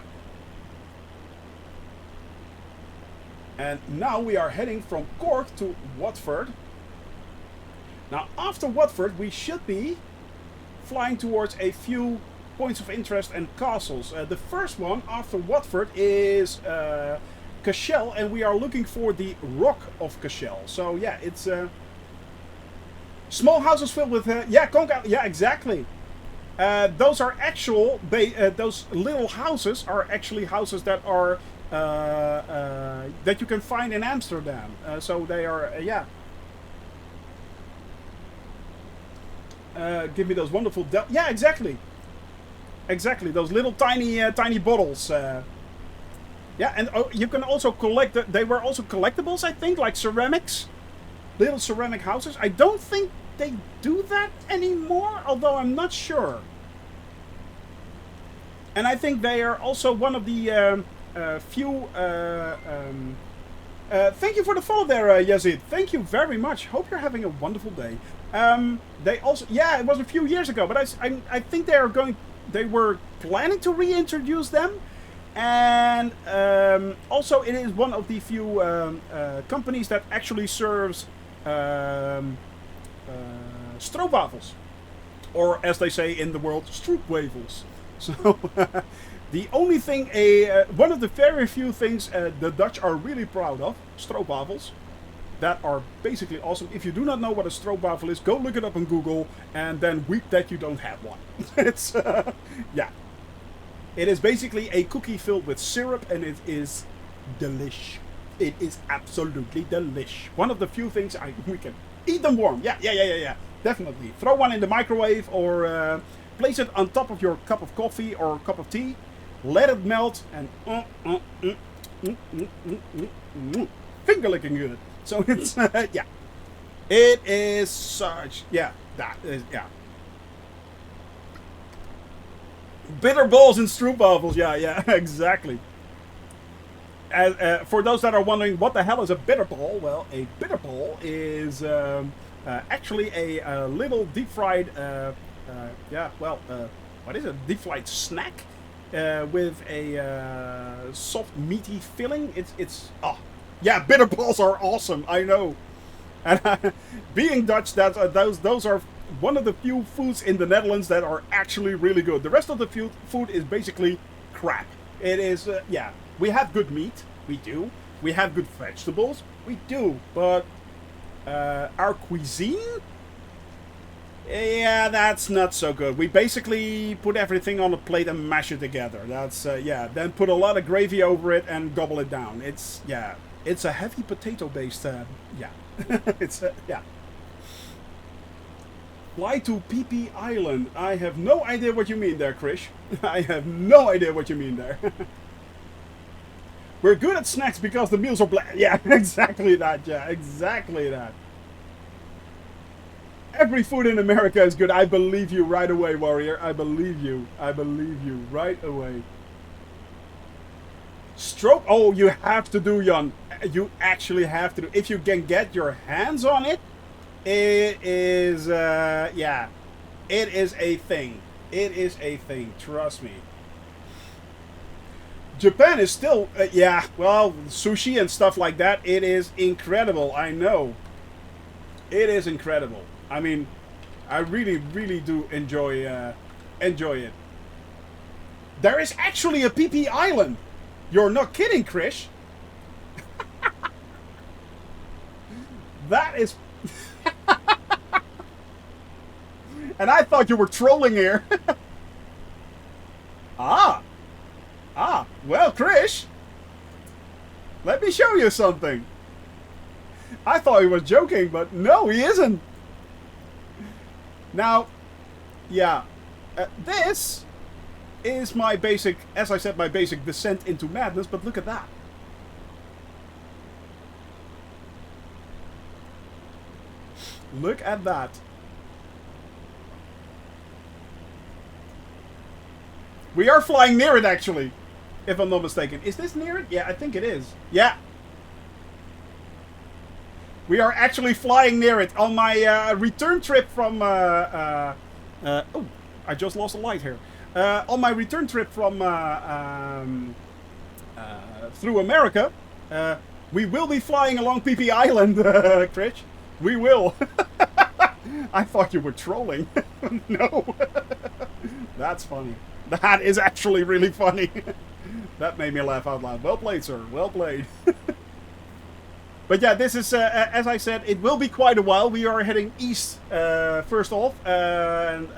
and now we are heading from Cork to Watford. Now, after Watford, we should be flying towards a few points of interest and castles. The first one after Watford is Cashel, and we are looking for the Rock of Cashel. So yeah, it's small houses filled with yeah, exactly. Those are actual. Those little houses are actually houses that are that you can find in Amsterdam. So they are yeah. Give me those wonderful. Yeah, exactly. Exactly, those little tiny bottles. Yeah, and you can also collect. They were also collectibles, I think, like ceramics, little ceramic houses. I don't think they do that anymore, although I'm not sure. And I think they are also one of the few. Thank you for the follow there, Yazid. Thank you very much. Hope you're having a wonderful day. They also, yeah, it was a few years ago, but I think they are going. They were planning to reintroduce them, and also it is one of the few companies that actually serves stroopwafels, or as they say in the world, stroopwafels. So the only thing, one of the very few things the Dutch are really proud of, stroopwafels, that are basically awesome. If you do not know what a stroopwafel is, go look it up on Google and then weep that you don't have one. It's, yeah. It is basically a cookie filled with syrup, and it is delish. It is absolutely delish. One of the few things we can eat them warm. Yeah. Definitely. Throw one in the microwave, or place it on top of your cup of coffee or cup of tea. Let it melt, and finger licking good. So it's, yeah. It is such, yeah, that is, yeah. Bitter balls and stroopwafels, yeah, exactly. For those that are wondering what the hell is a bitter ball, well, a bitter ball is actually a little deep fried, yeah, well, what is it? Deep fried snack with a soft meaty filling. It's yeah, bitter balls are awesome. I know. And being Dutch, those are one of the few foods in the Netherlands that are actually really good. The rest of the food is basically crap. It is, yeah. We have good meat, we do. We have good vegetables, we do. But our cuisine, yeah, that's not so good. We basically put everything on a plate and mash it together. That's, yeah. Then put a lot of gravy over it and gobble it down. It's, yeah. It's a heavy potato-based, yeah. It's, yeah. Fly to PP Island. I have no idea what you mean there, Krish. I have no idea what you mean there. We're good at snacks because the meals are black. Yeah, exactly that. Yeah, exactly that. Every food in America is good. I believe you right away, warrior. I believe you. I believe you right away. Stroke. Oh, you have to do, Jan. You actually have to do. If you can get your hands on it, it is, yeah. It is a thing. It is a thing. Trust me. Japan is still, yeah, well, sushi and stuff like that, it is incredible, I know. It is incredible. I mean, I really, really do enjoy it. There is actually a PP Island. You're not kidding, Krish. That is... And I thought you were trolling here. Ah, well, Krish, let me show you something. I thought he was joking, but no, he isn't. Now, yeah, this is my basic, as I said, my basic descent into madness, but look at that. Look at that. We are flying near it, actually, if I'm not mistaken. Is this near it? Yeah, I think it is. Yeah. We are actually flying near it. On my return trip from... oh, I just lost a light here. On my return trip from... through America, we will be flying along PP Island, Critch. We will. I thought you were trolling. No. That's funny. That is actually really funny. That made me laugh out loud. Well played, sir. Well played. But yeah, this is, as I said, it will be quite a while. We are heading east first off, and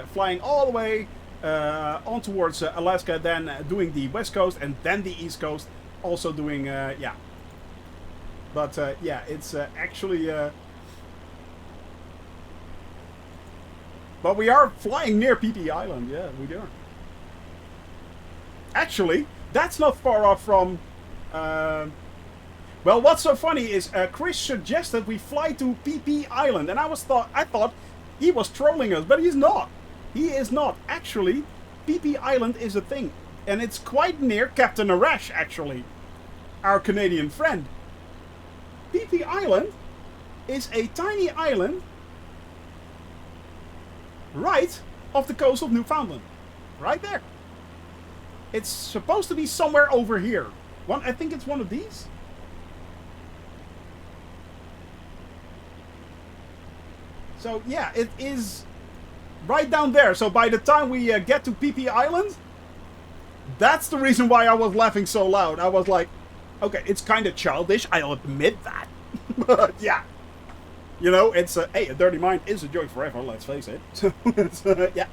flying all the way on towards Alaska, then doing the west coast, and then the east coast, also doing, yeah. But yeah, it's actually... But we are flying near PP Island, yeah, we are. Actually, that's not far off from... well, what's so funny is Chris suggested we fly to PP Island, and I thought he was trolling us, but he's not. He is not. Actually, PP Island is a thing, and it's quite near Captain Arash, actually, our Canadian friend. PP Island is a tiny island right off the coast of Newfoundland. Right there. It's supposed to be somewhere over here. I think it's one of these. So yeah, it is right down there. So by the time we get to PP Island, that's the reason why I was laughing so loud. I was like, okay, it's kind of childish, I'll admit that. But yeah. You know, it's hey, a dirty mind is a joy forever, let's face it. So, it's, yeah.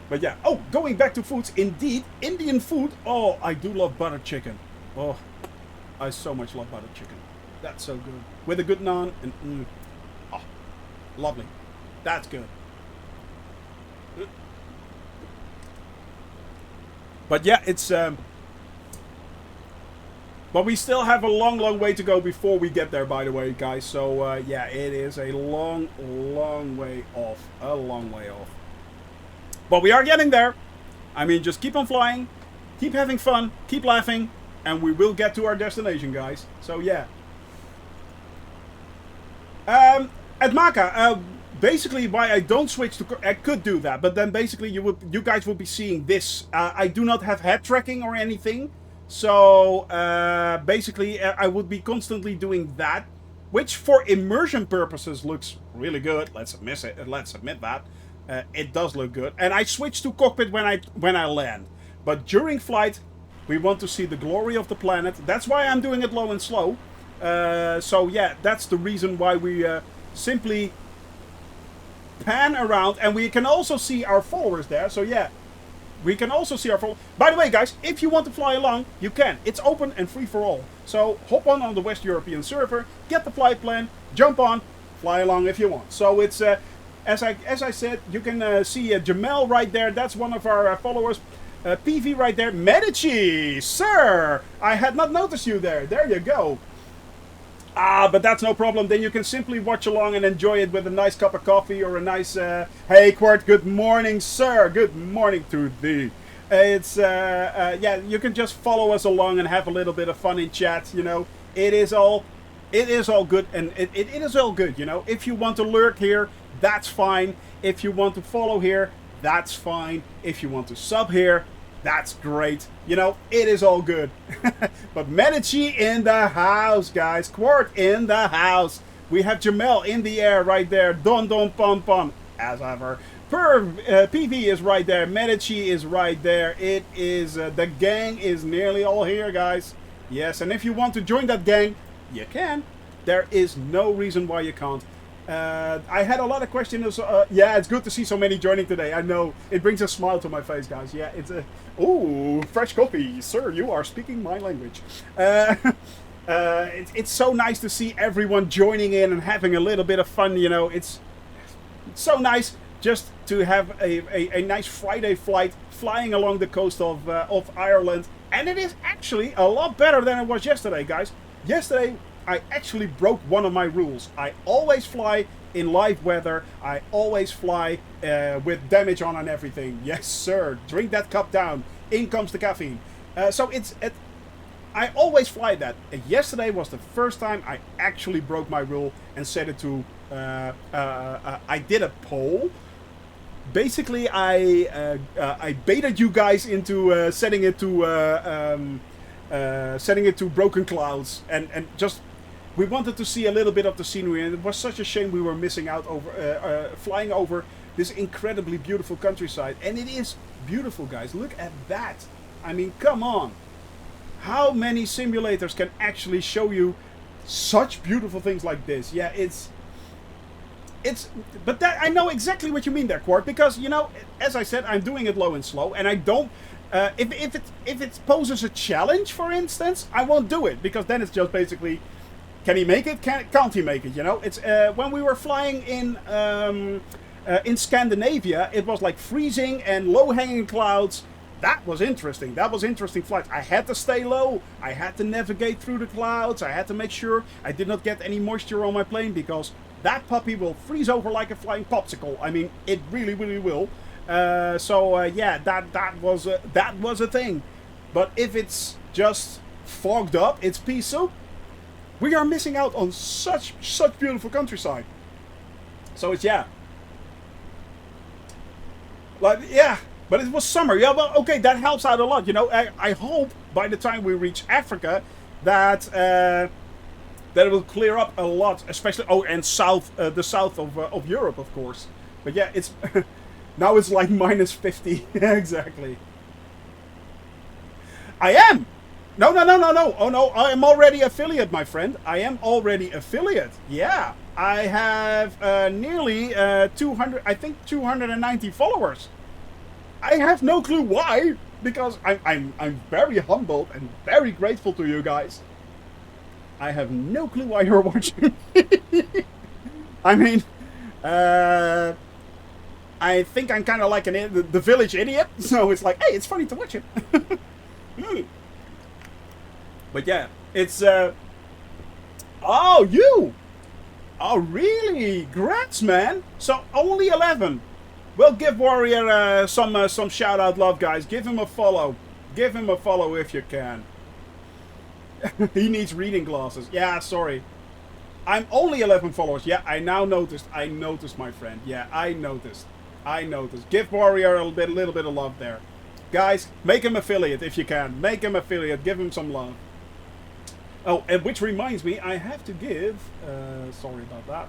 But yeah, oh, going back to foods, indeed, Indian food. Oh, I do love butter chicken. Oh, I so much love butter chicken. That's so good. With a good naan and oh, lovely. That's good. But yeah, it's but we still have a long, long way to go before we get there, by the way, guys. So yeah, it is a long, long way off. A long way off. But we are getting there. I mean, just keep on flying, keep having fun, keep laughing, and we will get to our destination, guys. So yeah. At Maka, basically why I don't switch to... I could do that, but then basically you guys would be seeing this. I do not have head tracking or anything. So basically I would be constantly doing that, which for immersion purposes looks really good. Let's admit that. It does look good. And I switch to cockpit when I land. But during flight, we want to see the glory of the planet. That's why I'm doing it low and slow. So yeah, that's the reason why we simply pan around. And we can also see our followers there. So yeah, we can also see our followers. By the way, guys, if you want to fly along, you can. It's open and free for all. So hop on the West European server, get the flight plan, jump on, fly along if you want. So it's... As I said, you can see Jamel right there. That's one of our followers. PV right there. Medici, sir! I had not noticed you there. There you go. But that's no problem. Then you can simply watch along and enjoy it with a nice cup of coffee or a nice... hey, Quart, good morning, sir. Good morning to thee. It's... yeah, you can just follow us along and have a little bit of fun in chat, you know. It is all good, and it is all good, you know. If you want to lurk here, that's fine. If you want to follow here, that's fine. If you want to sub here, That's great. You know, it is all good. But Medici in the house, guys. Quart in the house. We have Jamel in the air right there. Don Don Pom Pom, as ever. PV is right there. Medici is right there. It is, the gang is nearly all here, guys. Yes, and if you want to join that gang, you can. There is no reason why you can't. I had a lot of questions. Yeah, it's good to see so many joining today. I know. It brings a smile to my face, guys. Yeah, it's a... Ooh, fresh coffee. Sir, you are speaking my language. It's so nice to see everyone joining in and having a little bit of fun, you know. It's so nice just to have a nice Friday flight flying along the coast of Ireland. And it is actually a lot better than it was yesterday, guys. Yesterday, I actually broke one of my rules. I always fly in live weather. I always fly with damage on and everything. Yes, sir. Drink that cup down. In comes the caffeine. I always fly that. Yesterday was the first time I actually broke my rule and set it to... I did a poll. Basically, I baited you guys into setting it to broken clouds, and just we wanted to see a little bit of the scenery, and it was such a shame we were missing out over flying over this incredibly beautiful countryside. And it is beautiful, guys. Look at that. I mean, come on. How many simulators can actually show you such beautiful things like this? Yeah, but that, I know exactly what you mean there, Quart, because, you know, as I said, I'm doing it low and slow, and I don't, if it poses a challenge, for instance, I won't do it, because then it's just basically, can he make it, can't he make it, you know? It's, when we were flying in Scandinavia, it was like freezing and low-hanging clouds. That was interesting. That was interesting flight. I had to stay low. I had to navigate through the clouds. I had to make sure I did not get any moisture on my plane, because that puppy will freeze over like a flying popsicle. I mean, it really, really will. Yeah, that was a thing. But if it's just fogged up, it's pea soup. We are missing out on such beautiful countryside. So it's, yeah. Like, yeah. But it was summer. Yeah, well, okay, that helps out a lot. You know, I hope by the time we reach Africa that that it will clear up a lot, especially and the south of Europe, of course. But yeah, it's now it's like minus 50. Exactly. I am. No. Oh no, I am already affiliate, my friend. I am already affiliate. Yeah, I have nearly 200. I think 290 followers. I have no clue why, because I'm very humbled and very grateful to you guys. I have no clue why you're watching. I mean, I think I'm kind of like the village idiot, so it's like, hey, it's funny to watch it. But yeah, it's oh, you! Oh, really? Grats, man! So only 11. Well, give Warrior some shout out love, guys. Give him a follow. Give him a follow if you can. He needs reading glasses. Yeah, sorry. I'm only 11 followers. Yeah, I now noticed. I noticed, my friend. Yeah, I noticed. Give Warrior a little bit of love there. Guys, make him affiliate if you can. Make him affiliate. Give him some love. Oh, and which reminds me, I have to give... sorry about that.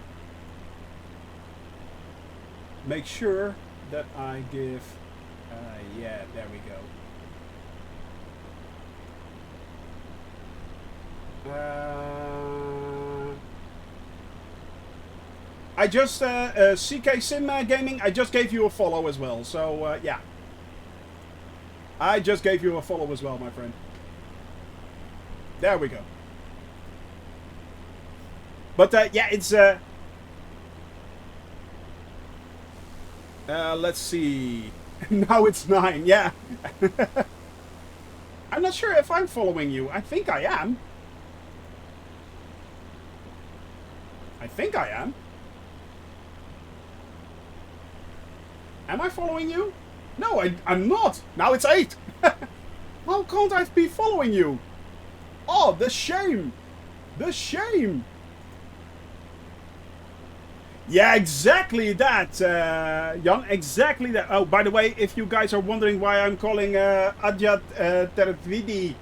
Make sure that I give... yeah, there we go. I just... CK Sim Gaming, I just gave you a follow as well. So, yeah. I just gave you a follow as well, my friend. There we go. But, yeah, it's... let's see. Now it's 9, yeah. I'm not sure if I'm following you. I think I am. Am I following you? No, I'm not. Now it's 8. How can't I be following you? Oh, the shame. The shame. Yeah, exactly that, Jan. Exactly that. Oh, by the way, if you guys are wondering why I'm calling Adjad Tervidi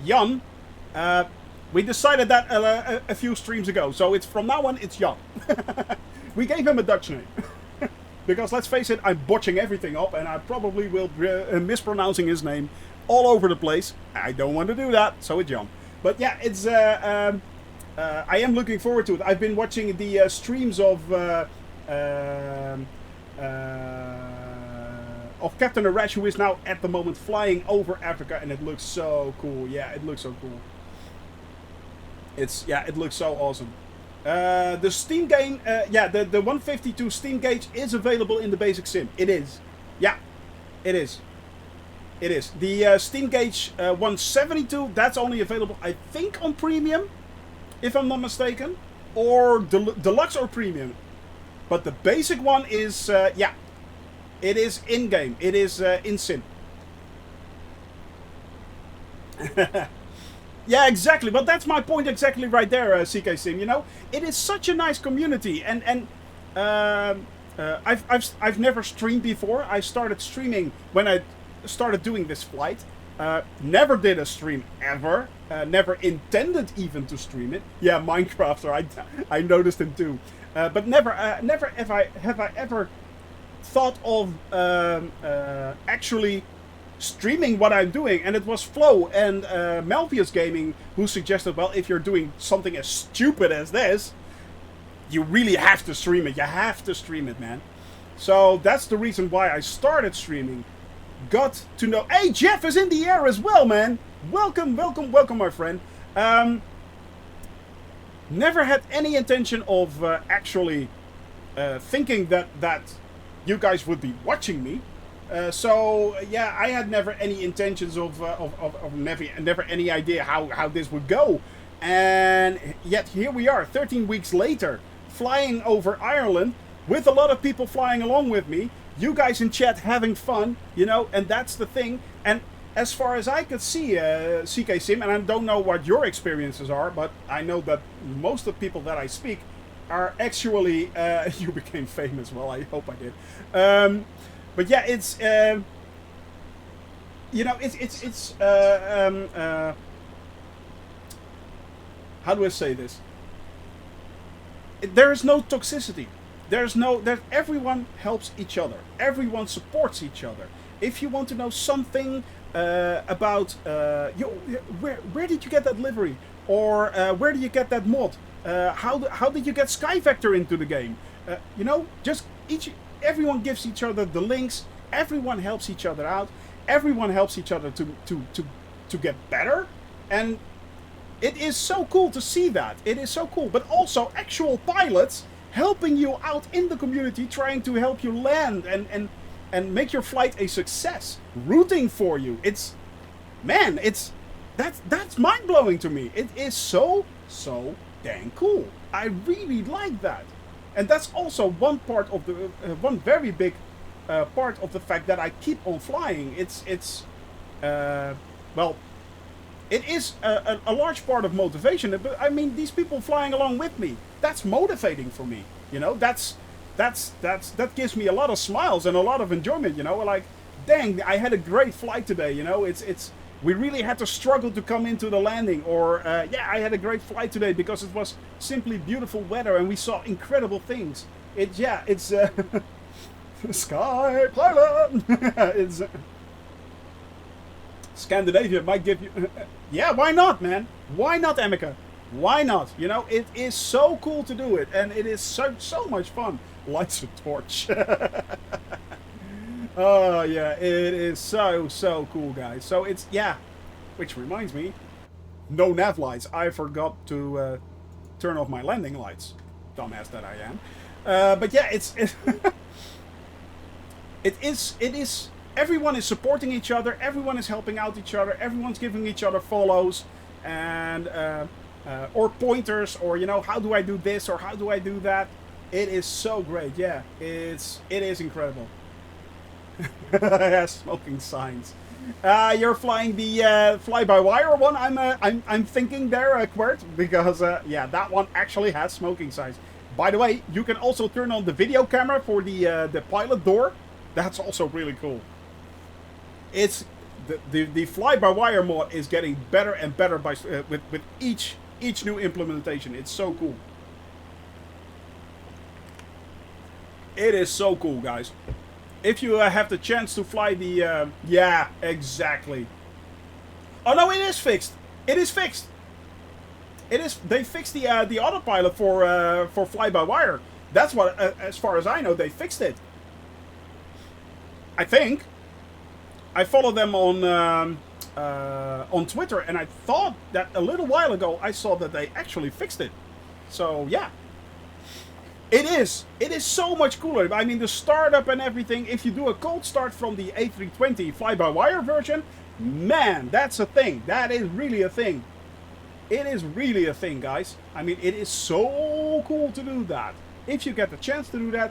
Jan, uh, we decided that a few streams ago. So it's from now on, it's Jan. We gave him a Dutch name. Because let's face it, I'm botching everything up, and I probably will mispronouncing his name all over the place. I don't want to do that, so it's Jan. But yeah, it's I am looking forward to it. I've been watching the streams of Captain Arash, who is now at the moment flying over Africa, and it looks so cool. Yeah, it looks so cool. It looks so awesome. The Steam game, the 152 Steam gauge is available in the basic sim. It is. Yeah, it is. It is. The Steam gauge 172, that's only available, I think, on premium, if I'm not mistaken, or deluxe or premium. But the basic one is, it is in-game. It is in-sim. Yeah, exactly. But that's my point exactly right there, CK Sim. You know, it is such a nice community, and I've never streamed before. I started streaming when I started doing this flight. Never did a stream ever. Never intended even to stream it. Yeah, Minecrafter. I noticed him too. But never have I ever thought of actually streaming what I'm doing. And it was Flo and Melvius Gaming who suggested, well, if you're doing something as stupid as this, you really have to stream it. You have to stream it, man. So that's the reason why I started streaming. Got to know... Hey, Jeff is in the air as well, man. Welcome, welcome, welcome, my friend. Never had any intention of actually thinking that you guys would be watching me. So yeah, I had never any intentions of never any idea how this would go. And yet here we are, 13 weeks later, flying over Ireland with a lot of people flying along with me. You guys in chat having fun, you know, and that's the thing. And as far as I could see, CK Sim, and I don't know what your experiences are, but I know that most of the people that I speak are actually... you became famous. Well, I hope I did. But yeah, it's... you know, it's how do I say this? There is no toxicity. Everyone helps each other. Everyone supports each other. If you want to know something about where did you get that livery, or where did you get that mod? How did you get Sky Vector into the game? You know, just everyone gives each other the links. Everyone helps each other out. Everyone helps each other to get better, and it is so cool to see that. It is so cool. But also actual pilots helping you out in the community, trying to help you land and make your flight a success, rooting for you. That's mind-blowing to me. It is so dang cool. I really like that. And that's also one part of the one very big part of the fact that I keep on flying. Well, it is a large part of motivation. But I mean, these people flying along with me, that's motivating for me. You know, that gives me a lot of smiles and a lot of enjoyment. You know, like, dang, I had a great flight today. You know, we really had to struggle to come into the landing. Or yeah, I had a great flight today because it was simply beautiful weather and we saw incredible things. It's Sky Pilot. It's Scandinavia might give you... yeah, why not, man? Why not, Emeka? Why not? You know, it is so cool to do it, and it is so much fun. Lights a torch. Oh, yeah, it is so cool, guys. So it's, yeah, which reminds me, no nav lights. I forgot to turn off my landing lights. Dumbass that I am. But yeah, it is... Everyone is supporting each other. Everyone is helping out each other. Everyone's giving each other follows and or pointers, or, you know, how do I do this or how do I do that? It is so great. Yeah, it is incredible. Smoking signs. You're flying the fly-by-wire one. I'm thinking there, Quert, because yeah, that one actually has smoking signs. By the way, you can also turn on the video camera for the pilot door. That's also really cool. It's the fly-by-wire mod is getting better and better by with each new implementation. It's so cool. It is so cool, guys. If you have the chance to fly the yeah, exactly. Oh no, it is fixed. It is fixed. It is. They fixed the autopilot for fly-by-wire. That's what, as far as I know, they fixed it. I think. I follow them on Twitter, and I thought that a little while ago I saw that they actually fixed it. So yeah, it is. It is so much cooler. I mean, the startup and everything. If you do a cold start from the A320 fly-by-wire version, man, that's a thing. That is really a thing. It is really a thing, guys. I mean, it is so cool to do that. If you get the chance to do that,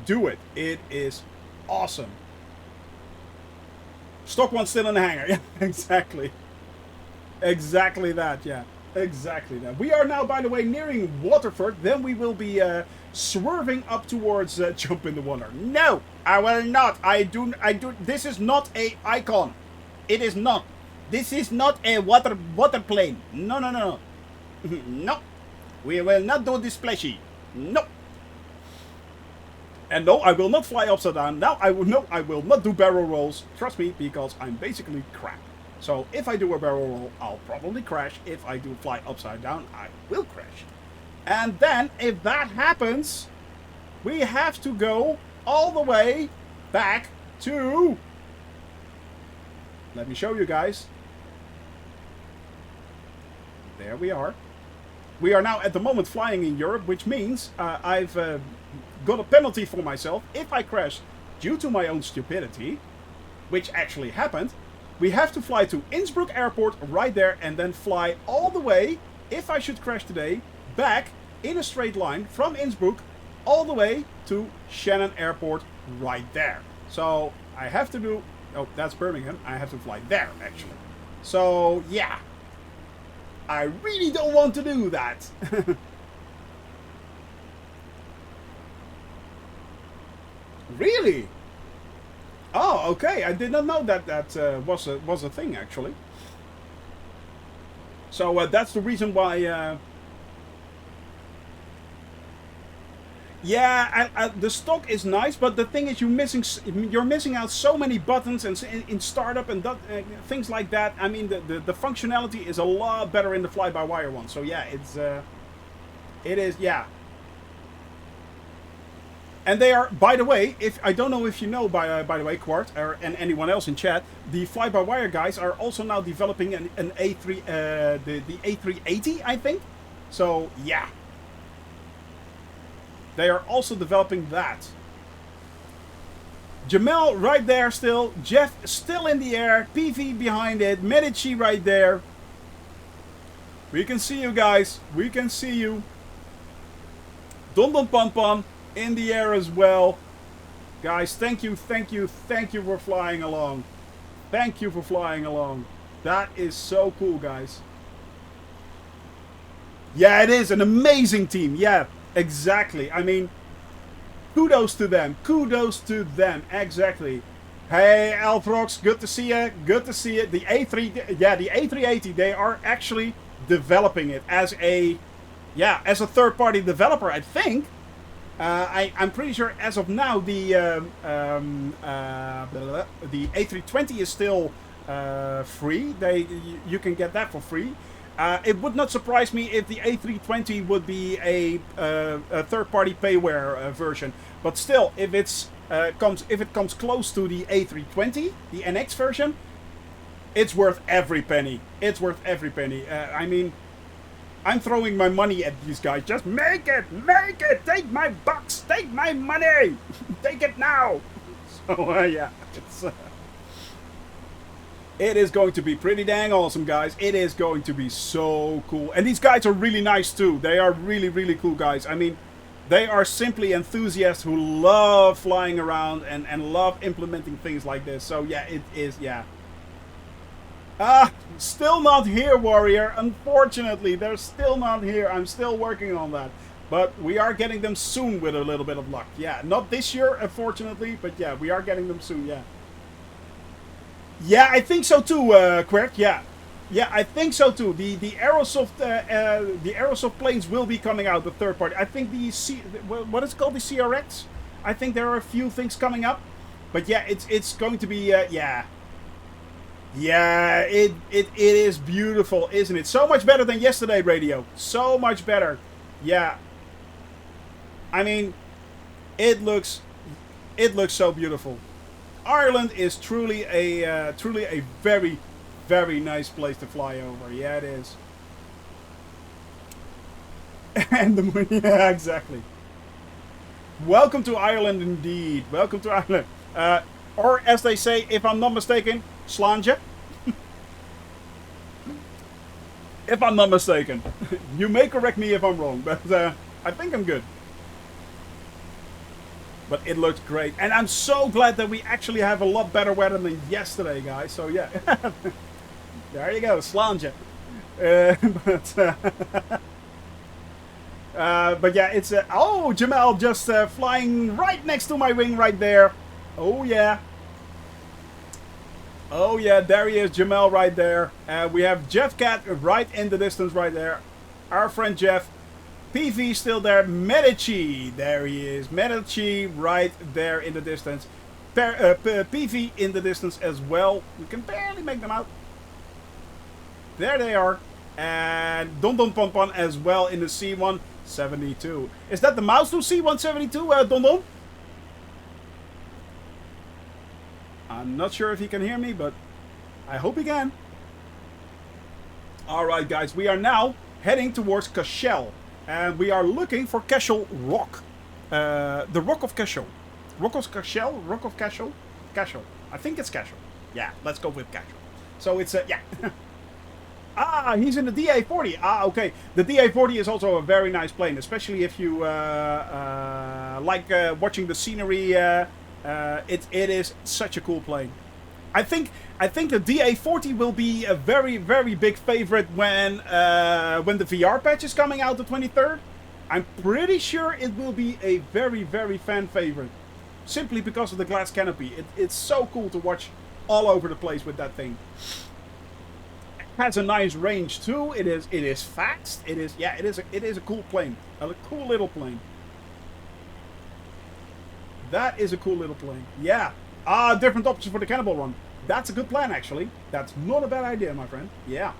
do it. It is awesome. Stock one's still in the hangar. Yeah, exactly. Exactly that, yeah. Exactly that. We are now, by the way, nearing Waterford. Then we will be swerving up towards jump in the water. No, I will not. I do. This is not a icon. It is not. This is not a water plane. No, no, no, no. No. We will not do this splashy. No. And no, I will not fly upside down. Now I will not do barrel rolls. Trust me, because I'm basically crap. So if I do a barrel roll, I'll probably crash. If I do fly upside down, I will crash. And then, if that happens, we have to go all the way back to... Let me show you guys. There we are. We are now at the moment flying in Europe, which means I've got a penalty for myself. If I crash due to my own stupidity, which actually happened, we have to fly to Innsbruck airport right there and then fly all the way, if I should crash today, back in a straight line from Innsbruck all the way to Shannon airport right there. So I have to do... Oh, that's Birmingham. I have to fly there, actually. So, yeah. I really don't want to do that. Really? Oh, okay. I did not know that was a thing, actually. So that's the reason why... Yeah, the stock is nice, but the thing is, you're missing out so many buttons and in startup and things like that. I mean, the functionality is a lot better in the fly-by-wire one. So yeah, it is, yeah. And they are, by the way, if I don't know if you know, by the way, Quart and anyone else in chat, the fly-by-wire guys are also now developing an A3, the A380, I think. So yeah. They are also developing that. Jamel right there still. Jeff still in the air. PV behind it. Medici right there. We can see you guys. We can see you. Don Don Pom Pom in the air as well. Guys, thank you for flying along. Thank you for flying along. That is so cool, guys. Yeah, it is an amazing team. Yeah. Exactly. I mean, kudos to them. Kudos to them. Exactly. Hey, Alfrox, good to see you. Good to see you. The A3, yeah, the A380. They are actually developing it as a, yeah, as a third-party developer. I think. I'm pretty sure as of now the A320 is still free. You can get that for free. It would not surprise me if the A320 would be a third-party payware version. But still, if it comes close to the A320, the NX version, it's worth every penny. It's worth every penny. I mean, I'm throwing my money at these guys. Just make it, take my bucks, take my money, take it now. So yeah, it's. It is going to be pretty dang awesome, guys. It is going to be so cool. And these guys are really nice, too. They are really, really cool guys. I mean, they are simply enthusiasts who love flying around and love implementing things like this. So, yeah, it is, yeah. Still not here, Warrior. Unfortunately, they're still not here. I'm still working on that. But we are getting them soon with a little bit of luck. Yeah, not this year, unfortunately, but yeah, we are getting them soon, yeah. Yeah, I think so too, Quirk, yeah. Yeah, I think so too. The Aerosoft planes will be coming out, the third party. I think what is it called, the CRX? I think there are a few things coming up. But yeah, it's going to be, yeah. Yeah, it is beautiful, isn't it? So much better than yesterday, radio. So much better. Yeah. I mean, it looks so beautiful. Ireland is truly a very, very nice place to fly over. Yeah, it is. And the moon, yeah, exactly. Welcome to Ireland, indeed. Welcome to Ireland. Or as they say, if I'm not mistaken, Slanje. If I'm not mistaken. You may correct me if I'm wrong, but I think I'm good. But it looks great. And I'm so glad that we actually have a lot better weather than yesterday, guys. So, yeah. There you go, Slanje. But yeah, it's... oh, Jamal just flying right next to my wing right there. Oh, yeah. Oh, yeah, there he is, Jamal right there. We have Jeff Cat right in the distance right there. Our friend Jeff. PV still there. Medici, there he is. Medici right there in the distance. PV in the distance as well. We can barely make them out. There they are. And Don Don Pon Pon as well in the C-172. Is that the mouse to C-172, Don Don? I'm not sure if he can hear me, but I hope he can. Alright, guys, we are now heading towards Cashel. And we are looking for Cashel Rock. The Rock of Cashel. Rock of Cashel? Rock of Cashel? Cashel. I think it's Cashel. Yeah, let's go with Cashel. So it's, yeah. Ah, he's in the DA-40. Ah, okay. The DA-40 is also a very nice plane, especially if you like watching the scenery. It is such a cool plane. I think the DA-40 will be a very, very big favorite when the VR patch is coming out the 23rd. I'm pretty sure it will be a very, very fan favorite. Simply because of the glass canopy. It's so cool to watch all over the place with that thing. It has a nice range too. It is fast. It is a cool plane. A cool little plane. That is a cool little plane. Yeah. Ah, different options for the cannibal run. That's a good plan, actually. That's not a bad idea, my friend. Yeah.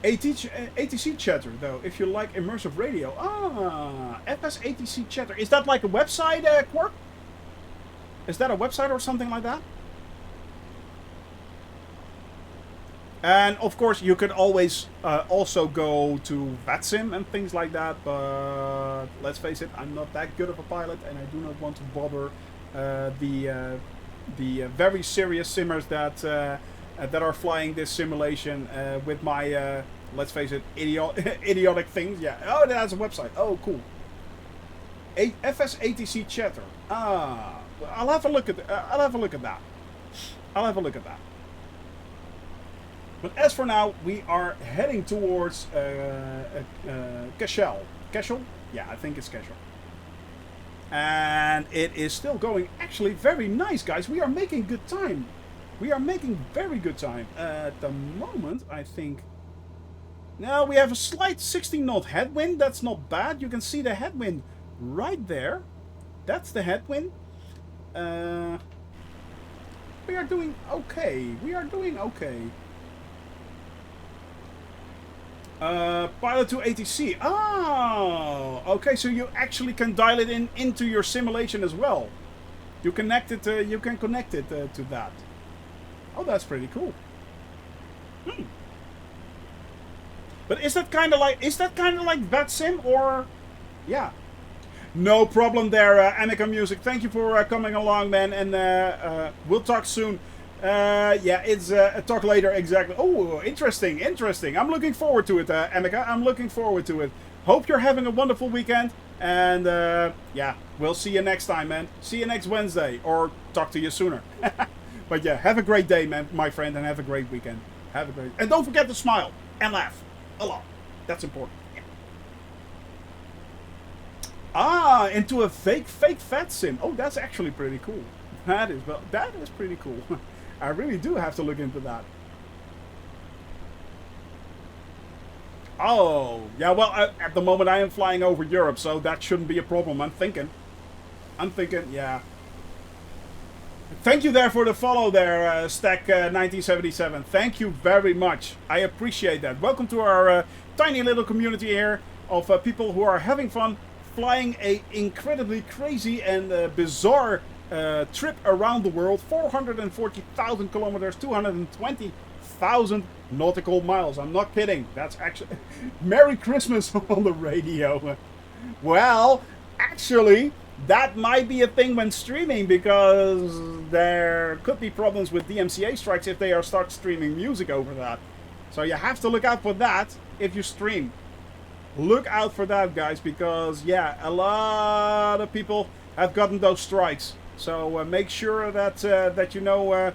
ATC chatter, though, if you like immersive radio. Ah, FS ATC chatter. Is that like a website, Quark? Is that a website or something like that? And of course, you can always also go to VATSIM and things like that. But let's face it, I'm not that good of a pilot, and I do not want to bother the very serious simmers that are flying this simulation with my let's face it, idiotic things. Yeah. Oh, that's a website. Oh, cool. FS ATC chatter. Ah, I'll have a look at that. I'll have a look at that. But as for now, we are heading towards Cashel. Cashel? Yeah, I think it's Cashel. And it is still going actually very nice, guys. We are making good time. We are making very good time. At the moment, I think... Now, we have a slight 16-knot headwind. That's not bad. You can see the headwind right there. That's the headwind. We are doing okay. We are doing okay. Pilot to ATC. Oh, okay. So you actually can dial it into your simulation as well. You connect it. You can connect it to that. Oh, that's pretty cool. Hmm. But is that kind of like VATSIM or? Yeah. No problem there, Amica Music. Thank you for coming along, man, and we'll talk soon. Yeah, it's a talk later, exactly. Oh, interesting. I'm looking forward to it, Amica. I'm looking forward to it. Hope you're having a wonderful weekend. And, yeah, we'll see you next time, man. See you next Wednesday. Or talk to you sooner. But, yeah, have a great day, man, my friend. And have a great weekend. And don't forget to smile and laugh. A lot. That's important. Yeah. Ah, into a fake fat sim. Oh, that's actually pretty cool. That is pretty cool. I really do have to look into that. Oh, yeah, well, at the moment I am flying over Europe, so that shouldn't be a problem, I'm thinking, yeah. Thank you there for the follow there, Stack1977. Thank you very much. I appreciate that. Welcome to our tiny little community here of people who are having fun flying a incredibly crazy and bizarre trip around the world. 440,000 kilometers, 220,000 nautical miles. I'm not kidding. That's actually... Merry Christmas on the radio. Well, actually, that might be a thing when streaming, because there could be problems with DMCA strikes if they start streaming music over that. So you have to look out for that if you stream. Look out for that, guys, because, yeah, a lot of people have gotten those strikes. So make sure that that you know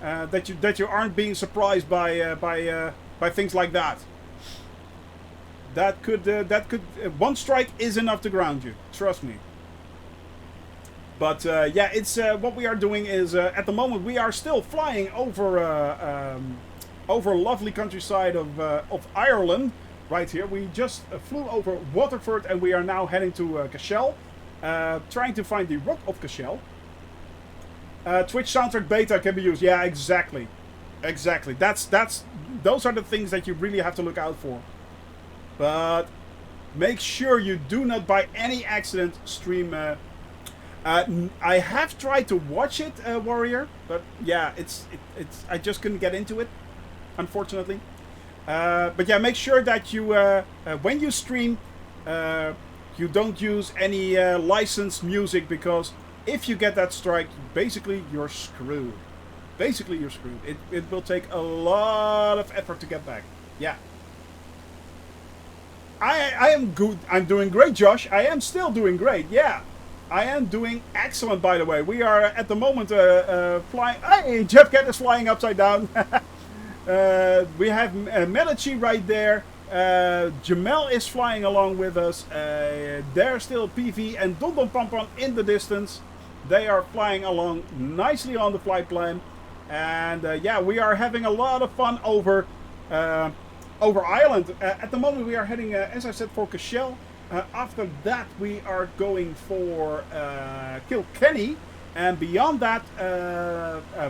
that you aren't being surprised by things like that. That could one strike is enough to ground you. Trust me. But yeah, it's what we are doing is at the moment we are still flying over over lovely countryside of Ireland. Right here, we just flew over Waterford and we are now heading to Cashel, trying to find the Rock of Cashel. Twitch soundtrack beta can be used. Yeah, exactly. Exactly. Those are the things that you really have to look out for. But make sure you do not by any accident stream. I have tried to watch it, Warrior, but yeah, it's I just couldn't get into it, unfortunately. But yeah, make sure that you when you stream, you don't use any licensed music, because if you get that strike, basically you're screwed. Basically you're screwed. It will take a lot of effort to get back. Yeah. I am good. I'm doing great, Josh. I am still doing great. Yeah. I am doing excellent, by the way. We are at the moment flying. Hey, Jeff Cat is flying upside down. We have Medici right there. Jamel is flying along with us. There's still PV and Don Don Pampan in the distance. They are flying along nicely on the flight plan. And yeah, we are having a lot of fun over Ireland. At the moment we are heading, as I said, for Cashel. After that we are going for Kilkenny. And beyond that,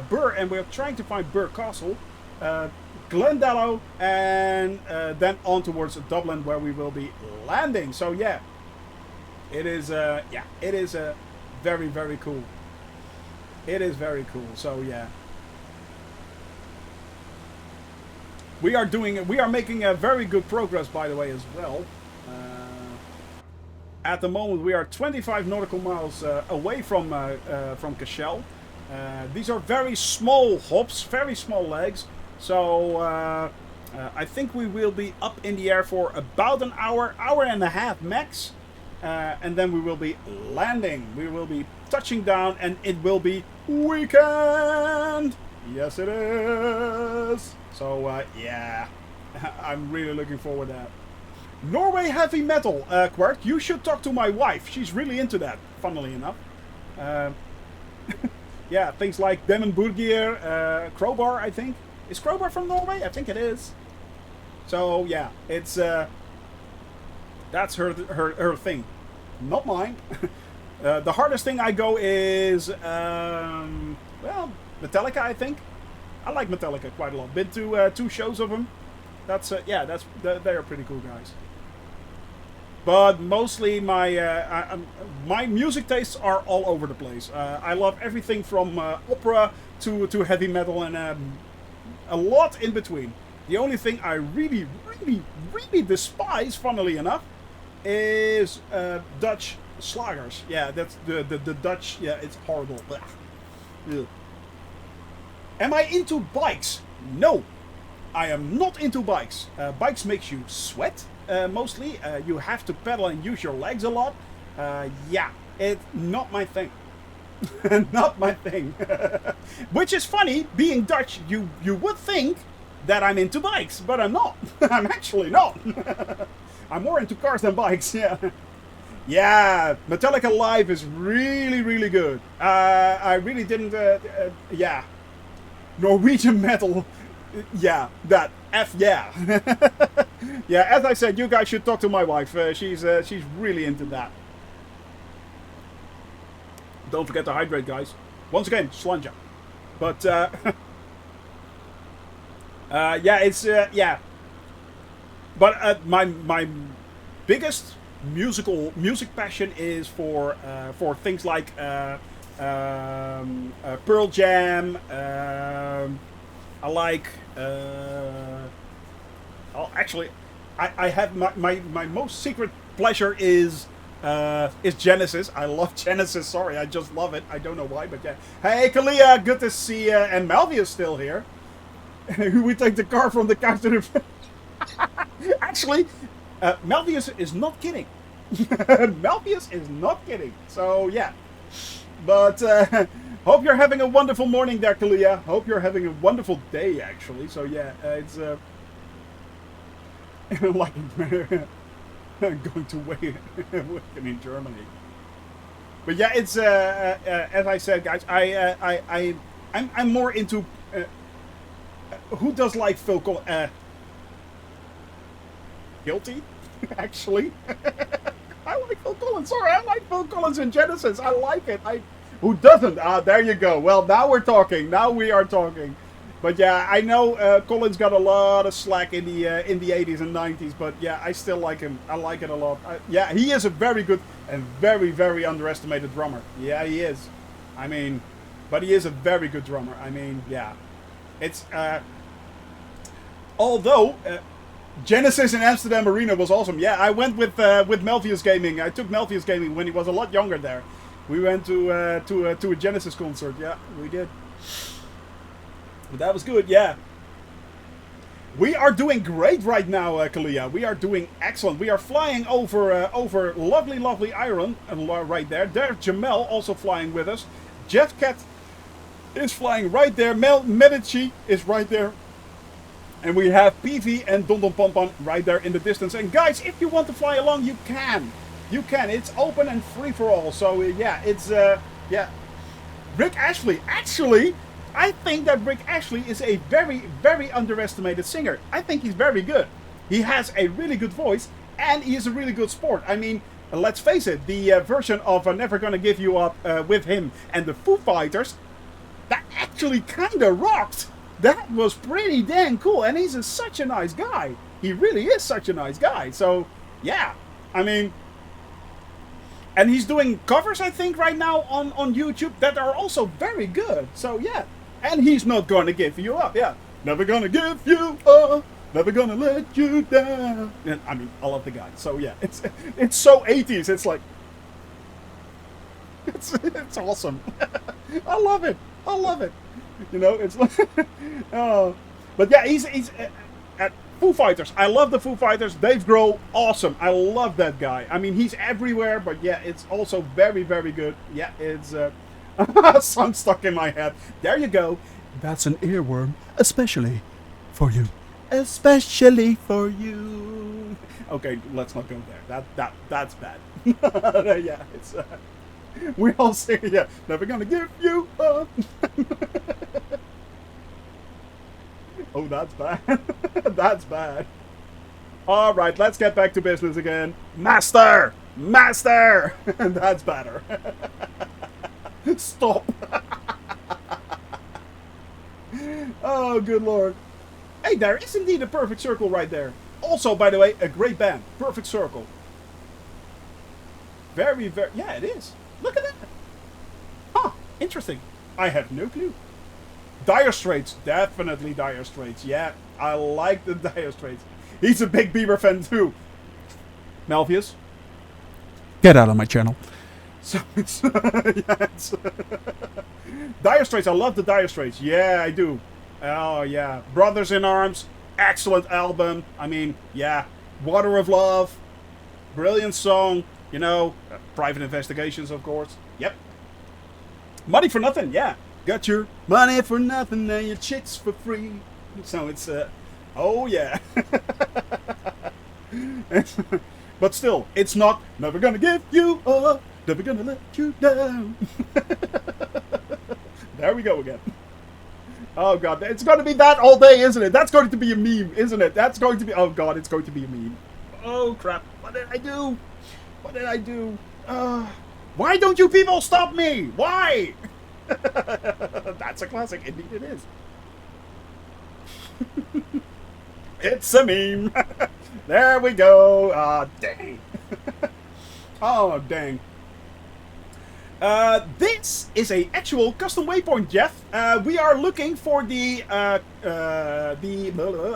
Birr. And we're trying to find Birr Castle. Glendalough, and then on towards Dublin, where we will be landing. So yeah, it is very, very cool. It is very cool. So yeah, we are making a very good progress, by the way, as well. At the moment, we are 25 nautical miles away from Cashel. These are very small hops, very small legs. So I think we will be up in the air for about an hour and a half max. And then we will be landing. We will be touching down and it will be weekend. Yes, it is. So yeah, I'm really looking forward to that. Norway heavy metal, Quart. You should talk to my wife. She's really into that, funnily enough. Yeah, things like Demon Burgier, Crowbar, I think. Is Crowbar from Norway? I think it is. So yeah, it's that's her thing, not mine. The hardest thing I go is well, Metallica. I think I like Metallica quite a lot. Been to 2 shows of them. That's yeah, they are pretty cool guys. But mostly my music tastes are all over the place. I love everything from opera to heavy metal and a lot in between. The only thing I really despise, funnily enough, is Dutch slagers. Yeah, that's the Dutch. Yeah, it's horrible. Ugh. Am I into bikes? No, I am not into bikes. Bikes makes you sweat. Mostly, you have to pedal and use your legs a lot. Yeah, it's not my thing. Not my thing. Which is funny, being Dutch, you would think that I'm into bikes, but I'm not. I'm actually not. I'm more into cars than bikes, yeah. Yeah, Metallica Live is really, really good. I really didn't, yeah. Norwegian metal, yeah, that, F yeah. Yeah, as I said, you guys should talk to my wife. She's really into that. Don't forget to hydrate, guys. Once again, slanja. But, yeah, it's, yeah. But my biggest music passion is for things like Pearl Jam. I like. Oh, actually, I have my most secret pleasure is Genesis. I love Genesis. Sorry, I just love it. I don't know why, but yeah. Hey, Kalia, good to see you. And Malvia's still here. We take the car from the couch to the. Actually, Malvius is not kidding. Malvius is not kidding. So, yeah. But, hope you're having a wonderful morning there, Kalia. Hope you're having a wonderful day, actually. So, yeah, it's, like, going to Wacken in Germany. But, yeah, it's, as I said, guys, I'm more into, who does like Phil Collins? Guilty, actually. I like Phil Collins. Sorry, I like Phil Collins in Genesis. I like it. Who doesn't? Ah, there you go. Well, now we're talking. Now we are talking. But yeah, I know Collins got a lot of slack in the 80s and 90s. But yeah, I still like him. I like it a lot. Yeah, he is a very good and very, very underestimated drummer. Yeah, he is. I mean, but he is a very good drummer. I mean, yeah, it's although. Genesis in Amsterdam Arena was awesome. Yeah, I went with Melvius Gaming. I took Melvius Gaming when he was a lot younger there. We went to a Genesis concert. Yeah, we did. But that was good. Yeah. We are doing great right now, Kalia. We are doing excellent. We are flying over lovely Ireland right there. There's Jamel also flying with us. Jetcat is flying right there. Medici is right there. And we have PV and Don Don Pom right there in the distance. And guys, if you want to fly along, you can. You can. It's open and free for all. So yeah, it's yeah. Rick Ashley. Actually, I think that Rick Ashley is a very, very underestimated singer. I think he's very good. He has a really good voice and he is a really good sport. I mean, let's face it, the version of Never Gonna Give You Up with him and the Foo Fighters, that actually kind of rocked. That was pretty dang cool, and he's such a nice guy. He really is such a nice guy. So, yeah, I mean, and he's doing covers, I think, right now on YouTube that are also very good. So, yeah, and he's not gonna give you up. Yeah, never gonna give you up, never gonna let you down. And, I mean, I love the guy. So, yeah, it's so 80s. It's like, it's awesome. I love it. I love it. You know, it's like, oh, but yeah, he's at Foo Fighters. I love the Foo Fighters. Dave Grohl, awesome. I love that guy. I mean, he's everywhere, but yeah, it's also very, very good. Yeah, it's a song stuck in my head. There you go. That's an earworm, especially for you. Especially for you. Okay, let's not go there. That's bad. Yeah, it's. We all sing, yeah, never gonna give you up. Oh, that's bad. That's bad. All right, let's get back to business again. Master! Master! That's better. Stop. Oh, good lord. Hey, there is indeed a Perfect Circle right there. Also, by the way, a great band. Perfect Circle. Very, very... Yeah, it is. Look at that. Huh. Interesting. I have no clue. Dire Straits. Definitely Dire Straits. Yeah, I like the Dire Straits. He's a big Bieber fan too. Malvius. Get out of my channel. So it's... yeah, it's Dire Straits. I love the Dire Straits. Yeah, I do. Oh, yeah. Brothers in Arms. Excellent album. I mean, yeah. Water of Love. Brilliant song. You know, Private Investigations, of course. Yep. Money for Nothing, yeah. Got your money for nothing and your chicks for free. So it's, oh yeah. But still, it's not never gonna give you up, never gonna let you down. There we go again. Oh god, it's going to be that all day, isn't it? That's going to be a meme, isn't it? That's going to be... Oh god, it's going to be a meme. Oh crap, what did I do? What did I do? Why don't you people stop me? Why? That's a classic, indeed it is. It's a meme. There we go. Ah, dang. Oh, dang. This is a actual custom waypoint, Jeff. We are looking for the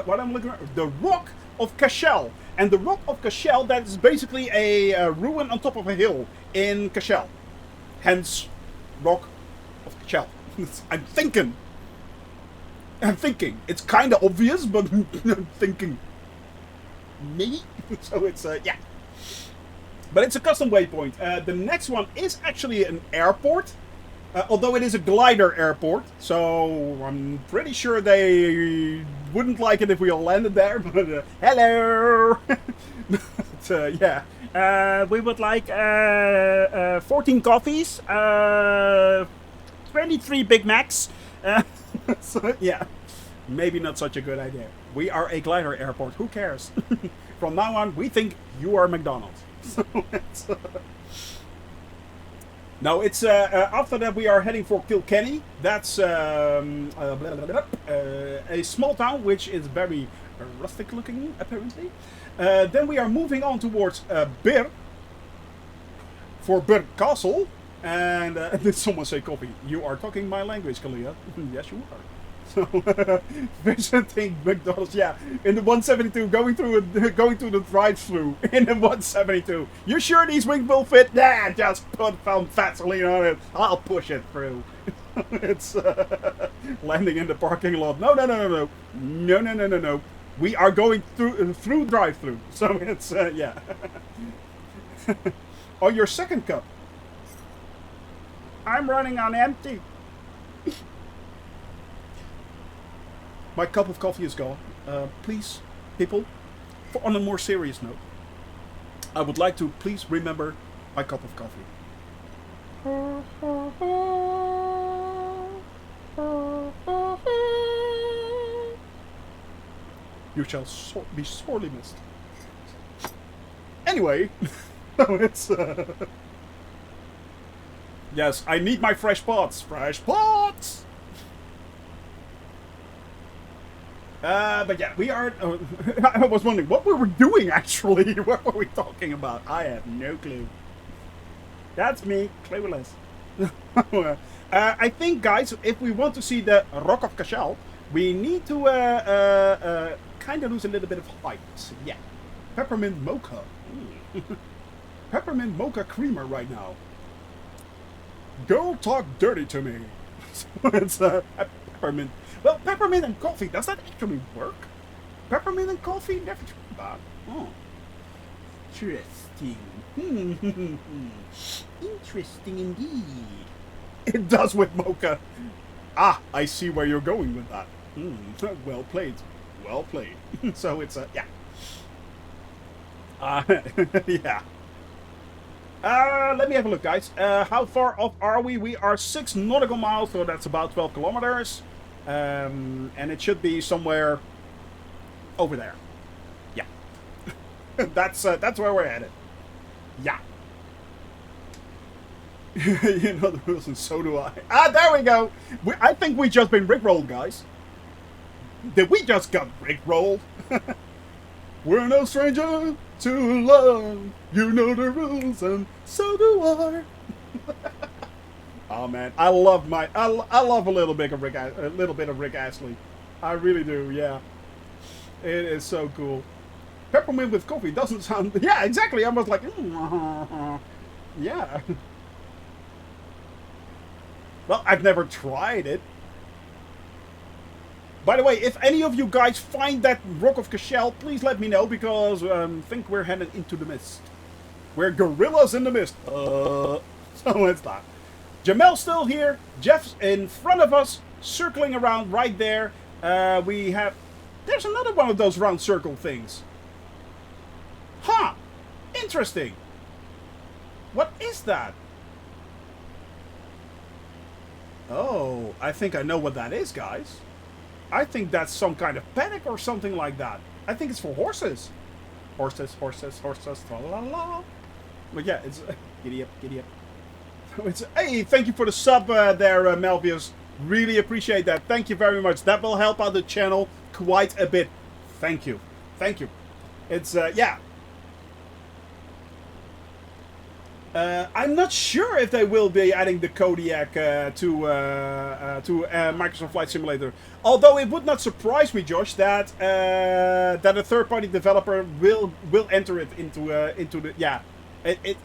what I'm looking at, the Rock of Cashel, and the Rock of Cashel, that is basically a ruin on top of a hill in Cashel. Hence, Rock of Cashel. I'm thinking. It's kind of obvious, but I'm thinking. Me? So it's yeah. But it's a custom waypoint. The next one is actually an airport, although it is a glider airport. So I'm pretty sure they wouldn't like it if we all landed there. But hello. But, yeah, we would like 14 coffees, 23 Big Macs. So, yeah, maybe not such a good idea. We are a glider airport. Who cares? From now on, we think you are McDonald's. So it's, now it's after that we are heading for Kilkenny. That's a small town which is very rustic looking, apparently. Then we are moving on towards Birr for Birr Castle. And did someone say coffee? You are talking my language, Kalia. Yes, you are. So visiting McDonald's, yeah, in the 172, going through the drive-through in the 172. You sure these wings will fit? Nah, just put some Vaseline on it. I'll push it through. It's landing in the parking lot. No. We are going through drive-through. So it's yeah. On your second cup. I'm running on empty. My cup of coffee is gone. Please, people, on a more serious note, I would like to please remember my cup of coffee. You shall be sorely missed. Anyway, it's... Yes, I need my fresh pots. Fresh pots! But yeah, we are... I was wondering what we were doing, actually. What were we talking about? I have no clue. That's me, clueless. I think, guys, if we want to see the Rock of Cashel, we need to kind of lose a little bit of height. Yeah. Peppermint mocha. Peppermint mocha creamer right now. Girl, talk dirty to me. So it's peppermint. Well, peppermint and coffee, does that actually work? Peppermint and coffee? Never tried that. Oh. Interesting. Interesting indeed. It does with mocha. Ah, I see where you're going with that. Well played. Well played. So it's yeah. Yeah. Let me have a look, guys. How far off are we? We are 6 nautical miles, so that's about 12 kilometers. And it should be somewhere over there. Yeah. That's where we're headed. Yeah. You know the rules, and so do I. Ah, there we go. I think we just been rickrolled, guys. Did we just got rickrolled? We're no stranger to love. You know the rules, and so do I. Oh man, I love a little bit of Rick Astley. I really do. Yeah, it is so cool. Peppermint with coffee doesn't sound. Yeah, exactly. I was like, yeah. Well, I've never tried it. By the way, if any of you guys find that Rock of Cashel, please let me know, because I think we're headed into the mist. We're gorillas in the mist. So it's that. Jamel's still here. Jeff's in front of us, circling around right there. We have... There's another one of those round circle things. Huh. interesting. What is that? Oh, I think I know what that is, guys. I think that's some kind of paddock or something like that. I think it's for horses. Horses, horses, horses, la la la. But yeah, it's giddy up, giddy up. It's, hey, thank you for the sub there, Melvius. Really appreciate that. Thank you very much. That will help out the channel quite a bit. Thank you. Thank you. It's, yeah. I'm not sure if they will be adding the Kodiak to Microsoft Flight Simulator. Although it would not surprise me, Josh, that that a third-party developer will enter it into the It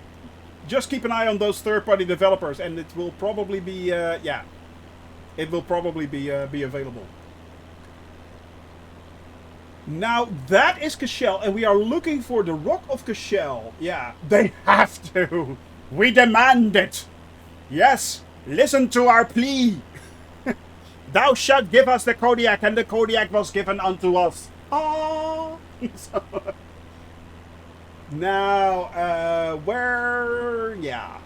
just keep an eye on those third-party developers, and it will probably be it will probably be available. Now, that is Cashel, and we are looking for the Rock of Cashel. Yeah, they have to. We demand it. Yes, listen to our plea. Thou shalt give us the Kodiak, and the Kodiak was given unto us. Ah. Now, where... Yeah.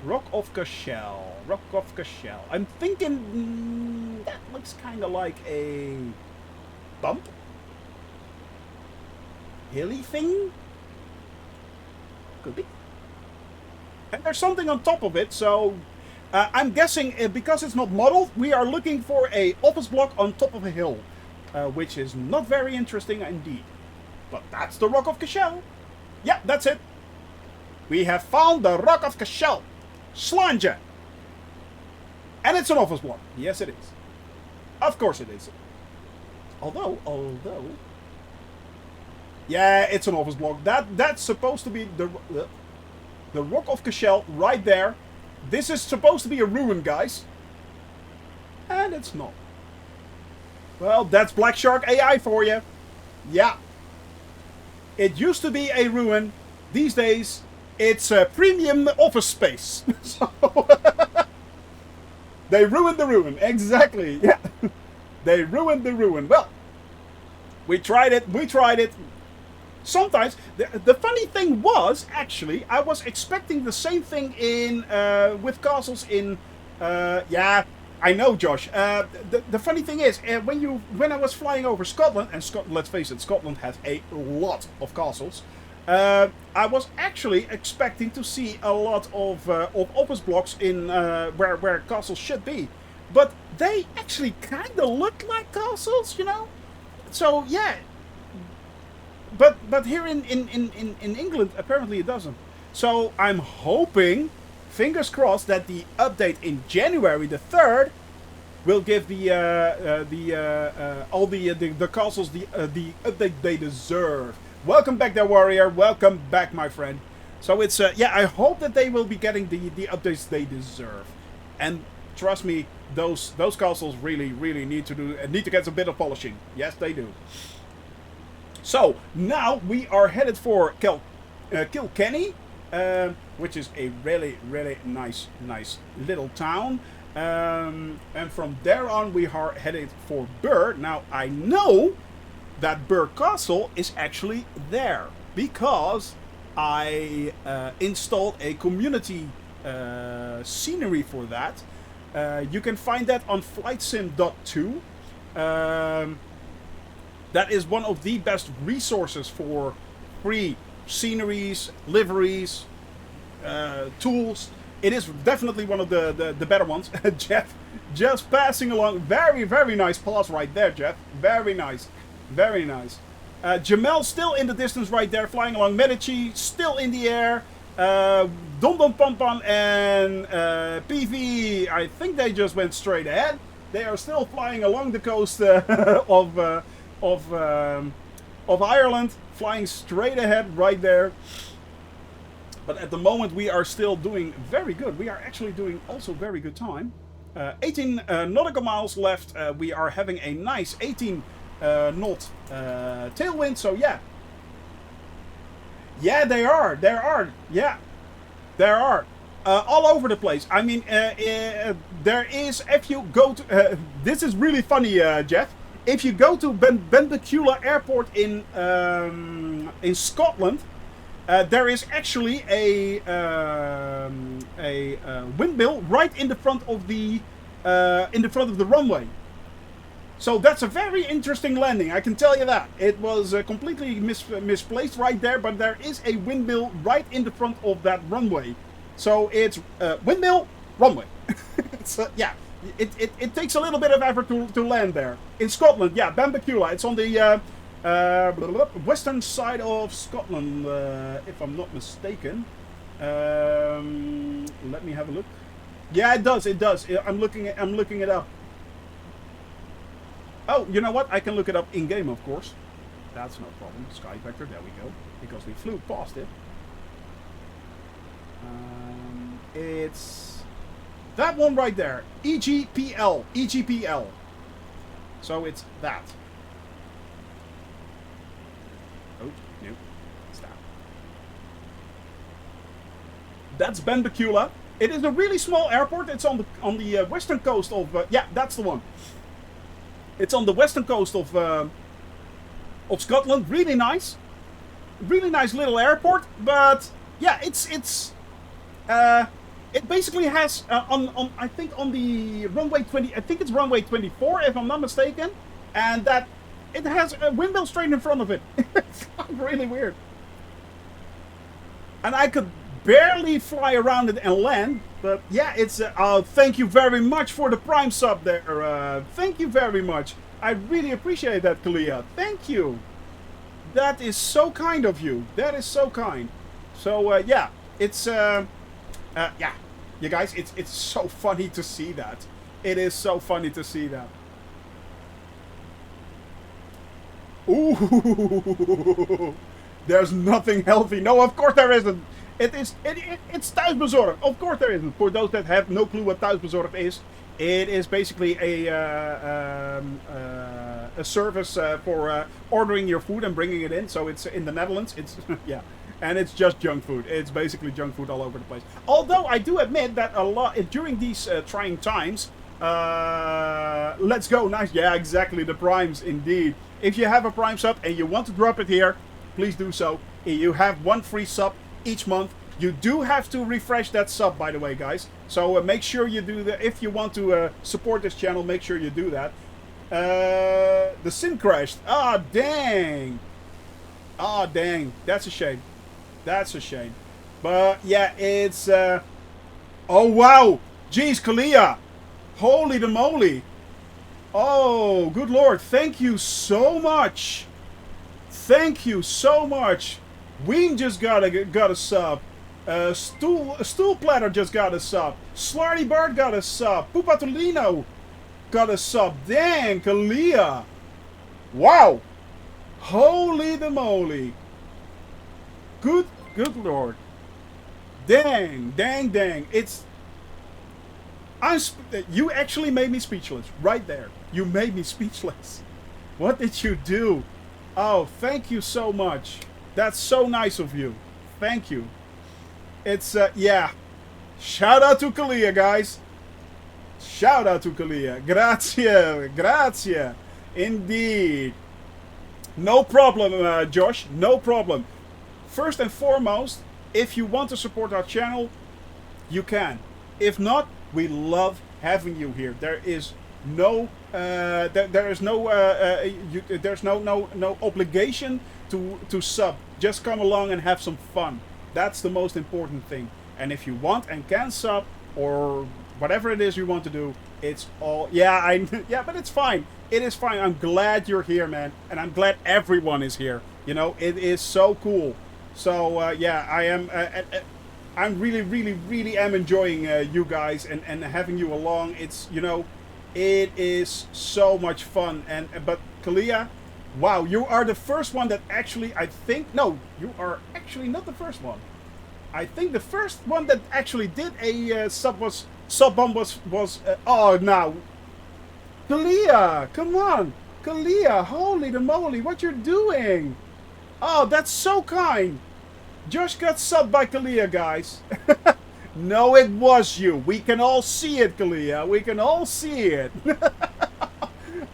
Rock of Cashel. Rock of Cashel. I'm thinking... that looks kind of like a... bump? Hilly thing? Could be. And there's something on top of it, so I'm guessing because it's not modeled, we are looking for a office block on top of a hill, which is not very interesting indeed. But that's the Rock of Cashel. Yeah, that's it. We have found the Rock of Cashel. Slanja. And it's an office block. Yes, it is. Of course it is. Although... Yeah, it's an office block. That's supposed to be the Rock of Cashel right there. This is supposed to be a ruin, guys. And it's not. Well, that's Black Shark AI for you. Yeah. It used to be a ruin. These days, it's a premium office space. So they ruined the ruin. Exactly. Yeah. They ruined the ruin. Well, we tried it. We tried it. Sometimes, the funny thing was, actually, I was expecting the same thing in with castles in, yeah, I know, Josh. The funny thing is, when I was flying over Scotland, and let's face it, Scotland has a lot of castles, I was actually expecting to see a lot of office blocks in where castles should be. But they actually kind of look like castles, you know? So, yeah. But here in England, apparently it doesn't. So I'm hoping, fingers crossed, that the update in January the 3rd will give all the castles the update they deserve. Welcome back there, warrior. Welcome back, my friend. So it's yeah, I hope that they will be getting the updates they deserve. And trust me, those castles really need to get a bit of polishing. Yes, they do. So, now we are headed for Kilkenny, which is a really nice little town. And from there on, we are headed for Birr. Now, I know that Birr Castle is actually there, because I installed a community scenery for that. You can find that on FlightSim.2. That is one of the best resources for free sceneries, liveries, tools. It is definitely one of the better ones. Jeff, just passing along. Very nice pass right there, Jeff. Very nice. Very nice. Jamel still in the distance right there, flying along. Medici still in the air. Dom Dom Pom Pom and PV, I think they just went straight ahead. They are still flying along the coast of Ireland, flying straight ahead right there. But at the moment we are still doing very good. We are actually doing also very good time. 18 nautical miles left. We are having a nice 18 knot tailwind. So yeah. Yeah, they are. Yeah, there are. All over the place. I mean, there is, if you go to... this is really funny, Jeff. If you go to Benbecula Airport in Scotland, there is actually a windmill right in the front of the runway. So that's a very interesting landing, I can tell you that. It was completely misplaced right there, but there is a windmill right in the front of that runway. So it's windmill, runway. Yeah, it takes a little bit of effort to land there. In Scotland, yeah, Benbecula. It's on the western side of Scotland, if I'm not mistaken. Let me have a look. Yeah, it does. I'm looking it up. Oh, you know what? I can look it up in-game, of course. That's no problem. Sky Vector, there we go. Because we flew past it. It's that one right there. EGPL. EGPL. So it's that. Oh, no. It's that. That's Benbecula. It is a really small airport. It's on the western coast of... yeah, that's the one. It's on the western coast of Scotland. Really nice little airport. But yeah, it basically has I think on the runway 20. I think it's runway 24 if I'm not mistaken, and that it has a windmill straight in front of it. It's really weird. And I could barely fly around it and land. But yeah, it's... thank you very much for the Prime sub there. Thank you very much. I really appreciate that, Kalia. Thank you. That is so kind of you. That is so kind. So, yeah. It's... yeah. You guys, it's so funny to see that. It is so funny to see that. Ooh. There's nothing healthy. No, of course there isn't. It's thuisbezorgd. Of course there isn't. For those that have no clue what thuisbezorgd is, it is basically a service for ordering your food and bringing it in. So it's in the Netherlands. It's yeah, and it's just junk food. It's basically junk food all over the place. Although I do admit that a lot during these trying times. Let's go, nice. Yeah, exactly. The primes, indeed. If you have a Prime sub and you want to drop it here, please do so. You have one free sub each month. You do have to refresh that sub, by the way, guys. So make sure you do that. If you want to support this channel, make sure you do that. The sim crashed. Ah, dang. Ah, dang. That's a shame. That's a shame. But yeah, it's... oh, wow. Jeez, Kalia. Holy the moly. Oh, good lord. Thank you so much. Thank you so much. Ween just got a sub. Stool Platter just got a sub. Slarty Bart got a sub. Pupatolino got a sub. Dang, Kalia. Wow. Holy the moly. Good lord. Dang. It's... you actually made me speechless. Right there. You made me speechless. What did you do? Oh, thank you so much. That's so nice of you. Thank you. It's, yeah. Shout out to Kalia, guys. Shout out to Kalia. Grazie. Indeed. No problem, Josh. No problem. First and foremost, if you want to support our channel, you can. If not, we love having you here. There is no there's no obligation to sub. Just come along and have some fun. That's the most important thing. And if you want and can sub or whatever it is you want to do, it's all... yeah, yeah, but it's fine. It is fine. I'm glad you're here, man, and I'm glad everyone is here. You know, it is so cool. So yeah, I'm really am enjoying you guys and having you along. It's, you know, it is so much fun. But Kalia, wow, you are the first one that actually, I think, no, you are actually not the first one. I think the first one that actually did a sub bomb was oh, now, Kalia, come on, Kalia, holy the moly, what you're doing? Oh, that's so kind. Josh got subbed by Kalia, guys. No, it was you. We can all see it, Kalia. We can all see it.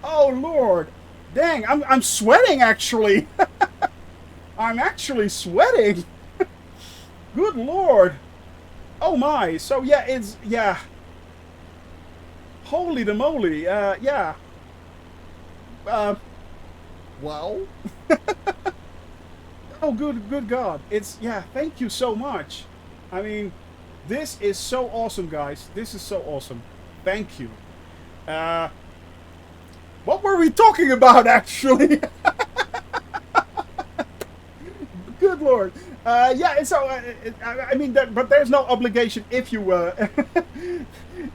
Oh, Lord. Dang, I'm sweating, actually. I'm actually sweating. Good lord. Oh my. So yeah, it's yeah. Holy the moly. Yeah. Wow. Oh, good God. It's, yeah, thank you so much. I mean, this is so awesome, guys. This is so awesome. Thank you. What were we talking about, actually? Good Lord. Yeah, so, I mean, but there's no obligation if you,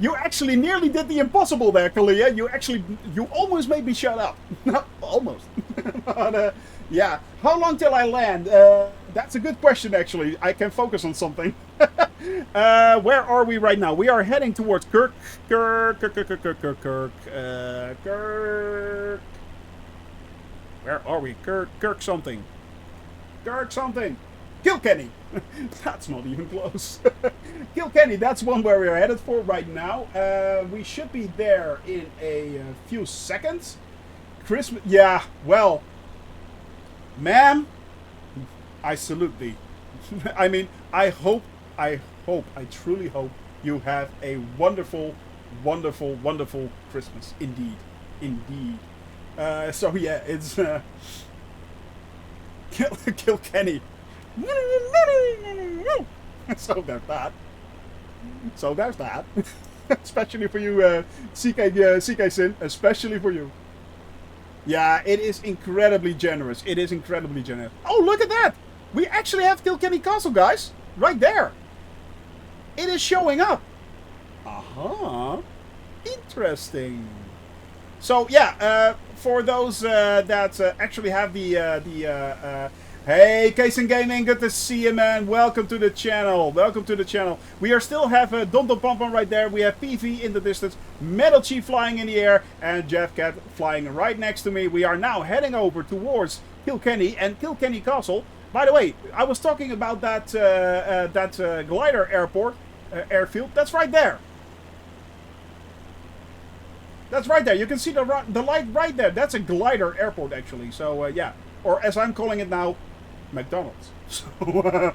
you actually nearly did the impossible there, Kalia. You almost made me shut up. Almost. But, yeah. How long till I land? That's a good question, actually. I can focus on something. Where are we right now? We are heading towards Kirk. Where are we? Kirk something. Kilkenny. That's not even close. Kilkenny, that's one where we're headed for right now. We should be there in a few seconds. Christmas, yeah, well, ma'am, I salute thee. I mean, I truly hope you have a wonderful, wonderful, wonderful Christmas. Indeed. So yeah, it's Kilkenny. So there's that. Especially for you, CK Sin, especially for you. Yeah, it is incredibly generous. Oh, look at that! We actually have Kilkenny Castle, guys. Right there. It is showing up. Uh-huh. Interesting. So, yeah, for those that actually have hey, Kason Gaming, good to see you, man. Welcome to the channel. We are still have Don Don Pom Pom right there. We have PV in the distance, Metal Chief flying in the air, and Jeff Cat flying right next to me. We are now heading over towards Kilkenny and Kilkenny Castle. By the way, I was talking about that glider airfield. That's right there. You can see the light right there. That's a glider airport, actually. So, yeah. Or as I'm calling it now, McDonald's. So,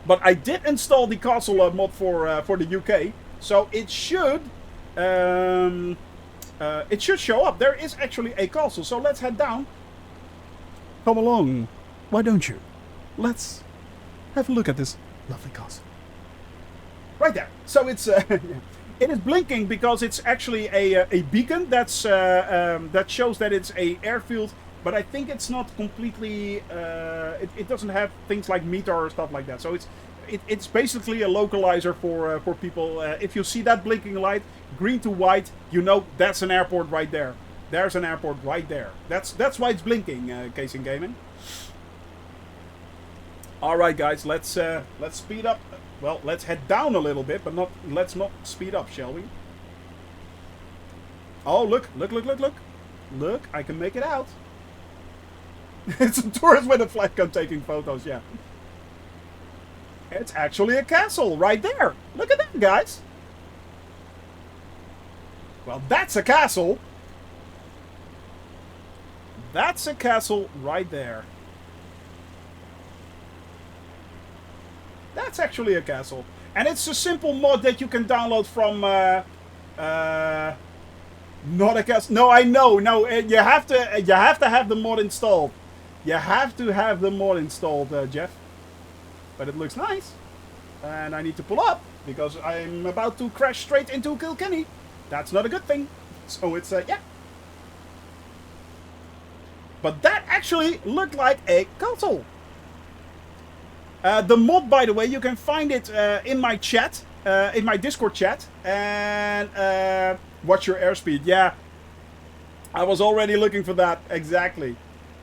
but I did install the castle mod for the UK, so it should show up. There is actually a castle, so let's head down. Come along, why don't you? Let's have a look at this lovely castle. Right there. So it's it is blinking because it's actually a beacon that's that shows that it's a airfield. But I think it's not completely. It doesn't have things like meter or stuff like that. So it's basically a localizer for people. If you see that blinking light, green to white, you know that's an airport right there. There's an airport right there. That's why it's blinking. Casing Gaming. All right, guys, let's speed up. Well, let's head down a little bit, but let's not speed up, shall we? Oh, look! Look! I can make it out. It's a tourist with a flag gun taking photos, yeah. It's actually a castle right there. Look at that, guys. Well, that's a castle. That's a castle right there. That's actually a castle. And it's a simple mod that you can download from... not a castle. No, I know. No, you have to have the mod installed. You have to have the mod installed, Jeff. But it looks nice. And I need to pull up because I'm about to crash straight into Kilkenny. That's not a good thing. So it's, yeah. But that actually looked like a castle. The mod, by the way, you can find it in my chat, in my Discord chat. And watch your airspeed. Yeah. I was already looking for that. Exactly.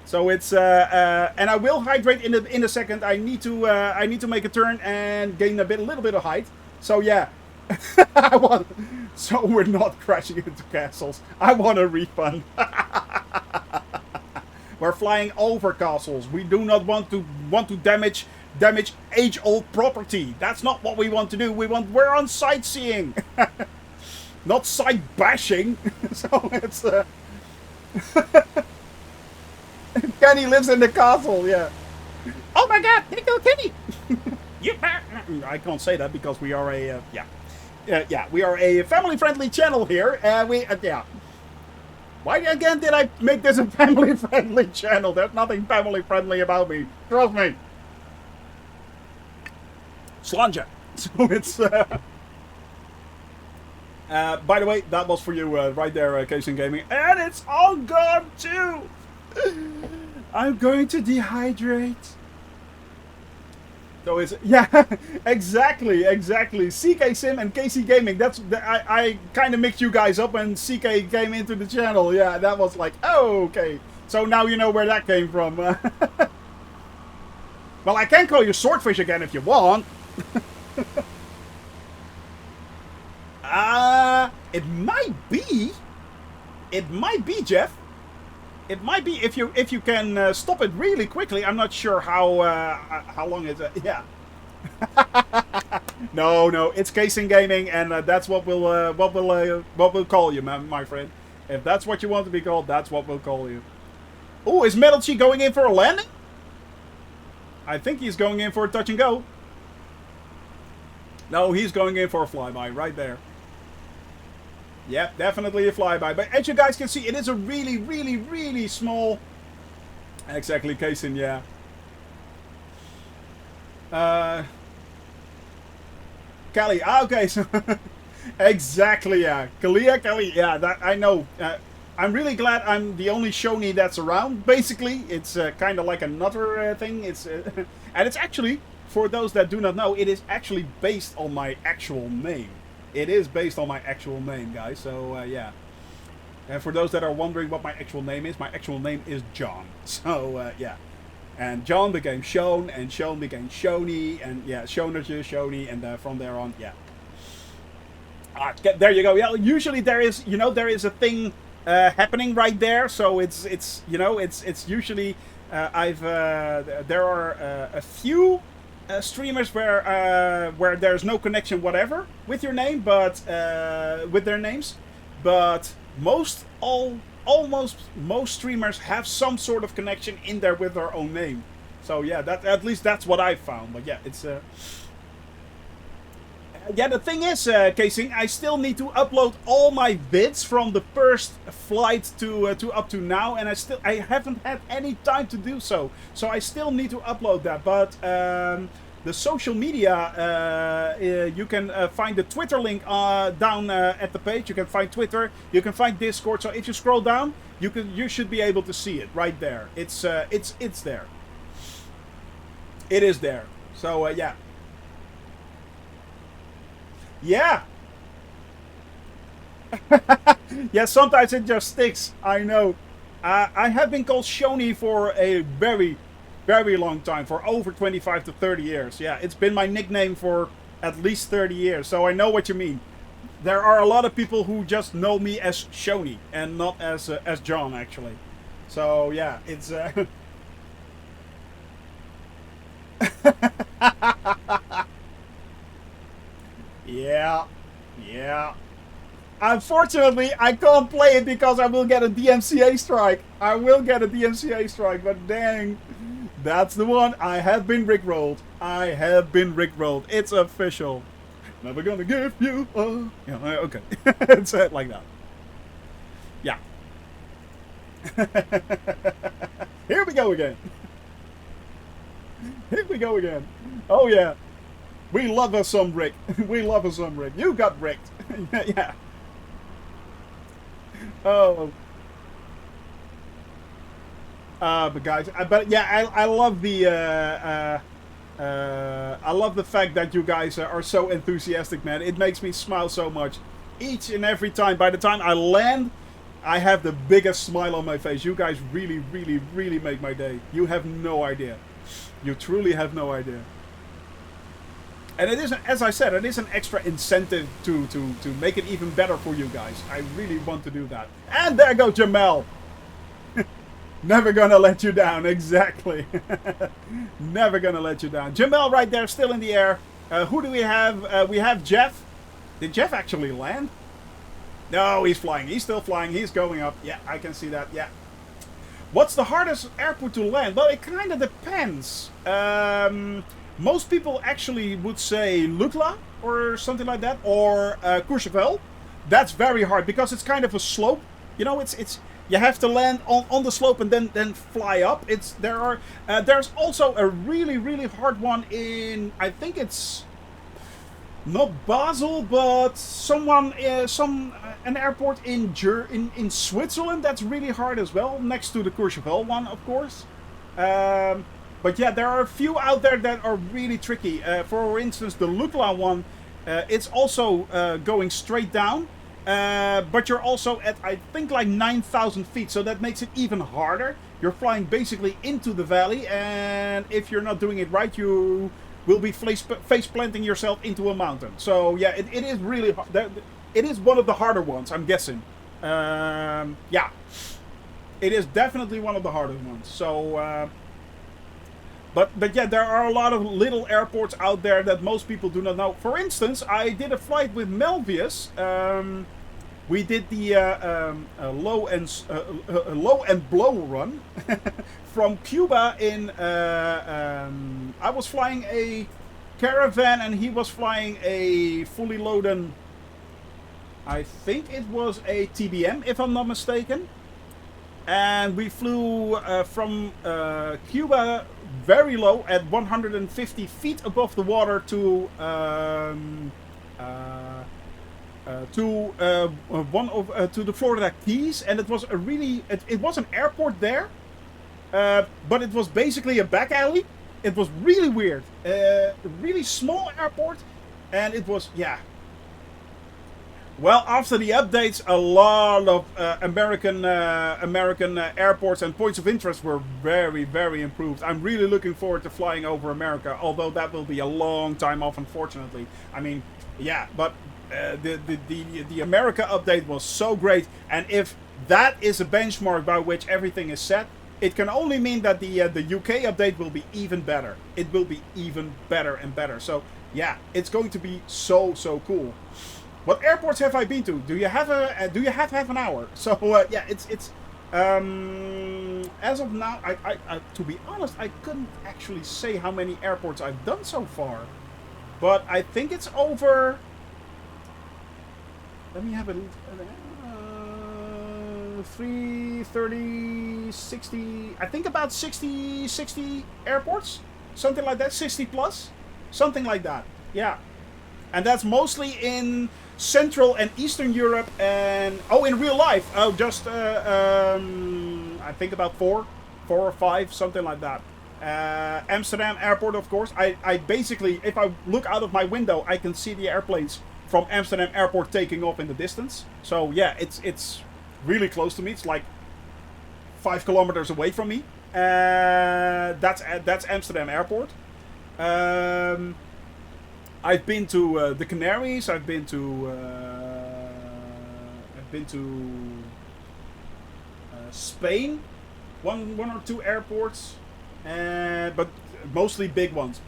So it's and I will hydrate in a second. I need to make a turn and gain a little bit of height. So yeah, so we're not crashing into castles. I want a refund. We're flying over castles. We do not want to damage age-old property. That's not what we want to do. We're on sightseeing, not sight bashing. So it's. Kenny lives in the castle, yeah. Oh my God, Tickle Kitty! I can't say that because we are a we are a family-friendly channel here. Yeah. Why again did I make this a family-friendly channel? There's nothing family-friendly about me. Trust me. Slanja. So it's. By the way, that was for you right there, Casing Gaming, and it's all gone too. I'm going to dehydrate. So it's exactly. CK Sim and KC Gaming. That's I kind of mixed you guys up when CK came into the channel. Yeah, that was like, oh, okay. So now you know where that came from. Well, I can call you Swordfish again if you want. It might be. It might be, Jeff. It might be if you can stop it really quickly. I'm not sure how long it's. Yeah. No, it's Casing Gaming, and that's what we'll call you, my friend. If that's what you want to be called, that's what we'll call you. Oh, is Metal Chi going in for a landing? I think he's going in for a touch and go. No, he's going in for a flyby right there. Yep, definitely a flyby. But as you guys can see, it is a really small... Exactly, Casing, yeah. Kelly, okay, so... exactly, yeah. Kelly, yeah, that I know. I'm really glad I'm the only Shoney that's around, basically. It's kind of like another thing. It's and it's actually, for those that do not know, it is actually based on my actual name. It is based on my actual name, guys. So, yeah. And for those that are wondering what my actual name is, my actual name is John. So, yeah. And John became Shone, and Shone became Shoney, and yeah, Shonertje, Shoney, and from there on, yeah. There you go. Yeah, usually there is, there is a thing happening right there. So it's usually there are a few streamers where there's no connection whatever with your name, but with their names, but almost most streamers have some sort of connection in there with their own name. So yeah, at least that's what I've found. But yeah, it's yeah, the thing is, Casing, I still need to upload all my vids from the first flight to up to now, and I haven't had any time to do so. So I still need to upload that. But the social media, you can find the Twitter link down at the page. You can find Twitter. You can find Discord. So if you scroll down, you should be able to see it right there. It's there. It is there. So yeah. Yeah. Yeah, sometimes it just sticks. I know. I have been called Shoney for a very long time. For over 25 to 30 years. Yeah, it's been my nickname for at least 30 years. So I know what you mean. There are a lot of people who just know me as Shoney and not as John, actually. So, yeah, it's... Yeah. Unfortunately, I can't play it because I will get a DMCA strike. But dang, that's the one. I have been rickrolled. It's official. Never gonna give you up. Yeah, okay. It's like that. Yeah. Here we go again. Oh, yeah. We love us some Rick. You got ricked. Yeah. Oh. But guys, but yeah, I love the I love the fact that you guys are so enthusiastic, man. It makes me smile so much each and every time. By the time I land, I have the biggest smile on my face. You guys really make my day. You have no idea. You truly have no idea. And it is, as I said, it is an extra incentive to make it even better for you guys. I really want to do that. And there goes Jamel. Never gonna let you down, exactly. Never gonna let you down. Jamel right there, still in the air. Who do we have? We have Jeff. Did Jeff actually land? No, he's flying. He's still flying. He's going up. Yeah, I can see that. Yeah. What's the hardest airport to land? Well, it kind of depends. Most people actually would say Lukla or something like that, or Courchevel. That's very hard because it's kind of a slope. You know, it's you have to land on the slope and then fly up. There's also a really hard one in, I think it's not Basel, but an airport in Switzerland that's really hard as well, next to the Courchevel one, of course. But yeah, there are a few out there that are really tricky. For instance, the Lukla one, it's also going straight down. But you're also at, I think, like 9,000 feet, so that makes it even harder. You're flying basically into the valley, and if you're not doing it right, you will be face planting yourself into a mountain. So yeah, it is really hard. It is one of the harder ones, I'm guessing. Yeah, it is definitely one of the harder ones. So, but yeah, there are a lot of little airports out there that most people do not know. For instance, I did a flight with Melvius. We did the low and blow run from Cuba. I was flying a Caravan and he was flying a fully loaded. I think it was a TBM, if I'm not mistaken. And we flew from Cuba very low at 150 feet above the water to the Florida Keys, and it was it was an airport there, but it was basically a back alley. It was really weird, a really small airport, and it was, yeah. Well, after the updates, a lot of American airports and points of interest were very improved. I'm really looking forward to flying over America, although that will be a long time off, unfortunately. I mean, yeah, but the America update was so great, and if that is a benchmark by which everything is set, it can only mean that the UK update will be even better. It will be even better and better. So yeah, it's going to be so cool. What airports have I been to? Do you have half an hour? So yeah, it's as of now, I to be honest, I couldn't actually say how many airports I've done so far, but I think it's over. Let me have a 3, 30, 60. I think about 60 airports, something like that. 60 plus, something like that. Yeah, and that's mostly in Central and Eastern Europe, and in real life, just I think about 4 or 5, something like that. Amsterdam airport, of course. I basically, if I look out of my window, I can see the airplanes from Amsterdam airport taking off in the distance. So yeah, it's really close to me. It's like 5 kilometers away from me. That's Amsterdam airport. I've been to the Canaries. I've been to Spain, one or two airports, but mostly big ones.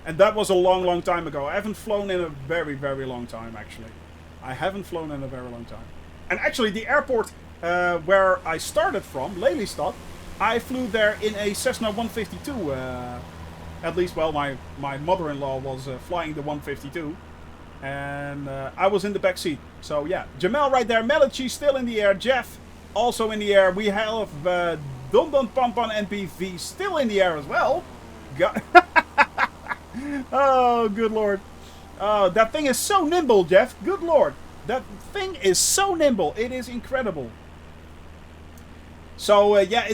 And that was a long time ago. I haven't flown in a very long time, actually. I haven't flown in a very long time. And actually, the airport where I started from, Lelystad, I flew there in a Cessna 152. At least, well, my mother-in-law was flying the 152, and I was in the back seat. So yeah, Jamel right there, Melichi still in the air, Jeff also in the air. We have Don Pampan NPV still in the air as well. Oh, good lord. Oh, that thing is so nimble, Jeff. Good lord. That thing is so nimble. It is incredible. So yeah,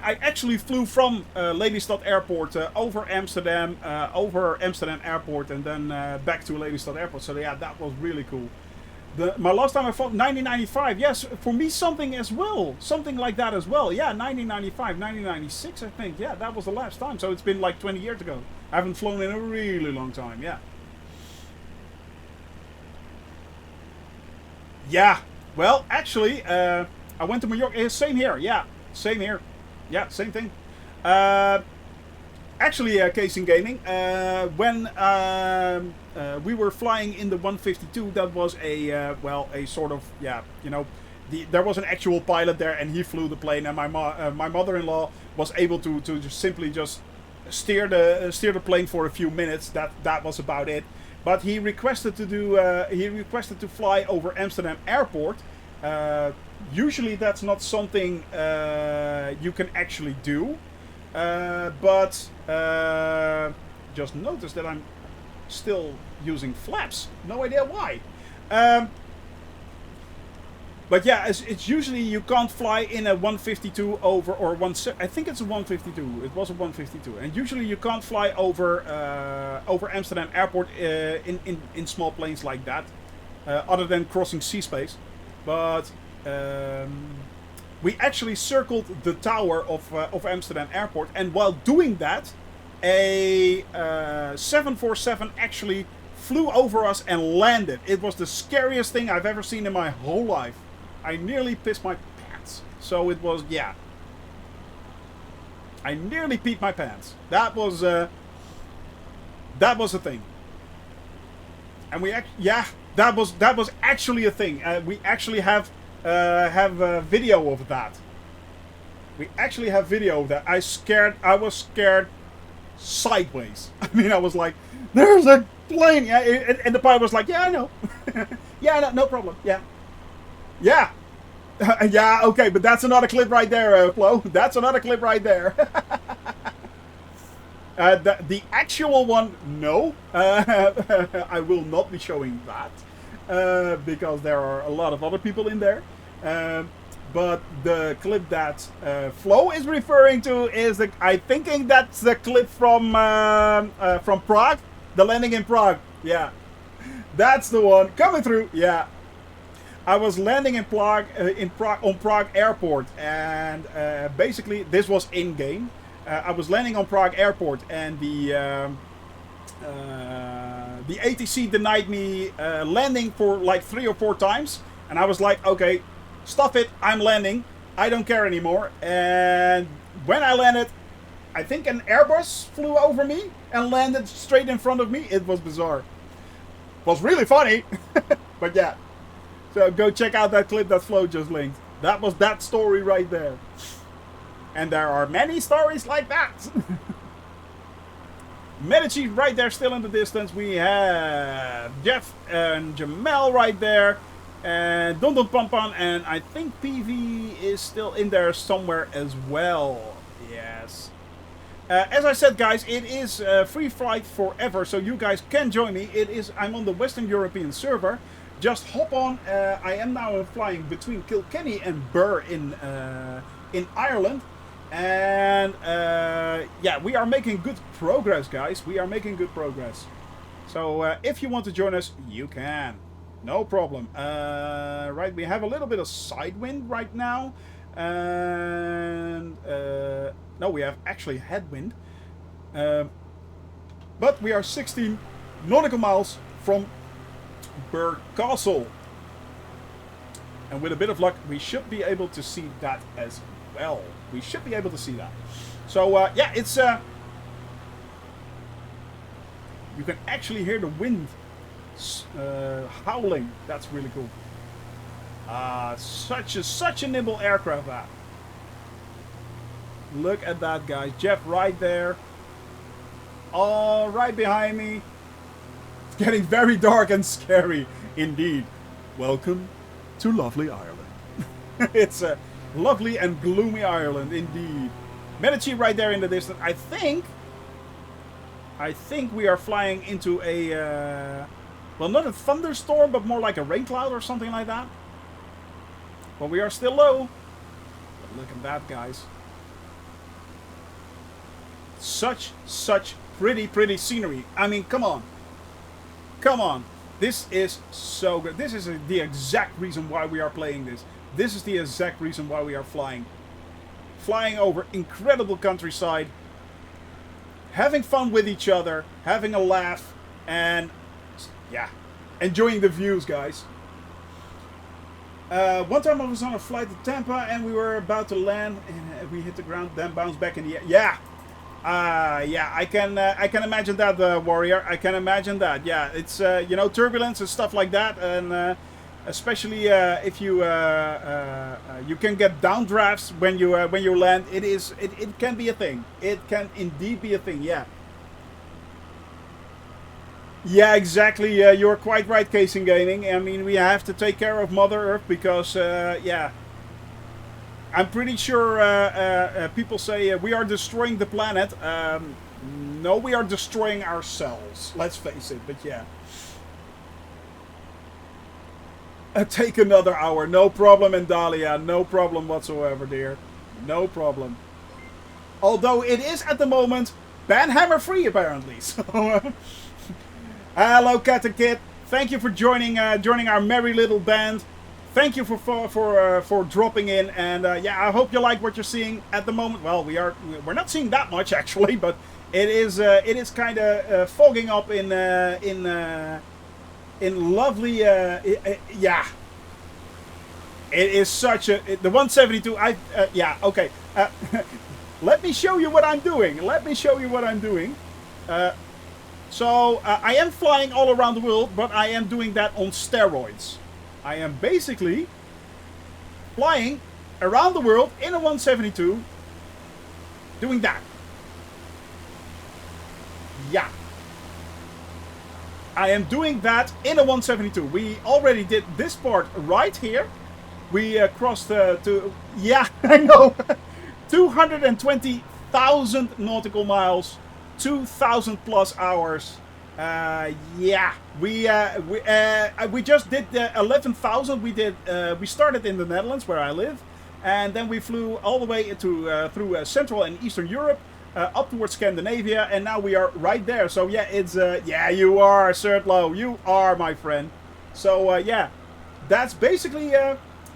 I actually flew from Lelystad Airport over Amsterdam Airport, and then back to Lelystad Airport. So yeah, that was really cool. My last time I flew, 1995. Yes, for me something like that as well. Yeah, 1995, 1996, I think. Yeah, that was the last time. So it's been like 20 years ago. I haven't flown in a really long time. Yeah. Yeah. Well, actually, I went to Mallorca. Same here. Yeah, same here. Yeah, same thing. Actually, Casing Gaming, when we were flying in the 152, that was a sort of, yeah, you know, there was an actual pilot there, and he flew the plane, and my mother-in-law was able to just simply just steer the plane for a few minutes. That was about it. But he requested to fly over Amsterdam Airport. Usually that's not something you can actually do. But just noticed that I'm still using flaps. No idea why. But yeah, it's usually you can't fly in a 152 over, or I think it's a 152. It was a 152, and usually you can't fly over Amsterdam Airport in small planes like that, other than crossing sea space. But we actually circled the tower of Amsterdam Airport, and while doing that, a 747 actually flew over us and landed. It was the scariest thing I've ever seen in my whole life. I nearly pissed my pants. So it was, yeah. I nearly peed my pants. That was a thing. And that was actually a thing. We actually have video of that. We actually have video of that. I was scared sideways. I mean, I was like, there's a plane. Yeah, and the pilot was like, yeah, I know. Yeah, no problem. Yeah. Yeah. Yeah, okay, but that's another clip right there, Flo. That's another clip right there. The actual one, no. I will not be showing that. Because there are a lot of other people in there. But the clip that Flo is referring to is, I'm thinking that's the clip from Prague. The landing in Prague. Yeah. That's the one. Coming through. Yeah. I was landing in Prague, on Prague Airport, and basically this was in game. I was landing on Prague Airport, and the ATC denied me landing for like 3 or 4 times, and I was like, okay, stuff it, I'm landing, I don't care anymore. And when I landed, I think an Airbus flew over me and landed straight in front of me. It was bizarre. It was really funny, but yeah. So go check out that clip that Flo just linked. That was that story right there. And there are many stories like that. Medici right there still in the distance. We have Jeff and Jamel right there. And Don Don Pampan, and I think PV is still in there somewhere as well. Yes. As I said, guys, it is free flight forever, so you guys can join me. I'm on the Western European server. Just hop on. I am now flying between Kilkenny and Birr in Ireland, and yeah, we are making good progress, guys. We are making good progress. So if you want to join us, you can. No problem. Right, we have a little bit of side wind right now, and no, we have actually headwind. But we are 16 nautical miles from Birr Castle, and with a bit of luck we should be able to see that as well. We should be able to see that. So yeah, it's you can actually hear the wind howling. That's really cool. Such a nimble aircraft, that. Look at that, guys. Jeff right there, all right behind me. Getting very dark and scary indeed. Welcome to lovely Ireland. It's a lovely and gloomy Ireland indeed. Medici right there in the distance. I think we are flying into a well, not a thunderstorm, but more like a rain cloud or something like that. But we are still low. But look at that, guys. Such pretty scenery. I mean, come on. Come on, this is so good. This is the exact reason why we are playing this. This is the exact reason why we are flying. Flying over incredible countryside, having fun with each other, having a laugh, and yeah, enjoying the views, guys. One time I was on a flight to Tampa, and we were about to land, and we hit the ground, then bounced back in the air. Yeah. Yeah, I can imagine that, Warrior. I can imagine that. Yeah, it's you know, turbulence and stuff like that, and especially if you you can get downdrafts when you land. It can be a thing. It can indeed be a thing. Yeah. Yeah, exactly. You're quite right, Casing Gaming. I mean, we have to take care of Mother Earth because, yeah, I'm pretty sure people say we are destroying the planet. No, we are destroying ourselves. Let's face it. But yeah. Take another hour. No problem, Indalia. No problem whatsoever, dear. No problem. Although it is at the moment banhammer free, apparently. So. Hello, Cat and Kid. Thank you for joining our merry little band. Thank you for dropping in, and yeah, I hope you like what you're seeing at the moment. Well, we're not seeing that much actually, but it is kind of fogging up in lovely yeah. It is such a the 172. Yeah, okay. Let me show you what I'm doing. Let me show you what I'm doing. So, I am flying all around the world, but I am doing that on steroids. I am basically flying around the world in a 172, doing that. Yeah. I am doing that in a 172. We already did this part right here. We crossed to, yeah, I know, 220,000 nautical miles. 2,000 plus hours. Yeah, we just did 11,000. We started in the Netherlands where I live, and then we flew all the way to through Central and Eastern Europe, up towards Scandinavia, and now we are right there. So yeah, it's yeah, you are Sertlo, you are my friend. So yeah, that's basically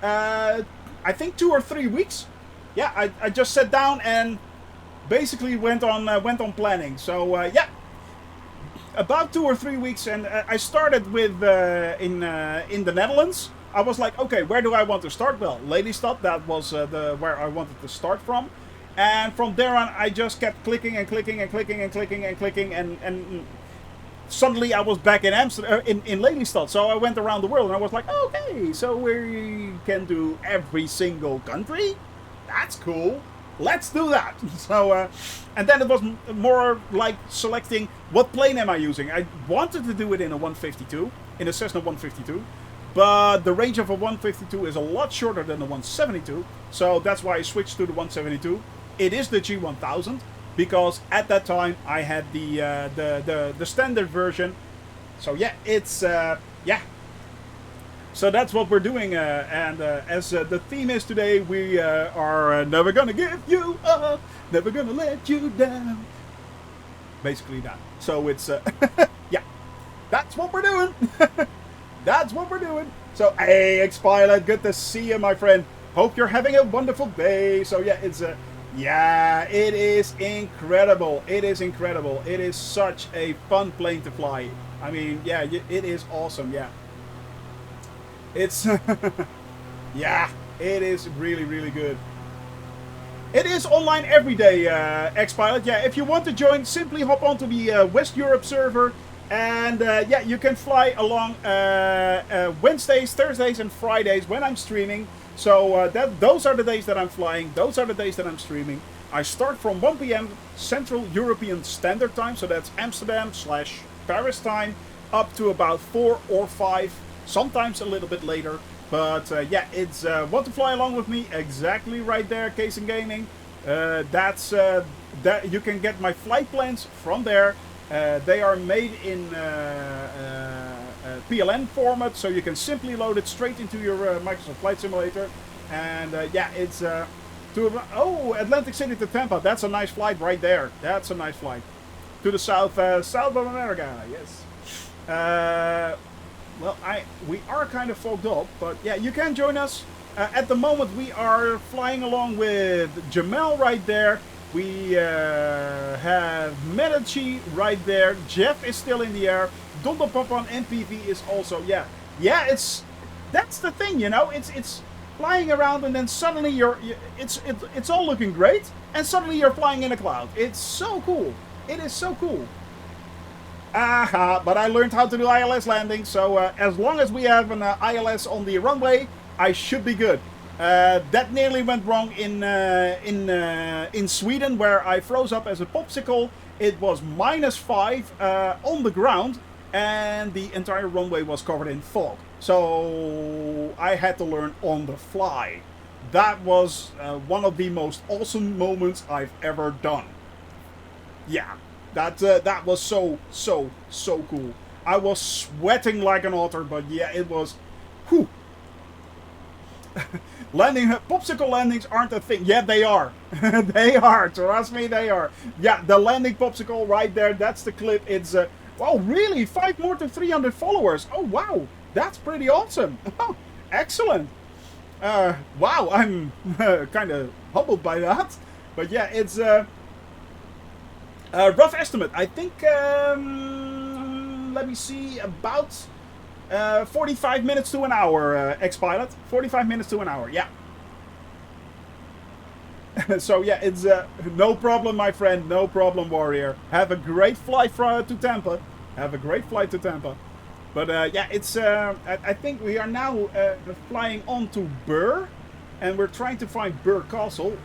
I think 2 or 3 weeks. Yeah, I just sat down and basically went on planning. So yeah, about 2 or 3 weeks, and I started with in the Netherlands. I was like, okay, where do I want to start? Well, Lelystad, that was where I wanted to start from, and from there on, I just kept clicking and clicking and clicking and clicking and clicking, and suddenly I was back in Amsterdam, in Lelystad. So I went around the world, and I was like, okay, so we can do every single country. That's cool. Let's do that. So, and then it was more like selecting what plane am I using. I wanted to do it in a 152, in a Cessna 152, but the range of a 152 is a lot shorter than the 172, so that's why I switched to the 172. It is the G1000 because at that time I had the standard version. So yeah, it's yeah. So that's what we're doing, and as the theme is today, we are never gonna give you up, never gonna let you down. Basically that. So it's, yeah, that's what we're doing. That's what we're doing. So, hey, X-Pilot, good to see you, my friend. Hope you're having a wonderful day. So yeah, it's yeah, it is incredible. It is incredible. It is such a fun plane to fly. I mean, yeah, it is awesome. Yeah. It's, yeah, it is really, really good. It is online every day, X-Pilot. Yeah, if you want to join, simply hop onto the West Europe server. And yeah, you can fly along Wednesdays, Thursdays, and Fridays when I'm streaming. So those are the days that I'm flying. Those are the days that I'm streaming. I start from 1 p.m. Central European Standard Time. So that's Amsterdam/Paris time, up to about 4 or 5. Sometimes a little bit later, but yeah, it's want to fly along with me? Exactly right there, Case and Gaming. That's that you can get my flight plans from there. They are made in PLN format, so you can simply load it straight into your Microsoft Flight Simulator. And yeah, it's oh, Atlantic City to Tampa. That's a nice flight right there. That's a nice flight to the south of America. Yes. Well, we are kind of fogged up, but yeah, you can join us. At the moment, we are flying along with Jamal right there. We have Medici right there. Jeff is still in the air. Dondon Papan NPV is also, yeah. Yeah, that's the thing, you know. It's flying around and then suddenly it's all looking great, and suddenly you're flying in a cloud. It's so cool. It is so cool. Aha, but I learned how to do ILS landing, so as long as we have an ILS on the runway, I should be good. That nearly went wrong in Sweden, where I froze up as a popsicle. It was -5 on the ground, and the entire runway was covered in fog. So I had to learn on the fly. That was one of the most awesome moments I've ever done. Yeah, that was so cool. I was sweating like an otter, but yeah, it was. Whew. Popsicle landings aren't a thing. Yeah, they are. They are. Trust me, they are. Yeah, the landing popsicle right there. That's the clip. It's oh, really? 5 more to 300 followers. Oh, wow. That's pretty awesome. Oh, excellent. Wow, I'm kind of humbled by that. But yeah, it's a rough estimate. I think, let me see, about 45 minutes to an hour, ex-pilot. 45 minutes to an hour, yeah. So yeah, it's no problem, my friend. No problem, warrior. Have a great flight to Tampa. Have a great flight to Tampa. But yeah, it's. I think we are now flying on to Burr, and we're trying to find Burr Castle.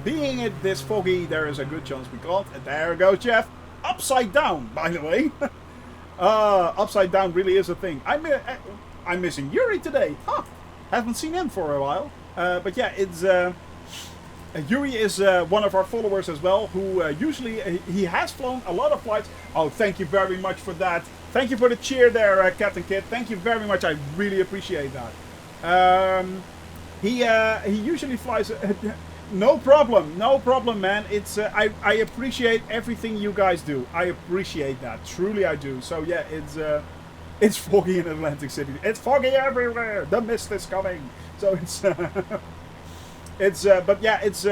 Being it this foggy, there is a good chance we can't. And there goes Jeff, upside down, by the way. Upside down really is a thing. I'm missing Yuri today. Huh? Haven't seen him for a while. But yeah, it's. Yuri is one of our followers as well, who usually he has flown a lot of flights. Oh, thank you very much for that. Thank you for the cheer there, Captain Kid. Thank you very much. I really appreciate that. He usually flies. No problem, man. It's I appreciate everything you guys do. I appreciate that. Truly, I do. So yeah, it's foggy in Atlantic City. It's foggy everywhere. The mist is coming. So it's. But yeah, it's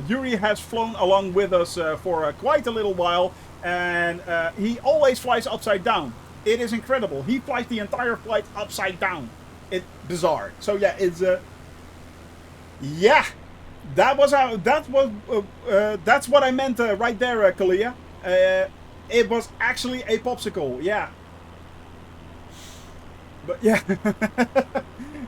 Yuri has flown along with us for quite a little while, and he always flies upside down. It is incredible. He flies the entire flight upside down. It's bizarre. So yeah, it's yeah, that's what I meant right there, Kalia. It was actually a popsicle. Yeah. But yeah.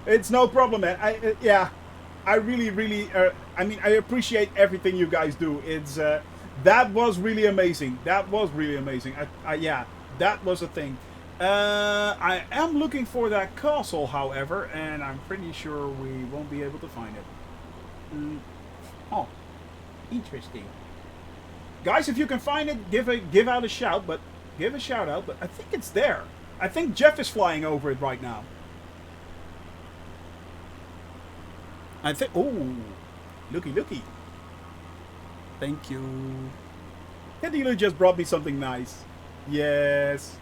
It's no problem, man. I really, I mean, I appreciate everything you guys do. It's that was really amazing. That was really amazing. Yeah, that was a thing. I am looking for that castle, however, and I'm pretty sure we won't be able to find it. Oh, interesting. Guys, if you can find it, give out a shout. But give a shout out. But I think it's there. I think Jeff is flying over it right now. I think. Oh, looky. Thank you. Kadilu just brought me something nice. Yes.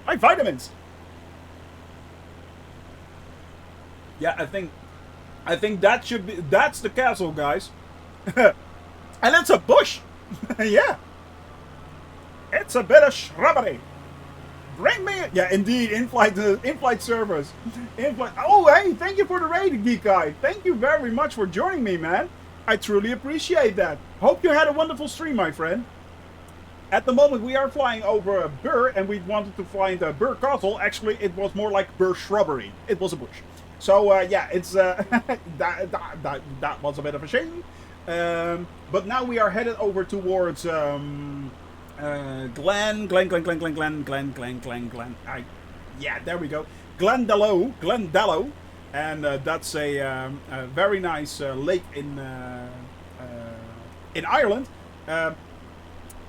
My vitamins. Yeah, I think that should be. That's the castle, guys. And it's a bush. Yeah. It's a bit of shrubbery. Bring me. Yeah, indeed. In-flight servers. In-flight. Oh, hey, thank you for the raid, Geek Guy. Thank you very much for joining me, man. I truly appreciate that. Hope you had a wonderful stream, my friend. At the moment, we are flying over Burr, and we wanted to find Burr Castle. Actually, it was more like Burr Shrubbery. It was a bush. So, yeah, it's that was a bit of a shame. But now we are headed over towards Glen. Yeah, there we go. Glendalough, and that's a very nice lake in Ireland.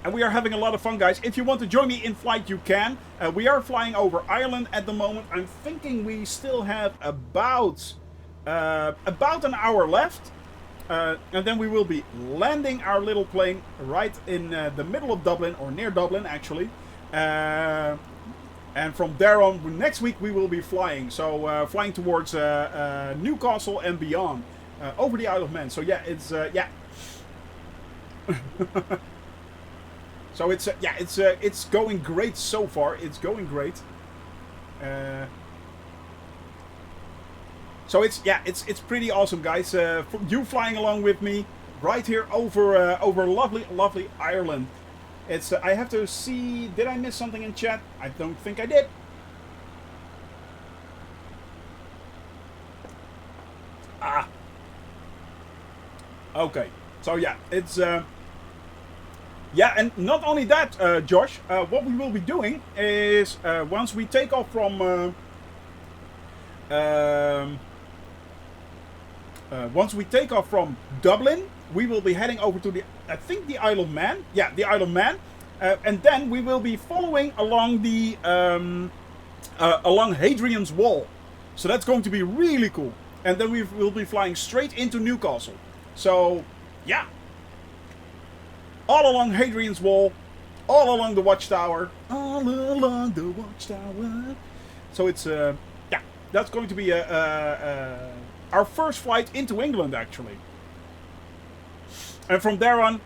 And we are having a lot of fun, guys. If you want to join me in flight, you can. We are flying over Ireland at the moment. I'm thinking we still have about an hour left. And then we will be landing our little plane right in the middle of Dublin, or near Dublin, actually. And from there on, next week we will be flying. So flying towards Newcastle and beyond, over the Isle of Man. So yeah, it's yeah. So it's yeah, it's going great so far. It's going great. So it's yeah, it's pretty awesome, guys. You flying along with me, right here over lovely Ireland. It's I have to see. Did I miss something in chat? I don't think I did. Ah. Okay. So yeah, it's yeah, and not only that, Josh. What we will be doing is once we take off from once we take off from Dublin, we will be heading over to I think the Isle of Man. Yeah, the Isle of Man, and then we will be following along the along Hadrian's Wall. So that's going to be really cool. And then we will be flying straight into Newcastle. So yeah, all along Hadrian's Wall, all along the Watchtower, all along the Watchtower. So it's yeah, that's going to be our first flight into England, actually. And from there on,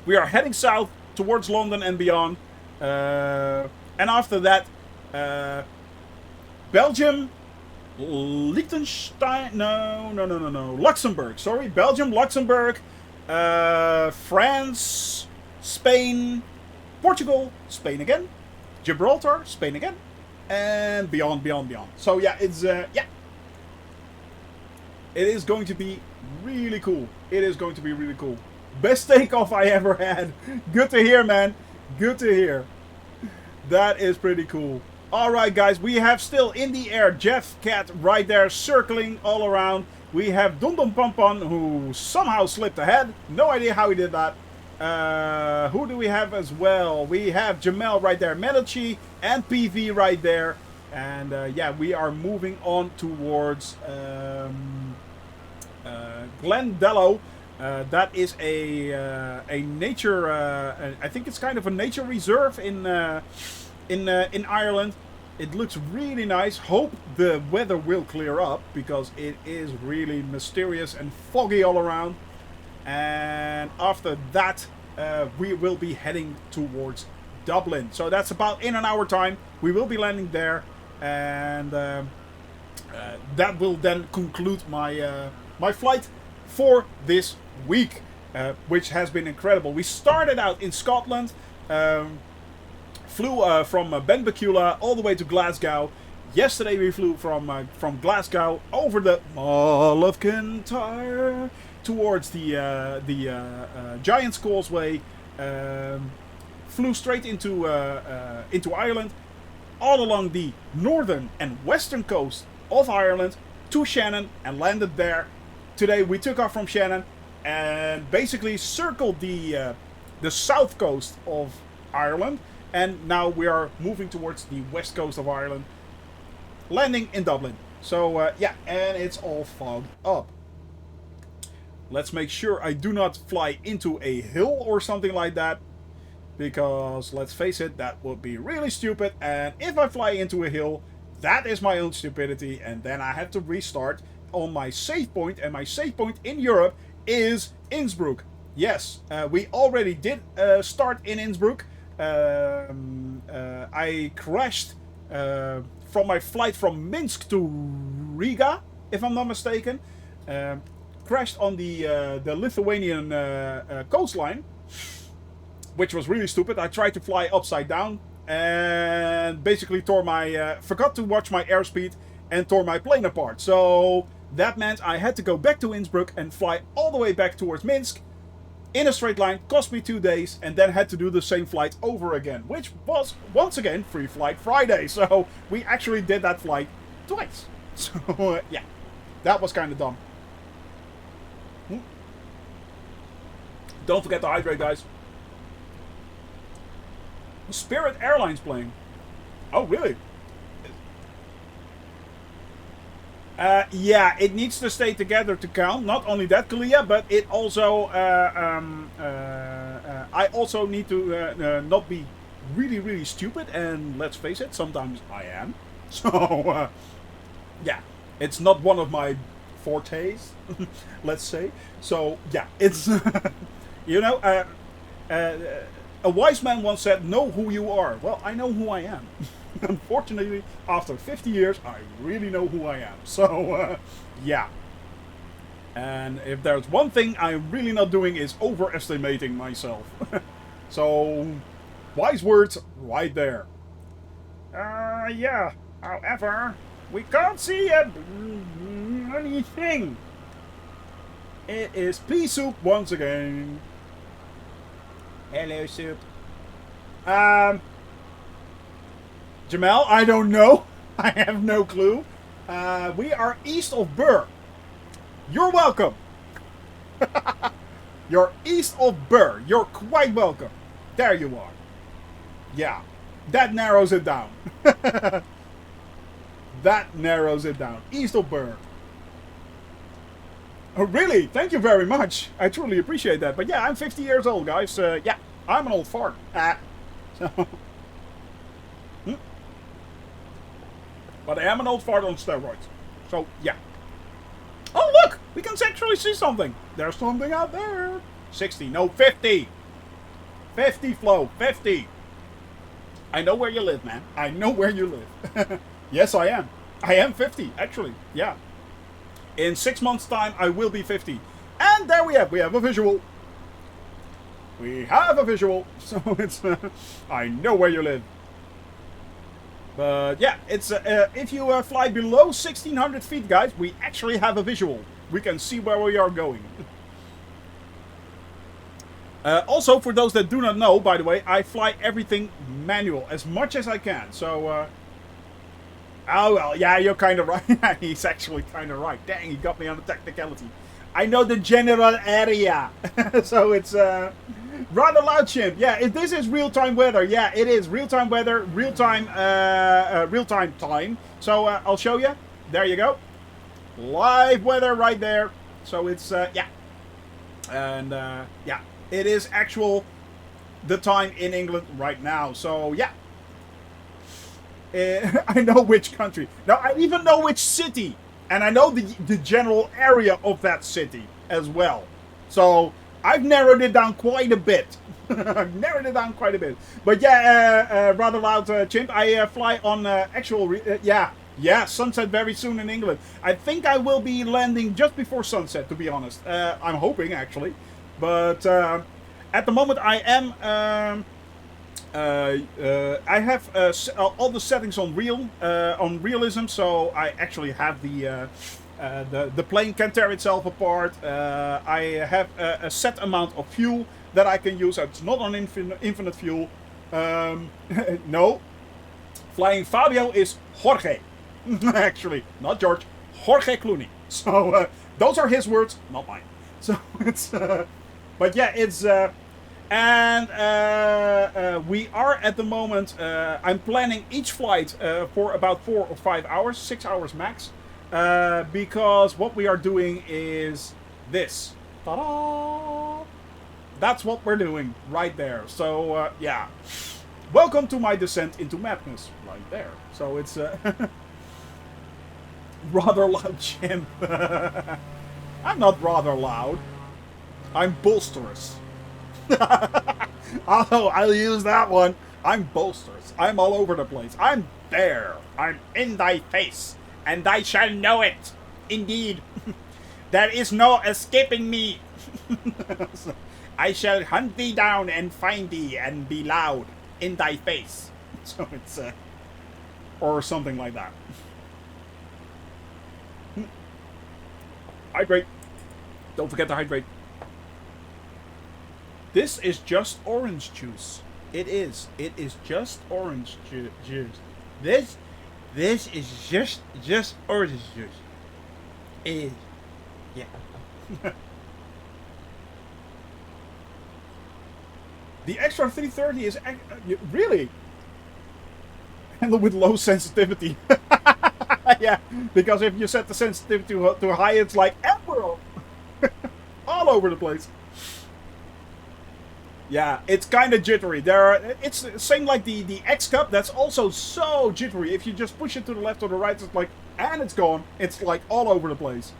we are heading south towards London and beyond. And after that, Belgium, Liechtenstein, no, Luxembourg, sorry. Belgium, Luxembourg, France, Spain, Portugal, Spain again, Gibraltar, Spain again, and beyond. So yeah, it's, yeah. It is going to be really cool. It is going to be really cool. Best takeoff I ever had. Good to hear, man. Good to hear. That is pretty cool. Alright, guys. We have still in the air Jeff Cat right there circling all around. We have Dum Dum Pum Pum who somehow slipped ahead. No idea how he did that. Who do we have as well? We have Jamel right there. Medici and PV right there. And yeah, we are moving on towards Glendellow. That is a nature. I think it's kind of a nature reserve in Ireland. It looks really nice. Hope the weather will clear up because it is really mysterious and foggy all around. And after that, we will be heading towards Dublin. So that's about in an hour time. We will be landing there, and that will then conclude my my flight for this week, which has been incredible. We started out in Scotland, flew from Benbecula all the way to Glasgow. Yesterday we flew from Glasgow over the Mall of Kintyre towards the Giant's Causeway. Flew straight into Ireland, all along the northern and western coast of Ireland to Shannon and landed there. Today we took off from Shannon and basically circled the south coast of Ireland, and now we are moving towards the west coast of Ireland, landing in Dublin. So yeah, and it's all fogged up. Let's make sure I do not fly into a hill or something like that, because let's face it, that would be really stupid. And if I fly into a hill, that is my own stupidity, and then I have to restart on my save point, and my save point in Europe is Innsbruck. Yes, we already did start in Innsbruck. I crashed from my flight from Minsk to Riga, if I'm not mistaken. Crashed on the Lithuanian coastline, which was really stupid. I tried to fly upside down and basically tore my forgot to watch my airspeed and tore my plane apart. So that meant I had to go back to Innsbruck and fly all the way back towards Minsk in a straight line. Cost me 2 days, and then had to do the same flight over again, which was once again Free Flight Friday. So we actually did that flight twice. So yeah, that was kind of dumb. Don't forget to hydrate, guys. Spirit Airlines plane. Oh, really? Yeah, it needs to stay together to count. Not only that, Kalia, but it also... I also need to not be really, really stupid. And let's face it, sometimes I am. So, yeah. It's not one of my fortes, let's say. So, yeah, it's... you know, a wise man once said, know who you are. Well, I know who I am. Unfortunately, after 50 years, I really know who I am. So, yeah. And if there's one thing I'm really not doing is overestimating myself. So, wise words right there. Yeah. However, we can't see anything. It is pea soup once again. Hello, soup. Jamel, I don't know. I have no clue. We are east of Burr. You're welcome. You're east of Burr. You're quite welcome. There you are. Yeah. That narrows it down. That narrows it down. East of Burr. Oh, really? Thank you very much. I truly appreciate that. But yeah, I'm 50 years old, guys. Yeah, I'm an old fart. So. But I am an old fart on steroids. So, yeah. Oh, look! We can actually see something. There's something out there. 60. No, 50. 50, Flo. 50. I know where you live, man. I know where you live. Yes, I am. I am 50, actually. Yeah. In 6 months' time, I will be 50. And there we have a visual. We have a visual. So it's, I know where you live. But yeah, it's if you fly below 1,600 feet, guys, we actually have a visual. We can see where we are going. Also, for those that do not know, by the way, I fly everything manual as much as I can. So, oh well, yeah, you're kind of right. He's actually kind of right. Dang, he got me on the technicality. I know the general area. So it's rather loud, Chimp. Yeah, if this is real-time weather. Yeah, it is real-time weather, real-time time. So I'll show you. There you go. Live weather right there. So it's, yeah. And, yeah, it is actual the time in England right now. So, yeah. I know which country. Now, I even know which city. And I know the general area of that city as well. So, I've narrowed it down quite a bit. I've narrowed it down quite a bit. But yeah, rather loud, Chimp. I fly on actual... yeah, sunset very soon in England. I think I will be landing just before sunset, to be honest. I'm hoping, actually. But at the moment, I am... I have all the settings on on realism, so I actually have the plane can tear itself apart. I have a set amount of fuel that I can use. It's not on infinite fuel. No, flying Fabio is Jorge, actually, not George. Jorge Clooney. So those are his words, not mine. So it's, but yeah, it's. And we are at the moment, I'm planning each flight for about 4 or 5 hours, 6 hours max. Because what we are doing is this. Ta-da! That's what we're doing right there. So, yeah. Welcome to my descent into madness right there. So it's rather loud, Chimp. I'm not rather loud. I'm bolsterous. Oh, I'll use that one. I'm bolsters. I'm all over the place. I'm there. I'm in thy face, and thou shalt know it. Indeed. There is no escaping me. I shall hunt thee down and find thee and be loud in thy face. So it's, or something like that. Hydrate. Don't forget to hydrate. This is just orange juice. It is. It is just orange juice. This is just orange juice. It is. Yeah. The extra 330 is really handled with low sensitivity. Yeah, because if you set the sensitivity to high, it's like emerald. All over the place. Yeah, it's kind of jittery. It's the same like the X Cup. That's also so jittery. If you just push it to the left or the right, it's like, and it's gone. It's like all over the place.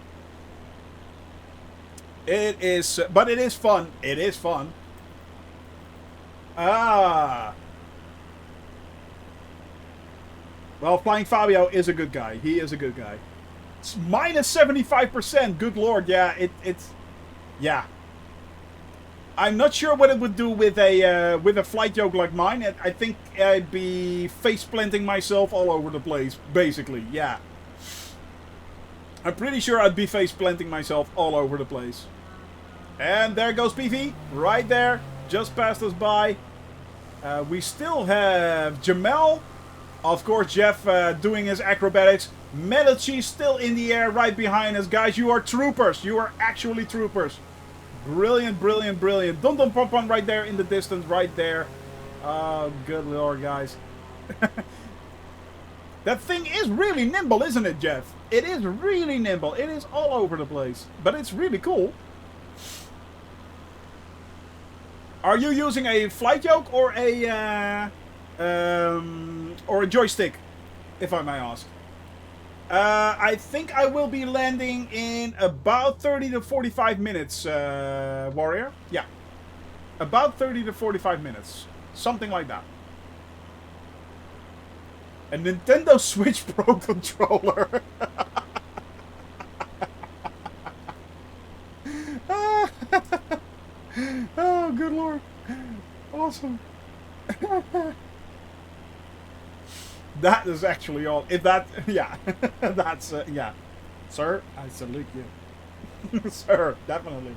It is, but it is fun. It is fun. Ah. Well, Flying Fabio is a good guy. He is a good guy. It's minus 75%. Good lord, yeah, it's yeah. I'm not sure what it would do with a flight yoke like mine. I think I'd be face planting myself all over the place, basically. Yeah, I'm pretty sure I'd be face planting myself all over the place. And there goes PV, right there, just passed us by. We still have Jamel, of course Jeff doing his acrobatics. Medici still in the air right behind us. Guys, you are troopers. You are actually troopers. Brilliant, brilliant, brilliant. Dum Dum Pom Pom right there in the distance, right there. Oh, good lord, guys. That thing is really nimble, isn't it, Jeff? It is really nimble. It is all over the place. But it's really cool. Are you using a flight yoke or a joystick, if I may ask? I think I will be landing in about 30 to 45 minutes, Warrior. Yeah. About 30 to 45 minutes. Something like that. A Nintendo Switch Pro controller. Oh, good lord. Awesome. That is actually all. If that, yeah, that's, yeah. Sir, I salute you. Sir, definitely.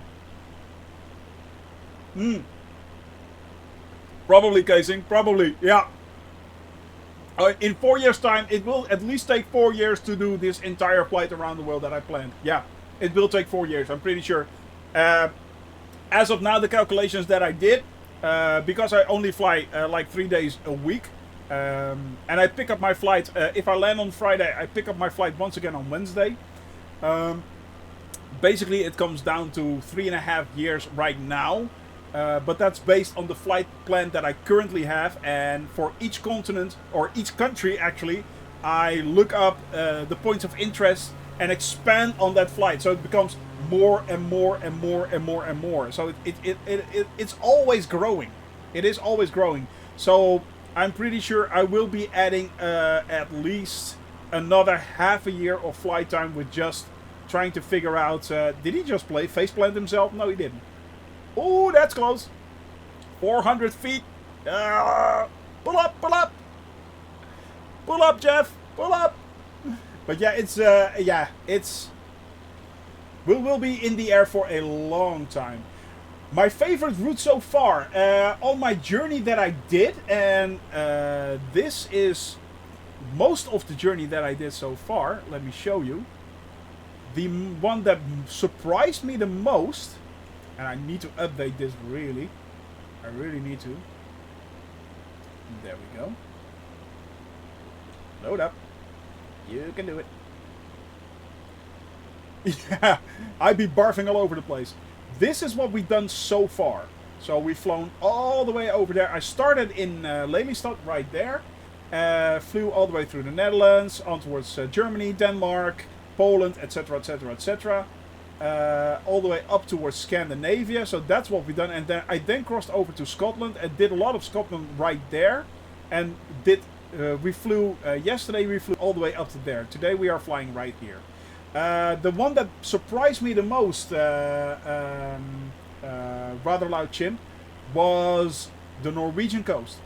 Probably, casing, probably, yeah. In 4 years' time, it will at least take 4 years to do this entire flight around the world that I planned. Yeah, it will take 4 years, I'm pretty sure. As of now, the calculations that I did, because I only fly like 3 days a week, and I pick up my flight, if I land on Friday, I pick up my flight once again on Wednesday. Basically, it comes down to 3.5 years right now. But that's based on the flight plan that I currently have. And for each continent, or each country actually, I look up the points of interest and expand on that flight. So it becomes more and more and more and more and more. So it's always growing. It is always growing. So I'm pretty sure I will be adding at least another half a year of flight time with just trying to figure out, did he just faceplant himself? No, he didn't. Oh, that's close. 400 feet. Pull up, pull up. Pull up, Jeff. Pull up. But yeah, we'll be in the air for a long time. My favorite route so far, on my journey that I did, and this is most of the journey that I did so far. Let me show you. The one that surprised me the most, and I need to update this really. I really need to. There we go. Load up. You can do it. Yeah, I'd be barfing all over the place. This is what we've done so far. So we've flown all the way over there. I started in Lelystad right there. Flew all the way through the Netherlands, on towards Germany, Denmark, Poland, etc, etc, etc. All the way up towards Scandinavia. So that's what we've done. And then I crossed over to Scotland and did a lot of Scotland right there. And we flew, yesterday we flew all the way up to there. Today we are flying right here. The one that surprised me the most, rather loud chimp, was the Norwegian coast.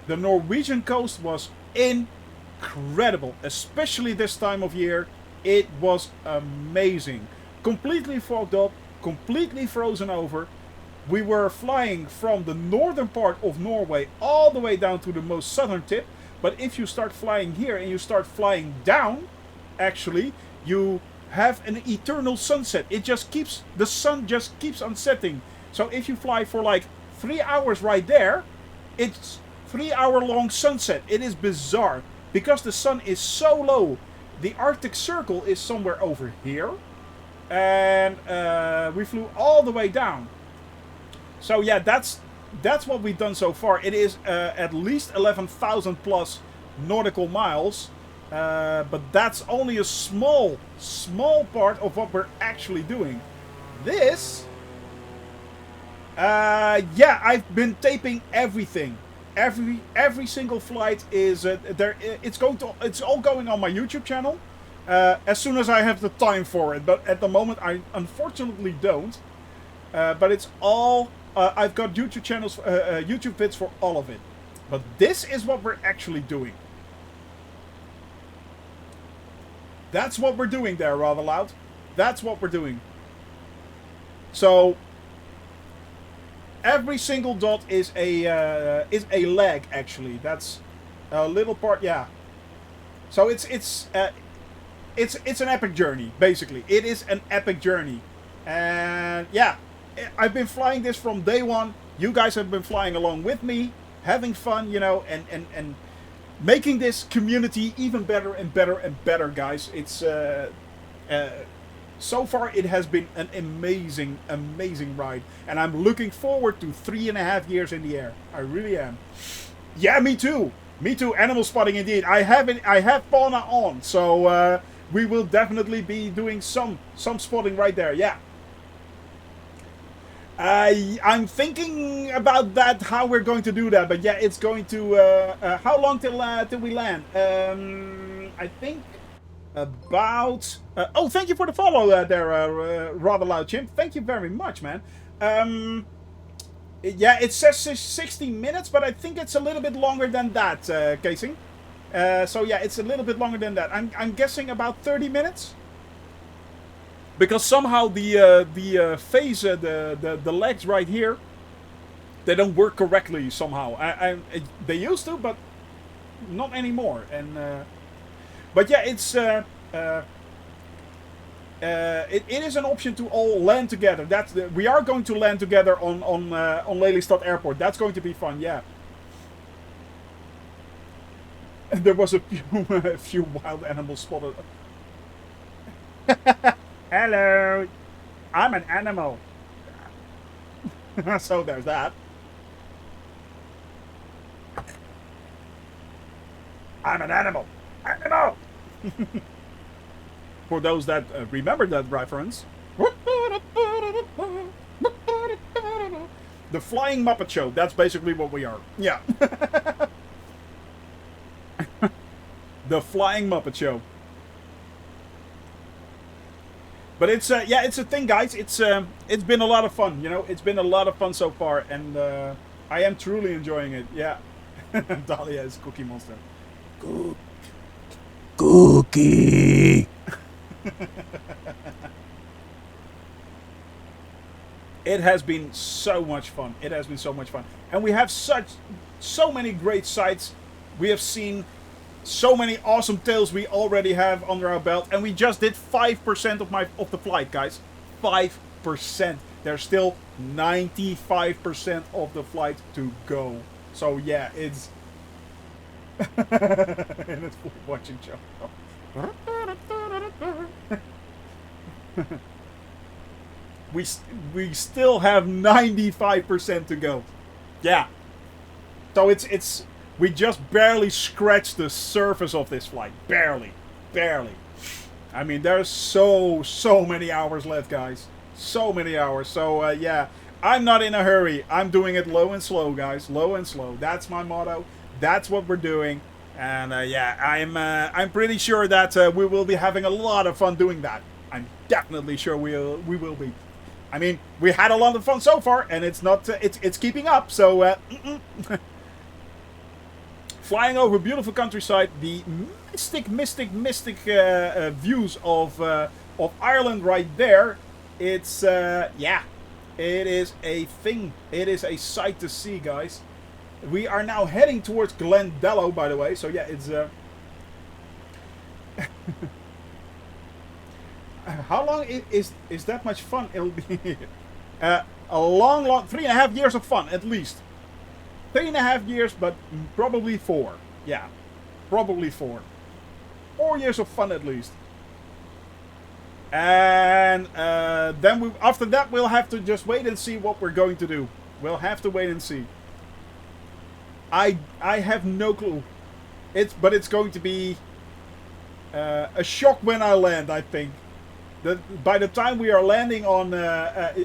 The Norwegian coast was incredible, especially this time of year. It was amazing. Completely fogged up, completely frozen over. We were flying from the northern part of Norway all the way down to the most southern tip. But if you start flying here and you start flying down, actually, you have an eternal sunset. The sun just keeps on setting. So if you fly for like 3 hours right there, it's 3-hour long sunset. It is bizarre because the sun is so low. The Arctic Circle is somewhere over here, and we flew all the way down. So yeah, that's what we've done so far. It is at least 11,000 plus nautical miles, but that's only a small part of what we're actually doing. This, yeah, I've been taping everything. Every single flight is there. It's all going on my YouTube channel. as soon as I have the time for it. But at the moment, I unfortunately don't. But it's all... I've got YouTube channels, YouTube vids for all of it. But this is what we're actually doing. That's what we're doing there, rather loud. That's what we're doing. So every single dot is a leg, actually. That's a little part, yeah. So it's an epic journey, basically. It is an epic journey, and yeah, I've been flying this from day one. You guys have been flying along with me, having fun, you know, and making this community even better and better and better, guys. It's so far it has been an amazing, amazing ride, and I'm looking forward to 3.5 years in the air. I really am. Yeah, me too. Me too. Animal spotting, indeed. I have fauna on, so we will definitely be doing some spotting right there. Yeah. I'm thinking about that, how we're going to do that, but yeah, it's going to... how long till we land? I think about... oh, thank you for the follow there, Rather Loud Chimp. Thank you very much, man. Yeah, it says 60 minutes, but I think it's a little bit longer than that, Casing. So yeah, it's a little bit longer than that. I'm guessing about 30 minutes. Because somehow the phase, the legs right here, they don't work correctly somehow. They used to, but not anymore. And but yeah, it's it is an option to all land together. We are going to land together on Lelystad Airport. That's going to be fun. Yeah. There was a few wild animals spotted. Hello, I'm an animal. So there's that. I'm an animal. Animal! For those that remember that reference. The Flying Muppet Show. That's basically what we are. Yeah. The Flying Muppet Show. But it's yeah, it's a thing, guys. It's been a lot of fun, you know. It's been a lot of fun so far, and I am truly enjoying it. Yeah. Dahlia is Cookie Monster. Cookie. It has been so much fun. It has been so much fun, and we have so many great sights. We have seen so many awesome tails we already have under our belt, and we just did 5% of the flight, guys. 5%. There's still 95% of the flight to go. So yeah, it's and it's watching show. we still have 95% to go. Yeah. So it's we just barely scratched the surface of this flight. Barely. I mean, there's so many hours left, guys. So many hours. So, yeah. I'm not in a hurry. I'm doing it low and slow, guys. Low and slow. That's my motto. That's what we're doing. And, yeah, I'm pretty sure that we will be having a lot of fun doing that. I'm definitely sure we will be. I mean, we had a lot of fun so far, and it's not... it's keeping up, so... Flying over beautiful countryside, the mystic views of Ireland right there. It's yeah, it is a thing. It is a sight to see, guys. We are now heading towards Glendellow, by the way. So yeah, it's how long is that much fun? It'll be a long 3.5 years of fun at least. 3.5 years, but probably 4. Yeah, probably 4. 4 years of fun at least. And then after that, we'll have to just wait and see what we're going to do. We'll have to wait and see. I have no clue. But it's going to be a shock when I land, I think. By the time we are landing on,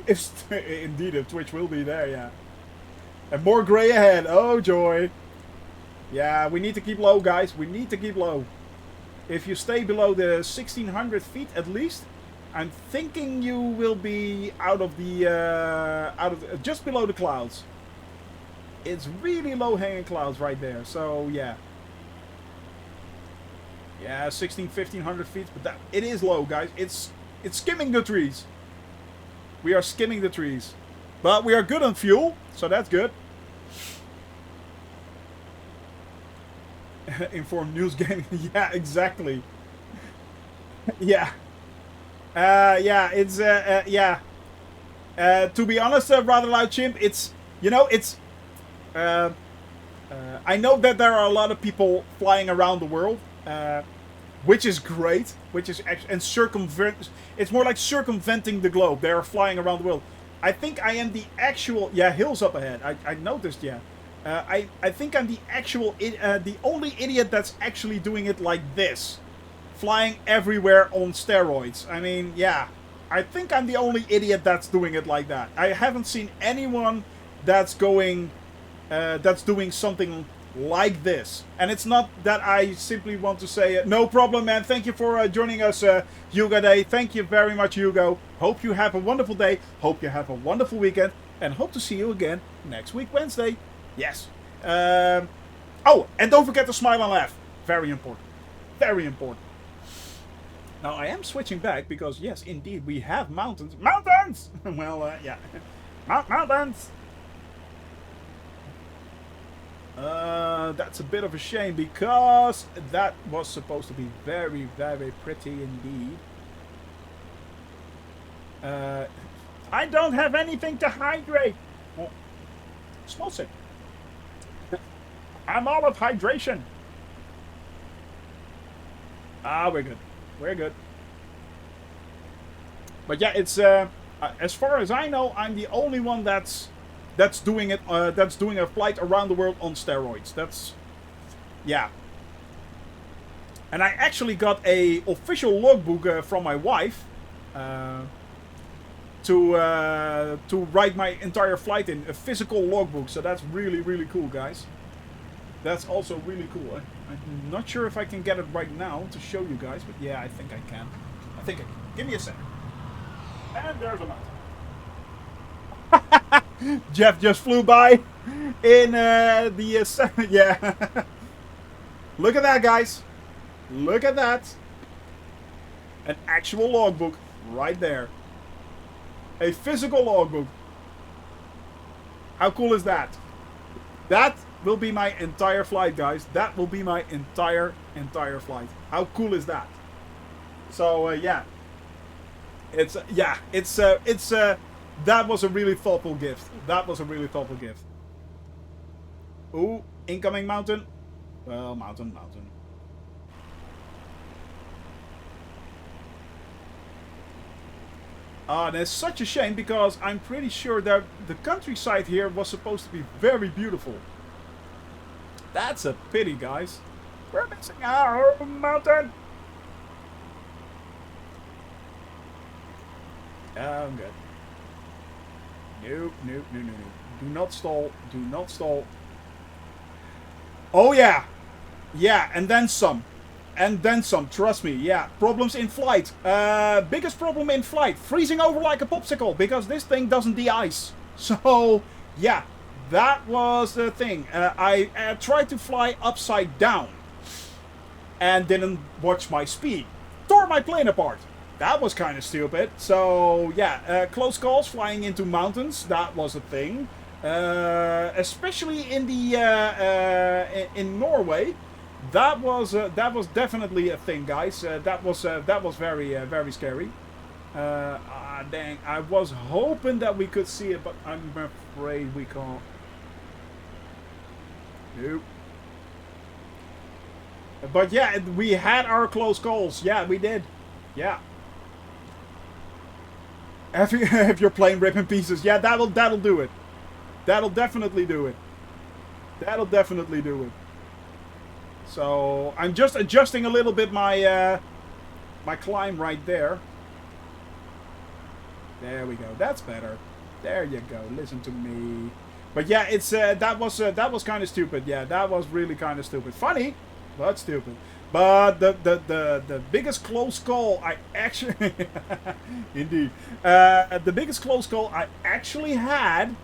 if indeed if Twitch will be there, yeah. And more grey ahead. Oh, joy. Yeah, we need to keep low, guys. We need to keep low. If you stay below the 1600 feet at least, I'm thinking you will be out of the just below the clouds. It's really low hanging clouds right there. So yeah. Yeah, 1500 feet, but that it is low, guys. It's skimming the trees. We are skimming the trees. But we are good on fuel, so that's good. Informed News Gaming. Yeah, exactly. Yeah. Yeah, it's, yeah. To be honest, Rather Loud Chimp, it's, you know, it's, I know that there are a lot of people flying around the world, which is great, which is actually, and it's more like circumventing the globe. They are flying around the world. I think I am the actual, yeah, hills up ahead. I noticed, yeah. I think I'm the actual, the only idiot that's actually doing it like this. Flying everywhere on steroids. I mean, yeah. I think I'm the only idiot that's doing it like that. I haven't seen anyone that's going, that's doing something like this. And it's not that I simply want to say, no problem, man. Thank you for joining us, Hugo Day. Thank you very much, Hugo. Hope you have a wonderful day. Hope you have a wonderful weekend. And hope to see you again next week, Wednesday. Yes. Oh, and don't forget to smile and laugh. Very important. Very important. Now, I am switching back because, yes, indeed, we have mountains. Mountains! Well, yeah. Mountains! That's a bit of a shame because that was supposed to be very, very pretty indeed. I don't have anything to hydrate. Oh, small sip. I'm all of hydration. Ah, we're good. We're good. But yeah, it's as far as I know, I'm the only one that's doing it. That's doing a flight around the world on steroids. That's, yeah. And I actually got a official logbook from my wife to write my entire flight in, a physical logbook. So that's really, really cool, guys. That's also really cool. I'm not sure if I can get it right now to show you guys, but yeah, I think I can. I think I can. Give me a second. And there's a mountain. Jeff just flew by in the yeah. Look at that, guys. Look at that. An actual logbook right there. A physical logbook. How cool is that? That will be my entire flight, guys. That will be my entire flight. How cool is that? So yeah, it's that was a really thoughtful gift. That was a really thoughtful gift. Ooh, incoming mountain. Well, mountain. And it's such a shame because I'm pretty sure that the countryside here was supposed to be very beautiful. That's a pity, guys. We're missing our mountain. I'm good. No. Do not stall. Do not stall. Oh, yeah. Yeah, and then some. And then some, trust me. Yeah, problems in flight. Biggest problem in flight. Freezing over like a popsicle. Because this thing doesn't de-ice. So, yeah. That was the thing. I tried to fly upside down. And didn't watch my speed. Tore my plane apart. That was kind of stupid. So, yeah. Close calls flying into mountains. That was a thing. Especially in the in Norway. That was definitely a thing, guys. That was very very scary. Dang! I was hoping that we could see it, but I'm afraid we can't. Nope. But yeah, we had our close calls. Yeah, we did. Yeah. If your plane rip in pieces, yeah, that'll do it. That'll definitely do it. That'll definitely do it. So I'm just adjusting a little bit my my climb right there. There we go. That's better. There you go. Listen to me. But yeah, it's that was kind of stupid. Yeah, that was really kind of stupid. Funny, but stupid. But the biggest close call I actually indeed the biggest close call I actually had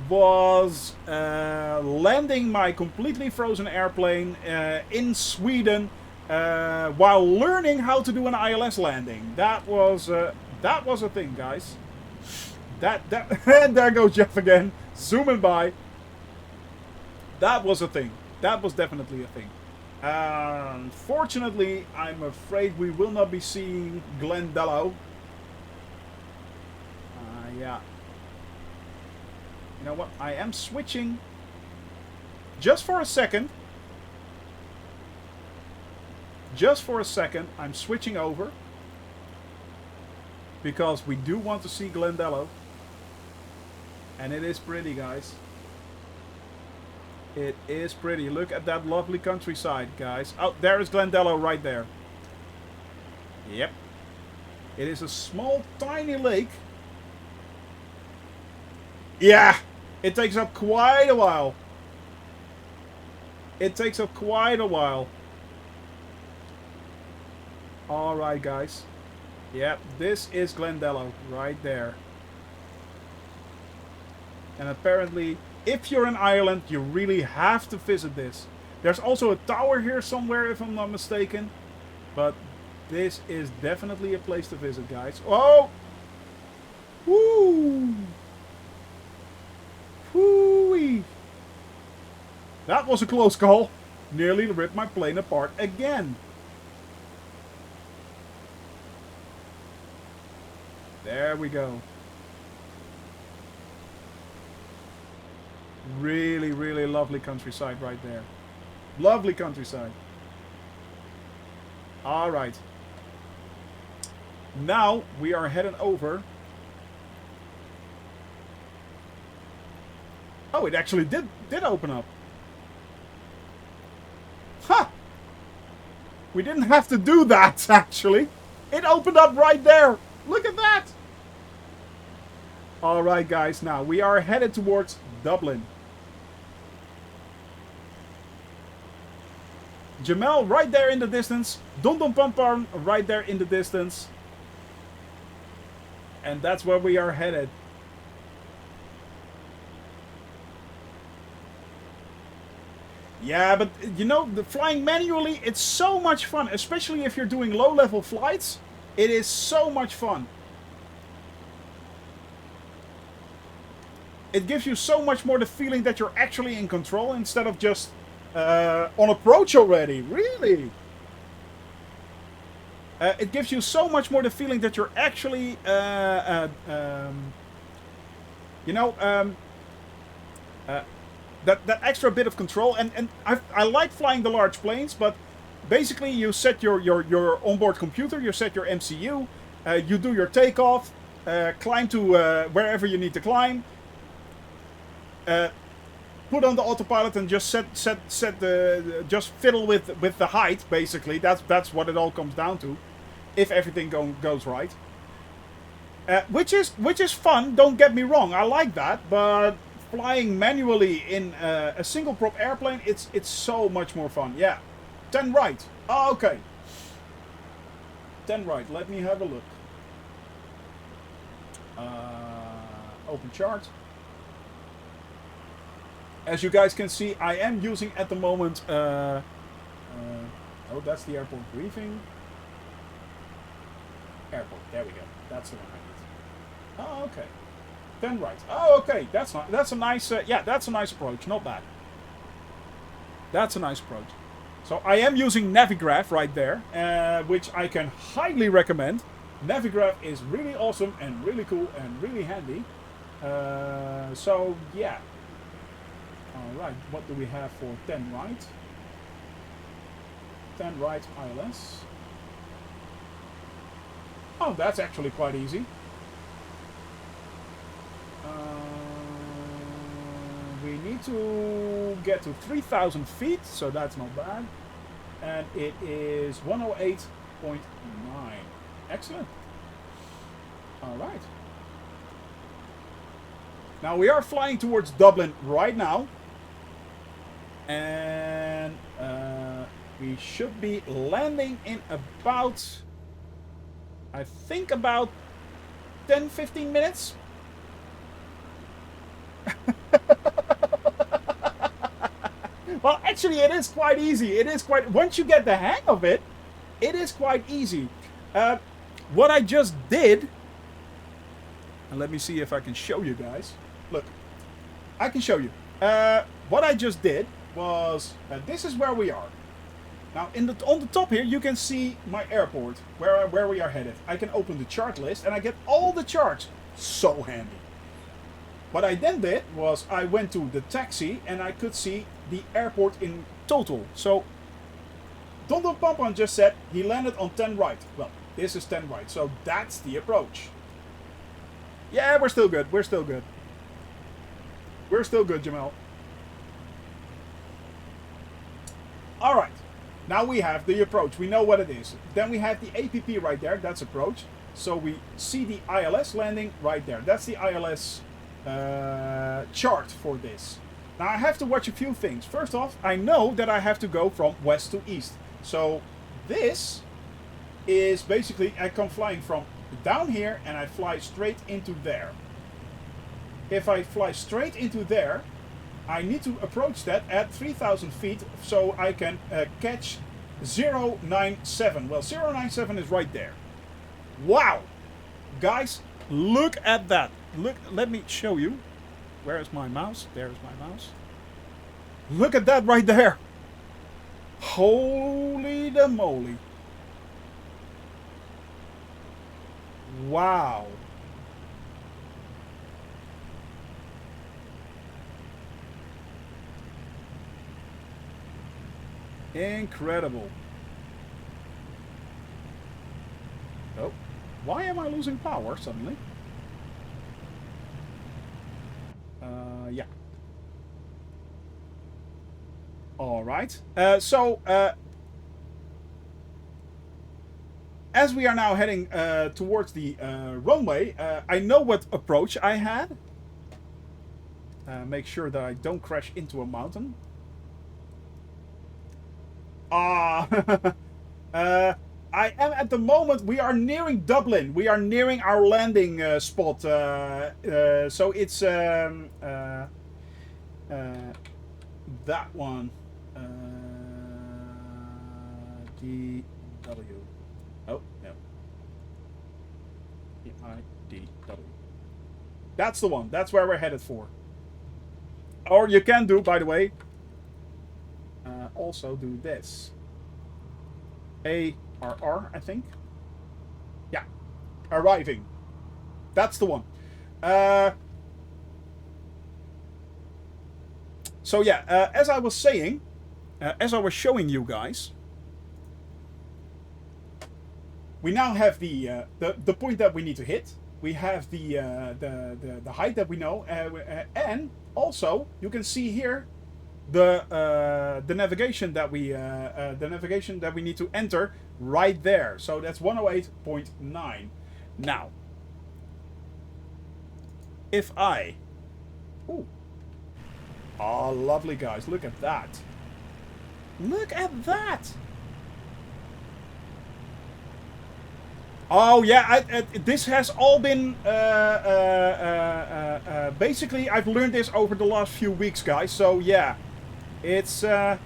was landing my completely frozen airplane in Sweden while learning how to do an ILS landing. That was a thing, guys. And there goes Jeff again, zooming by. That was a thing. That was definitely a thing. Unfortunately, I'm afraid we will not be seeing Glendellow. Yeah. You know what? I am switching just for a second. Just for a second, I'm switching over because we do want to see Glendellow. And it is pretty, guys. It is pretty. Look at that lovely countryside, guys. Oh, there is Glendellow right there. Yep. It is a small, tiny lake. Yeah. It takes up quite a while. It takes up quite a while. Alright, guys. Yep, this is Glendellow right there. And apparently, if you're in Ireland, you really have to visit this. There's also a tower here somewhere, if I'm not mistaken. But this is definitely a place to visit, guys. Oh! Woo! Woo-wee! That was a close call. Nearly ripped my plane apart again. There we go. Really, really lovely countryside right there. Lovely countryside. Alright. Now we are heading over. Oh, it actually did open up. Huh! We didn't have to do that, actually. It opened up right there. Look at that. Alright, guys. Now we are headed towards Dublin. Jamel right there in the distance. Dum Dum Pum Pum right there in the distance. And that's where we are headed. Yeah, but you know, the flying manually, it's so much fun. Especially if you're doing low-level flights. It is so much fun. It gives you so much more the feeling that you're actually in control instead of just on approach already. Really? It gives you so much more the feeling that you're actually, you know, that extra bit of control. And I like flying the large planes, but basically you set your onboard computer, you set your MCU, you do your takeoff, climb to wherever you need to climb. Put on the autopilot and just just fiddle with the height. Basically, that's what it all comes down to, if everything goes right. Which is fun. Don't get me wrong, I like that. But flying manually in a single prop airplane, it's so much more fun. Yeah, 10 right. Oh, okay. 10 right. Let me have a look. Open chart. As you guys can see, I am using at the moment... oh, that's the airport briefing. Airport, there we go. That's the one I need. Oh, okay. 10 right. Oh, okay. That's a nice... yeah, that's a nice approach. Not bad. That's a nice approach. So I am using Navigraph right there, which I can highly recommend. Navigraph is really awesome and really cool and really handy. So, yeah. Alright, what do we have for 10 right? 10 right ILS. Oh, that's actually quite easy. We need to get to 3,000 feet, so that's not bad. And it is 108.9. Excellent. Alright. Now we are flying towards Dublin right now. And We should be landing in about, I think about 10-15 minutes. Well, actually, it is quite easy. It is quite... Once you get the hang of it, it is quite easy. What I just did... And let me see if I can show you guys. Look, I can show you. What I just did was... this is where we are. Now, on the top here, you can see my airport, where we are headed. I can open the chart list, and I get all the charts. So handy. What I then did was I went to the taxi, and I could see the airport in total. So, Don Don Pampan just said he landed on 10 right. Well, this is 10 right, so that's the approach. Yeah, we're still good. We're still good. We're still good, Jamal. Alright. Now we have the approach. We know what it is. Then we have the APP right there. That's approach. So we see the ILS landing right there. That's the ILS chart for this. Now I have to watch a few things. First off, I know that I have to go from west to east. So this is basically, I come flying from down here and I fly straight into there. If I fly straight into there, I need to approach that at 3,000 feet so I can catch 097. Well, 097 is right there. Wow! Guys, look at that. Look, let me show you. Where is my mouse? There is my mouse. Look at that right there. Holy the moly. Wow. Incredible. Oh, why am I losing power suddenly? Yeah. All right. So, as we are now heading towards the runway, I know what approach I had. Make sure that I don't crash into a mountain. I am at the moment, we are nearing Dublin. We are nearing our landing spot. So it's that one. DW. Oh, no. DW. That's the one. That's where we're headed for. Or you can do, by the way, also do this. ARR, I think. Yeah. Arriving. That's the one. So yeah, as I was saying, as I was showing you guys, we now have the point that we need to hit. We have the height that we know, and also you can see here the navigation that we need to enter right there. So that's 108.9. Now, if I, ooh, oh, lovely guys, look at that! Look at that! Oh yeah, this has all been basically I've learned this over the last few weeks, guys. So yeah, it's all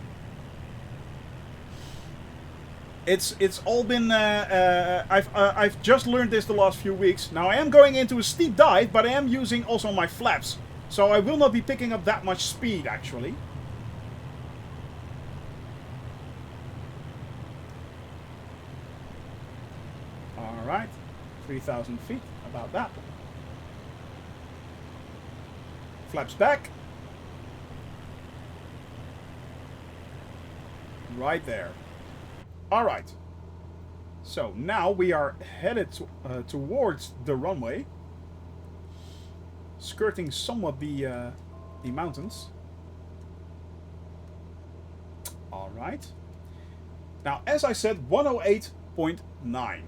been I've just learned this the last few weeks. Now I am going into a steep dive, but I am using also my flaps, so I will not be picking up that much speed actually. Alright, 3,000 feet, about that. Flaps back. Right there. Alright. So now we are headed towards the runway. Skirting somewhat the mountains. Alright. Now, as I said, 108.9.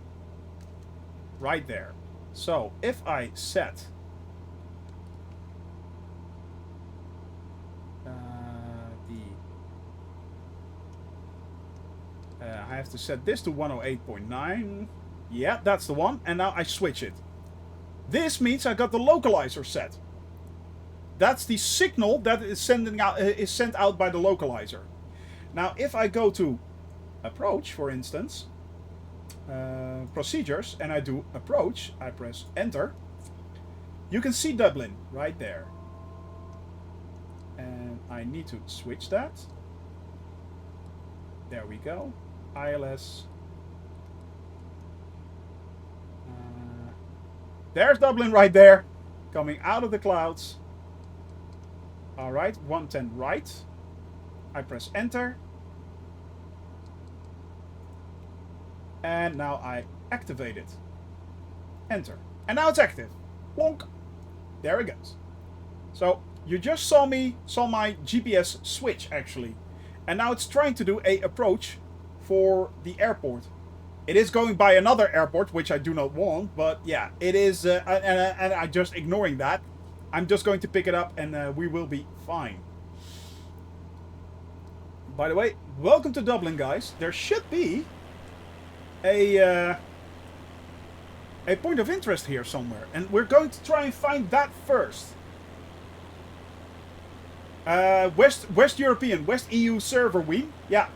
Right there. So, if I set I have to set this to 108.9. Yeah, that's the one. And now I switch it. This means I got the localizer set. That's the signal that is sent out by the localizer. Now, if I go to approach, for instance, procedures, and I do approach, I press enter. You can see Dublin right there. And I need to switch that. There we go. ILS. There's Dublin right there. Coming out of the clouds. Alright, 110 right. I press enter. And now I activate it. Enter. And now it's active. Plonk. There it goes. So, you just saw my GPS switch, actually. And now it's trying to do a approach for the airport. It is going by another airport, which I do not want. But yeah, it is... and I'm just ignoring that. I'm just going to pick it up and we will be fine. By the way, welcome to Dublin, guys. There should be a point of interest here somewhere. And we're going to try and find that first. West European, West EU server, yeah.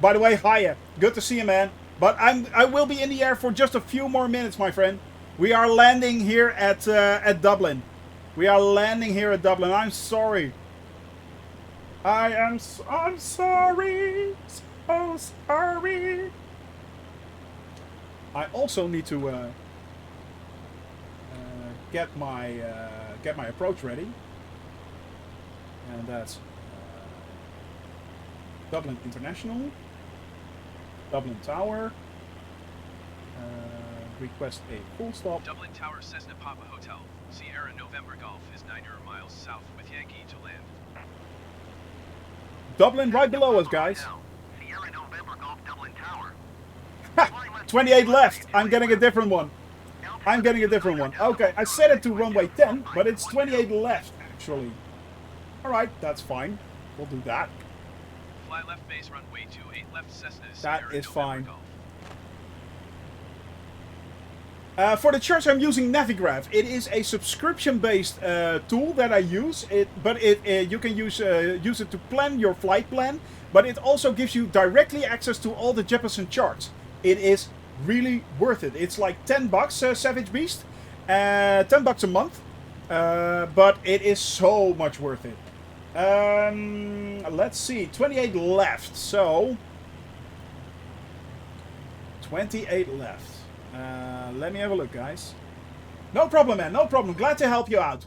By the way, hiya. Good to see you, man. But I will be in the air for just a few more minutes, my friend. We are landing here at Dublin. We are landing here at Dublin. I'm sorry. I'm sorry. So sorry. I also need to get my approach ready. And that's Dublin International, Dublin Tower, request a full stop. Dublin Tower Cessna Papa Hotel, Sierra November Golf is 900 miles south with Yankee to land. Dublin right below us, guys. Sierra November Golf, Dublin Tower. Ha! 28 left. I'm getting a different one. I'm getting a different one. Okay, I set it to runway 10, but it's 28 left, actually. Alright, that's fine. We'll do that. Fly left base runway 28 left Cessna. That Sierra is November fine. Golf. For the church, I'm using Navigraph. It is a subscription-based tool that I use. But you can use it to plan your flight plan. But it also gives you directly access to all the Jeppesen charts. It is really worth it. It's like $10, Savage Beast. $10 a month. But it is so much worth it. Let's see. 28 left. So 28 left. Let me have a look, guys. No problem, man. No problem. Glad to help you out.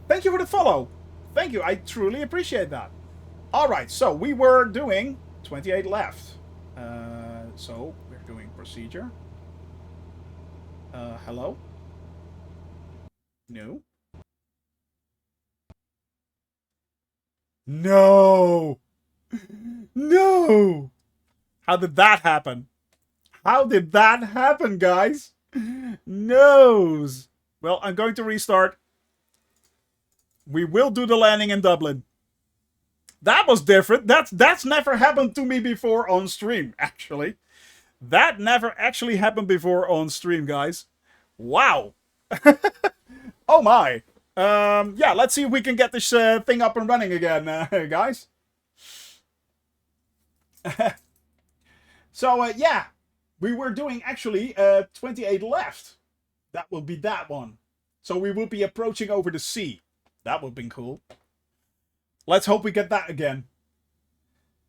Thank you for the follow. Thank you. I truly appreciate that. Alright, so we were doing 28 left. So we're doing procedure. Hello? No. No! No! How did that happen? How did that happen, guys? Noes. Well, I'm going to restart. We will do the landing in Dublin. That was different. That's never happened to me before on stream, actually. That never actually happened before on stream, guys. Wow. Oh my. Yeah, let's see if we can get this thing up and running again, guys. So, yeah. We were doing, actually, 28 left. That will be that one. So we will be approaching over the sea. That would have been cool. Let's hope we get that again.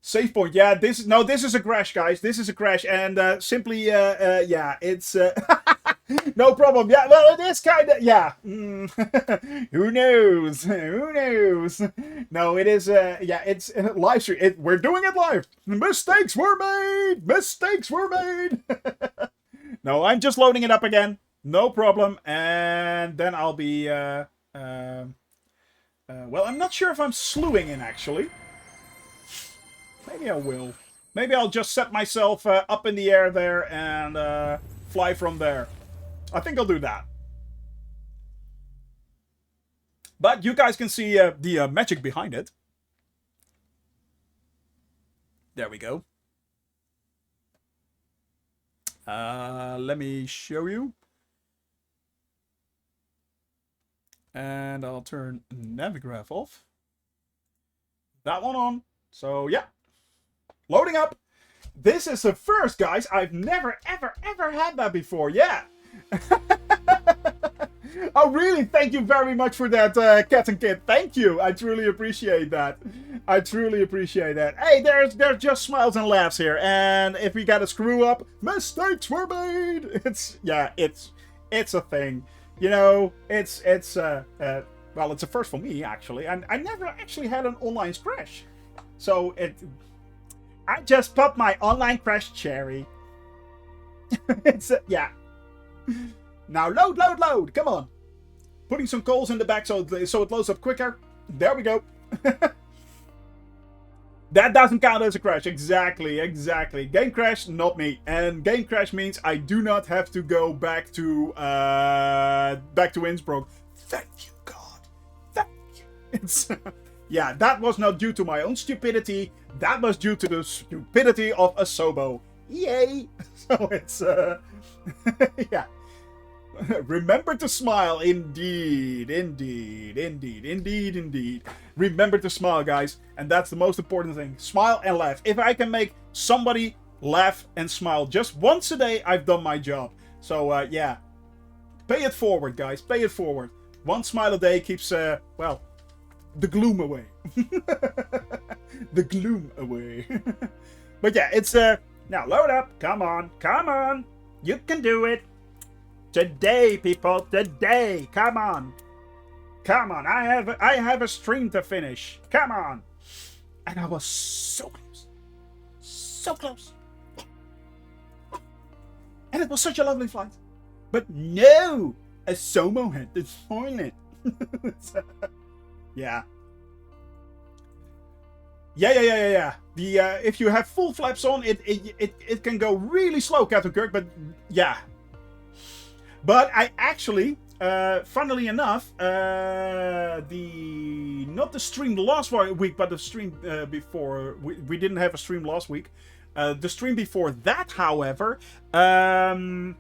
Save point. Yeah, this is a crash, guys. This is a crash. And simply, yeah, it's... no problem. Yeah, well, it is kind of... Yeah. Who knows? Who knows? No, it is... yeah, it's live stream. We're doing it live. Mistakes were made. Mistakes were made. No, I'm just loading it up again. No problem. And then I'll be... well, I'm not sure if I'm slewing in, actually. Maybe I will. Maybe I'll just set myself up in the air there and fly from there. I think I'll do that. But you guys can see the magic behind it. There we go. Let me show you. And I'll turn Navigraph off. That one on. So, yeah. Loading up. This is the first, guys. I've never, ever, ever had that before. Yeah. Oh, really? Thank you very much for that, Cat and Kid. Thank you. I truly appreciate that. I truly appreciate that. Hey, there's just smiles and laughs here. And if we got a screw up, mistakes were made. It's a thing. You know, well, it's a first for me, actually. And I never actually had an online crash. So, I just popped my online crash cherry. Yeah. Now load, load, load. Come on. Putting some coals in the back so it loads up quicker. There we go. That doesn't count as a crash. Exactly, exactly. Game crash, not me. And game crash means I do not have to go back to Innsbruck. Thank you, God. Thank you. It's yeah, that was not due to my own stupidity. That was due to the stupidity of Asobo. Yay! So it's yeah. Remember to smile. Indeed, indeed, indeed, indeed, indeed. Remember to smile, guys. And that's the most important thing. Smile and laugh. If I can make somebody laugh and smile just once a day, I've done my job. So, yeah. Pay it forward, guys. Pay it forward. One smile a day keeps, well, the gloom away. The gloom away. But yeah, it's, now load up. Come on. Come on. You can do it. Today, people, today, come on. Come on, I have a stream to finish. Come on. And I was so close. So close. And it was such a lovely flight. But no, a Somo had to spoil it. Yeah. Yeah. The if you have full flaps on, it can go really slow, Captain Kirk, but yeah. But I actually, funnily enough, not the stream last week, but the stream before. We didn't have a stream last week. The stream before that, however, I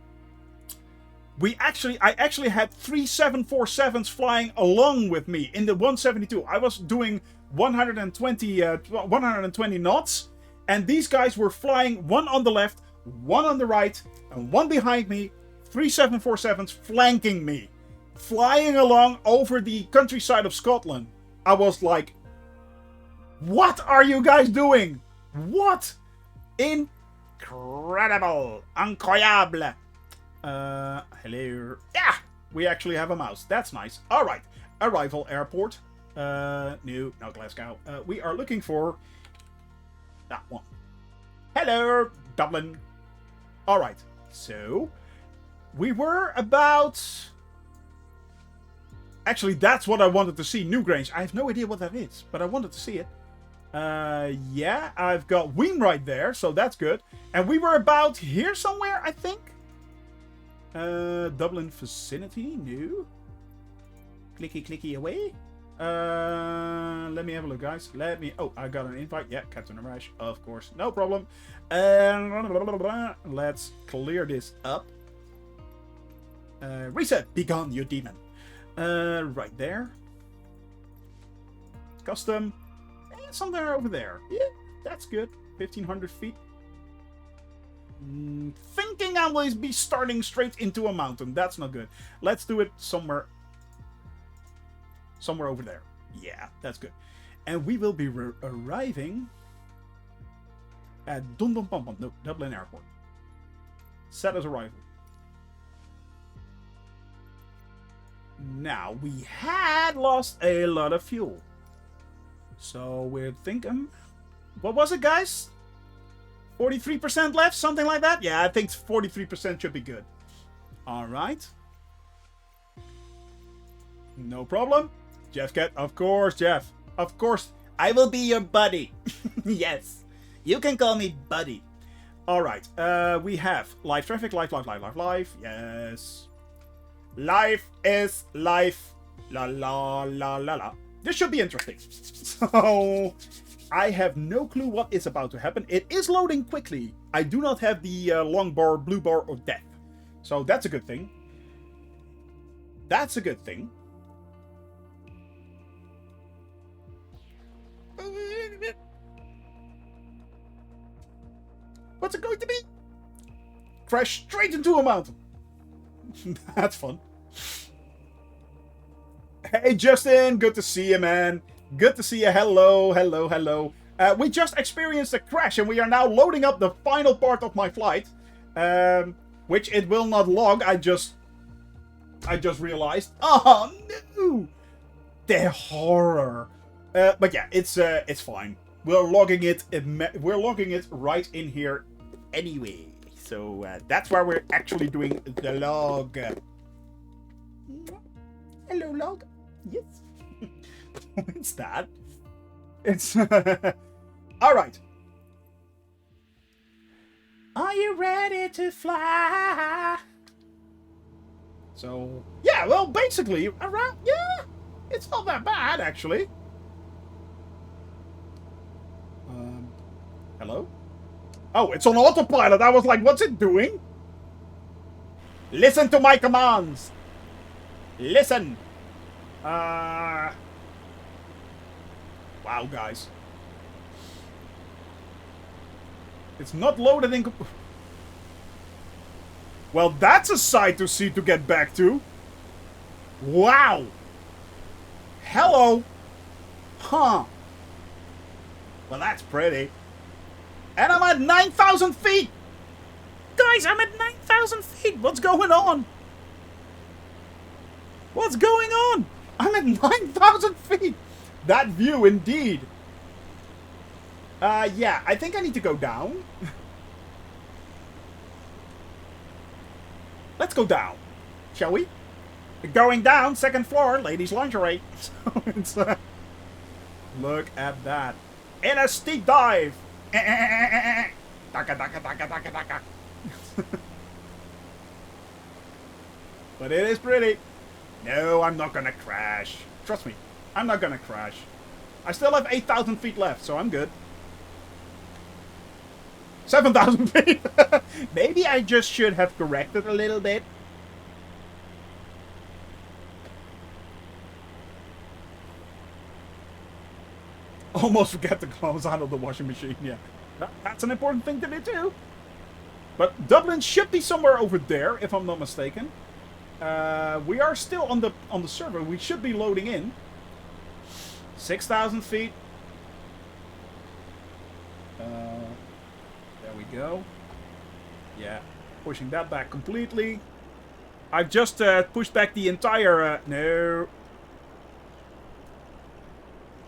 actually had 3 747s flying along with me in the 172. I was doing 120 knots, and these guys were flying one on the left, one on the right, and one behind me. 3 747s flanking me, flying along over the countryside of Scotland. I was like, what are you guys doing? What? Incredible. Incroyable. Hello. Yeah, we actually have a mouse. That's nice. All right. Arrival airport. No, not Glasgow. We are looking for that one. Hello, Dublin. All right. So we were about... Actually, that's what I wanted to see. Newgrange. I have no idea what that is, but I wanted to see it. Yeah, I've got Wien right there, so that's good. And we were about here somewhere, I think. Dublin vicinity? No. Clicky, clicky away. Let me have a look, guys. Oh, I got an invite. Yeah, Captain Arash, of course. No problem. Let's clear this up. Reset. Be gone, you demon. Right there. Custom. Somewhere over there. Yeah, that's good. 1,500 feet. Thinking I will be starting straight into a mountain. That's not good. Let's do it somewhere over there. Yeah, that's good. And we will be arriving at Dublin Airport. Set as arrival. Now, we had lost a lot of fuel. So we're thinking... What was it, guys? 43% left? Something like that? Yeah, I think 43% should be good. Alright. No problem. Jeff Cat, of course, Jeff. Of course. I will be your buddy. Yes. You can call me buddy. Alright. We have live traffic. Live. Yes. Life is life. La la la la la. This should be interesting. So, I have no clue what is about to happen. It is loading quickly. I do not have the long bar, blue bar, or death. So that's a good thing. That's a good thing. What's it going to be? Crash straight into a mountain. That's fun. Hey Justin, good to see you, man. Good to see you. Hello, hello, hello. We just experienced a crash and we are now loading up the final part of my flight. Which it will not log. I just realized. Oh no! The horror. But yeah, it's fine. We're logging it. We're logging it right in here anyway. So that's why we're actually doing the log. Hello, log. Yes. What's that? It's all right. Are you ready to fly? So yeah, well, basically around. Yeah, it's not that bad actually. Hello? Oh, it's on autopilot. I was like, what's it doing? Listen to my commands. Listen. Wow, guys. It's not loaded in... Well, that's a sight to see to get back to. Wow. Hello. Huh. Well, that's pretty. And I'm at 9,000 feet! Guys, I'm at 9,000 feet! What's going on? What's going on? I'm at 9,000 feet! That view, indeed. Yeah, I think I need to go down. Let's go down. Shall we? Going down, second floor, ladies' lingerie. So it's, look at that. In a steep dive! Daka, daka, daka, daka, daka. But it is pretty. No, I'm not gonna crash. Trust me, I'm not gonna crash. I still have 8,000 feet left, so I'm good. 7,000 feet! Maybe I just should have corrected a little bit. Almost forget the clothes out of the washing machine, yeah. That's an important thing to do too. But Dublin should be somewhere over there, if I'm not mistaken. We are still on the server. We should be loading in. 6,000 feet. There we go. Yeah, pushing that back completely. I've just pushed back the entire... no.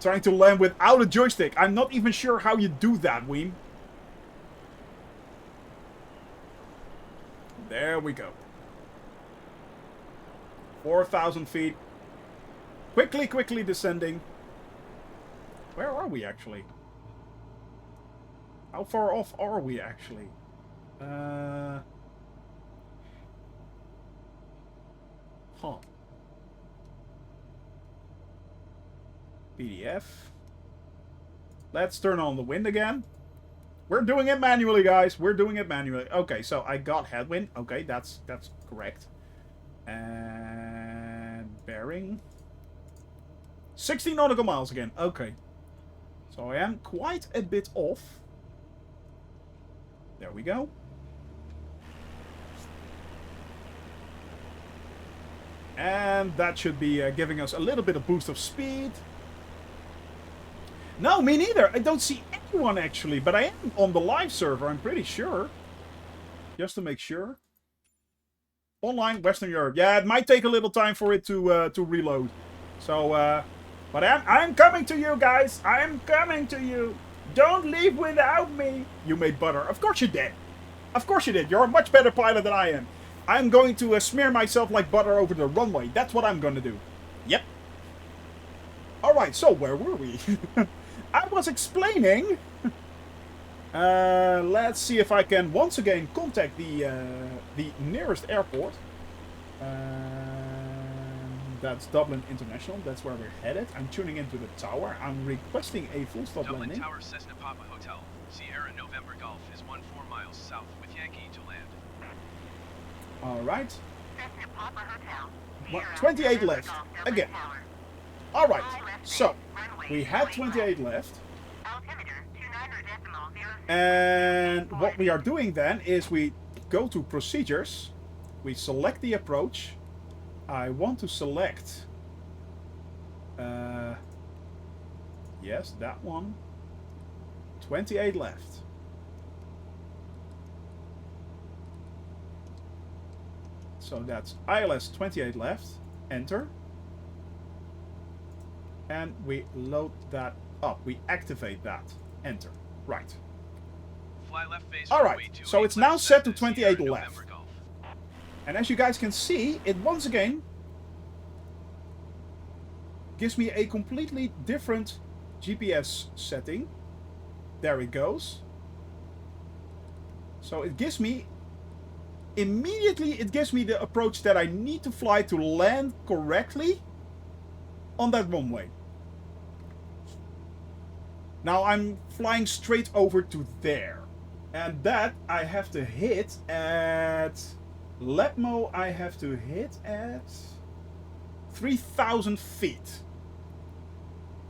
Trying to land without a joystick. I'm not even sure how you do that, Weem. There we go. 4,000 feet. Quickly, quickly descending. Where are we actually? How far off are we actually? Huh. PDF. Let's turn on the wind again. We're doing it manually, guys. We're doing it manually. Okay, so I got headwind. Okay, that's correct. And bearing. 60 nautical miles again. Okay. So I am quite a bit off. There we go. And that should be giving us a little bit of boost of speed. No, me neither. I don't see anyone actually, but I am on the live server, I'm pretty sure. Just to make sure. Online, Western Europe. Yeah, it might take a little time for it to reload. So, but I'm coming to you, guys. I'm coming to you. Don't leave without me. You made butter. Of course you did. Of course you did. You're a much better pilot than I am. I'm going to smear myself like butter over the runway. That's what I'm going to do. Yep. Alright, so where were we? I was explaining. Let's see if I can once again contact the nearest airport. That's Dublin International. That's where we're headed. I'm tuning into the tower. I'm requesting a full stop Dublin landing. Tower Cessna Papa Hotel, Sierra November Golf is 14 miles south with Yankee to land. All right. Cessna Papa Hotel. 28 left. Again. All right. So we had 28 left. And what we are doing then is we go to procedures. We select the approach. I want to select. Yes, that one. 28 left. So that's ILS 28 left. Enter. And we load that up. We activate that. Enter. Right. Fly left phase Alright, so it's now set to 28 left. And as you guys can see, it once again gives me a completely different GPS setting. There it goes. So it gives me, immediately it gives me the approach that I need to fly to land correctly on that runway. Now I'm flying straight over to there. And that I have to hit at Letmo. I have to hit at 3,000 feet.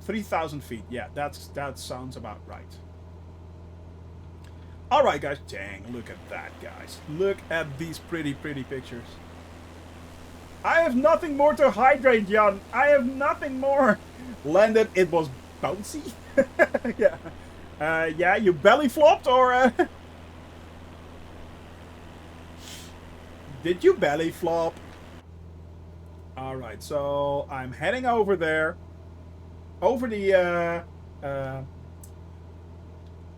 3,000 feet. Yeah, that sounds about right. Alright guys. Dang, look at that, guys. Look at these pretty pictures. I have nothing more to hydrate, Jan. I have nothing more. Landed. It was bouncy. Yeah. Yeah, you belly flopped or... Did you belly flop? Alright, so I'm heading over there. Over the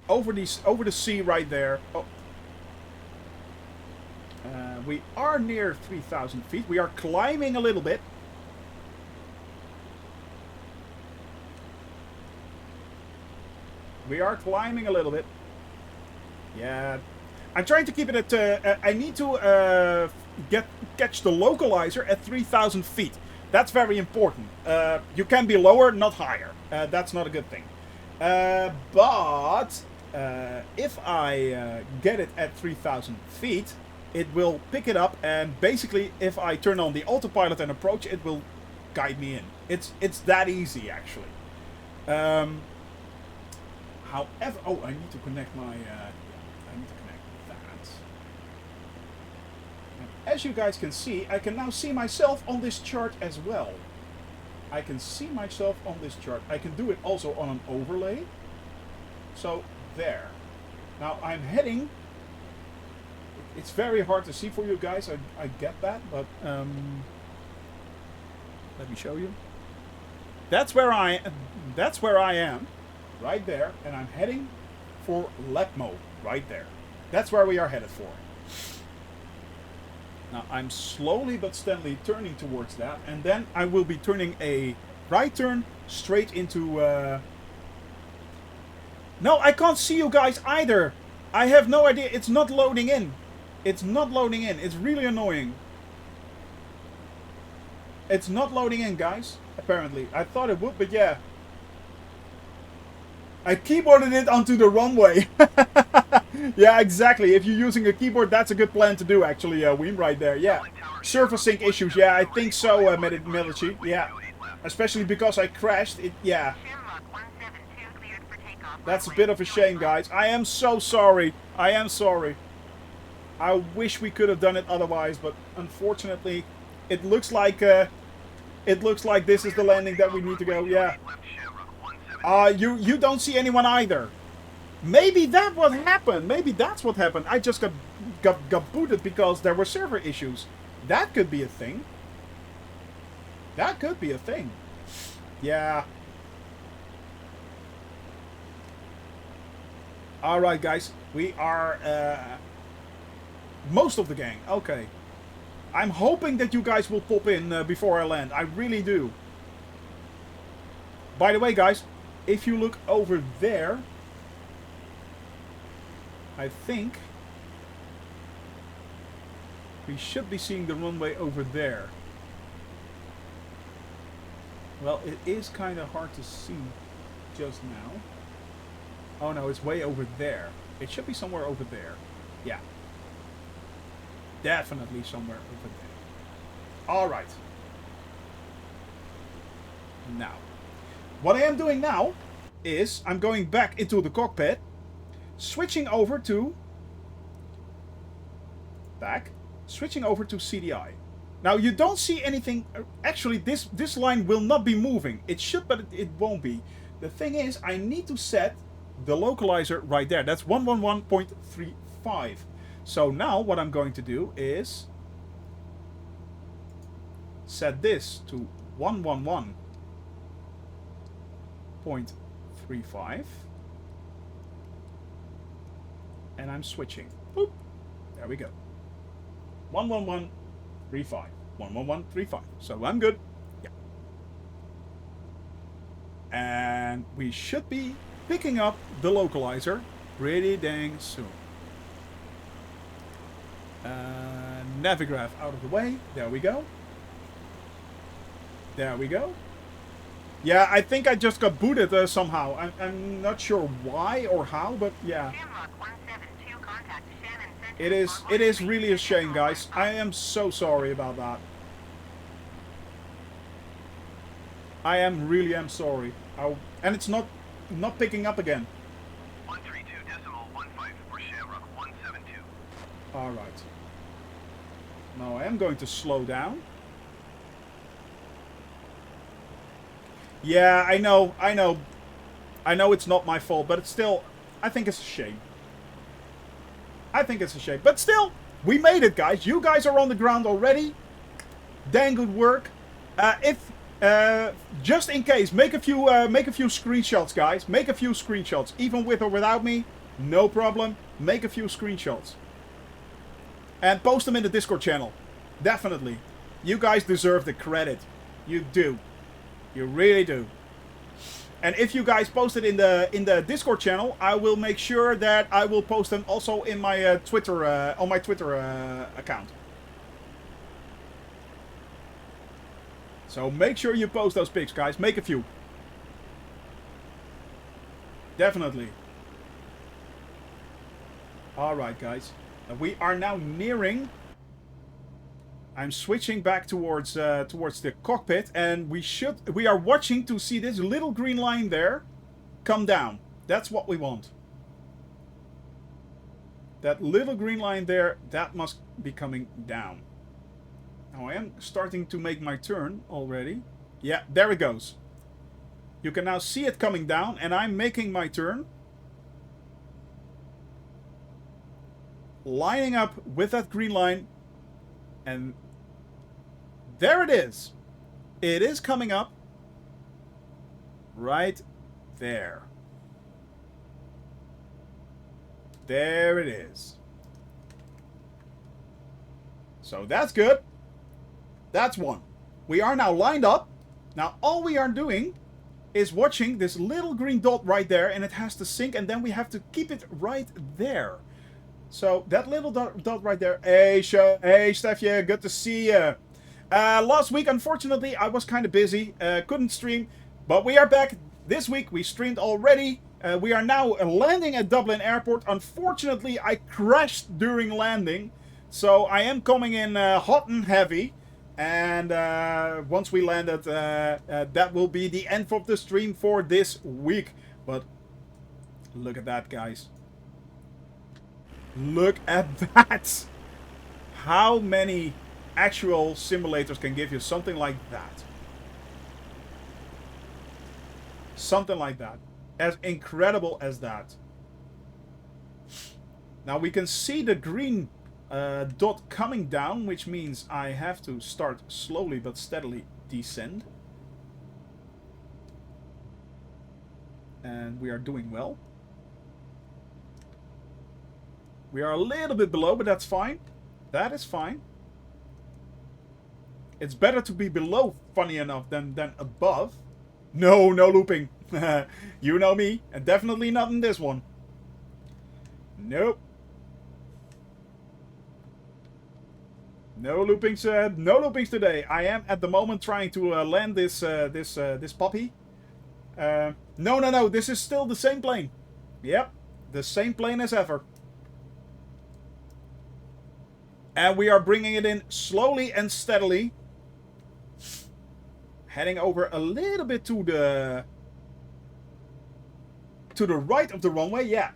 over the sea right there. Oh. We are near 3,000 feet. We are climbing a little bit. We are climbing a little bit. Yeah. I'm trying to keep it at... I need to catch the localizer at 3,000 feet. That's very important. You can be lower, not higher. That's not a good thing. But if I get it at 3,000 feet, it will pick it up. And basically, if I turn on the autopilot and approach, it will guide me in. It's that easy, actually. However, oh, I need to connect my. I need to connect that. And as you guys can see, I can now see myself on this chart as well. I can see myself on this chart. I can do it also on an overlay. So there. Now I'm heading. It's very hard to see for you guys. I get that, but let me show you. That's where I am. Right there, and I'm heading for Letmo, right there. That's where we are headed for. Now, I'm slowly but steadily turning towards that, and then I will be turning a right turn straight into... No, I can't see you guys either. I have no idea. It's not loading in. It's not loading in. It's really annoying. It's not loading in, guys, apparently. I thought it would, but yeah. I keyboarded it onto the runway. Yeah, exactly. If you're using a keyboard, that's a good plan to do, actually, Weem, right there. Yeah. Server sync issues. Yeah, I think so, Medici. Yeah. Especially because I crashed. Yeah. That's a bit of a shame, guys. I am so sorry. I am sorry. I wish we could have done it otherwise, but unfortunately, it looks like this is the landing that we need to go. Yeah. You don't see anyone either. Maybe that's what happened. Maybe that's what happened. I just got booted because there were server issues. That could be a thing. That could be a thing. Yeah. Alright, guys. We are... most of the gang. Okay. I'm hoping that you guys will pop in before I land. I really do. By the way, guys, if you look over there, I think we should be seeing the runway over there. Well, it is kind of hard to see just now. Oh no, it's way over there. It should be somewhere over there. Yeah. Definitely somewhere over there. Alright. Now. What I am doing now is I'm going back into the cockpit. Switching over to... Back. Switching over to CDI. Now you don't see anything. Actually, this line will not be moving. It should, but it won't be. The thing is, I need to set the localizer right there. That's 111.35. So now what I'm going to do is set this to 111.35. And I'm switching. Boop. There we go. 111.35. 111.35. So I'm good. Yeah. And we should be picking up the localizer pretty dang soon. Navigraph out of the way. There we go. There we go. Yeah, I think I just got booted somehow. I'm not sure why or how, but yeah. It is really a shame, guys. I am so sorry about that. I really am sorry. And it's not picking up again. 132.15 for Shamrock 172. All right. Now I am going to slow down. Yeah, I know it's not my fault, but it's still, I think it's a shame. I think it's a shame. But still, we made it, guys. You guys are on the ground already. Dang good work. Just in case, make a few screenshots, guys. Make a few screenshots. Even with or without me, no problem. Make a few screenshots. And post them in the Discord channel. Definitely. You guys deserve the credit. You do. You really do. And if you guys post it in the Discord channel, I will make sure that I will post them also in my Twitter on my Twitter account. So make sure you post those pics, guys. Make a few. Definitely. All right, guys. We are now nearing. I'm switching back towards the cockpit, and we are watching to see this little green line there come down. That's what we want. That little green line there, that must be coming down. Now I am starting to make my turn already. Yeah, there it goes. You can now see it coming down, and I'm making my turn. Lining up with that green line, and there it is. It is coming up right there. There it is. So that's good. That's one. We are now lined up. Now all we are doing is watching this little green dot right there, and it has to sync, and then we have to keep it right there. So that little dot right there. Hey, Stefje, good to see you. Last week, unfortunately, I was kind of busy. Couldn't stream. But we are back this week. We streamed already. We are now landing at Dublin Airport. Unfortunately, I crashed during landing. So I am coming in hot and heavy. And once we landed, that will be the end of the stream for this week. But look at that, guys. Look at that. How many actual simulators can give you something like that? Something like that. As incredible as that. Now we can see the green dot coming down, which means I have to start slowly but steadily descend. And we are doing well. We are a little bit below, but that's fine. That is fine. It's better to be below, funny enough, than above. No looping. You know me, and definitely not in this one. Nope. No loopings. No loopings today. I am at the moment trying to land this this puppy. No. This is still the same plane. Yep, the same plane as ever. And we are bringing it in slowly and steadily. Heading over a little bit to the right of the runway. Yeah.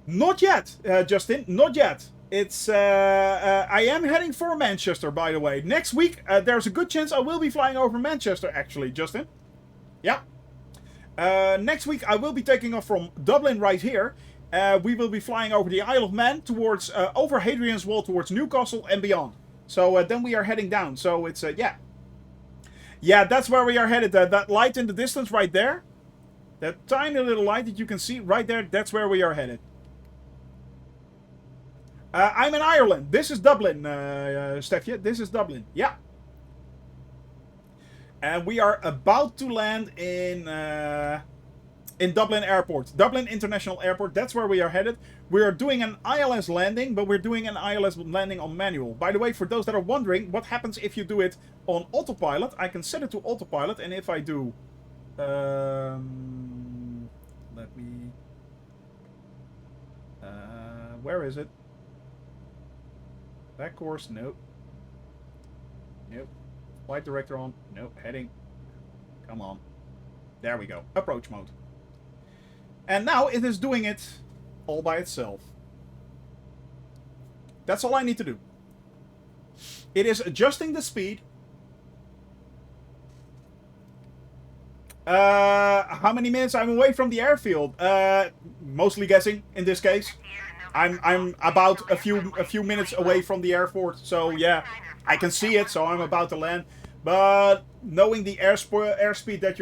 Not yet, Justin. Not yet. It's I am heading for Manchester, by the way. Next week, there's a good chance I will be flying over Manchester, actually, Justin. Yeah. Next week, I will be taking off from Dublin right here. We will be flying over the Isle of Man towards over Hadrian's Wall towards Newcastle and beyond. So then we are heading down. So it's yeah. Yeah, that's where we are headed. That light in the distance right there. That tiny little light that you can see right there. That's where we are headed. I'm in Ireland. This is Dublin, Stefje. This is Dublin. Yeah. And we are about to land in Dublin Airport. Dublin International Airport. That's where we are headed. We are doing an ILS landing, but we're doing an ILS landing on manual. By the way, for those that are wondering, what happens if you do it on autopilot? I can set it to autopilot, and if I do... let me... where is it? Back course, nope. Nope. Flight director on, nope. Heading. Come on. There we go. Approach mode. And now it is doing it all by itself. That's all I need to do. It is adjusting the speed. How many minutes I'm away from the airfield? Mostly guessing in this case. I'm about a few minutes away from the airport, so yeah, I can see it, so I'm about to land. But knowing the airspeed that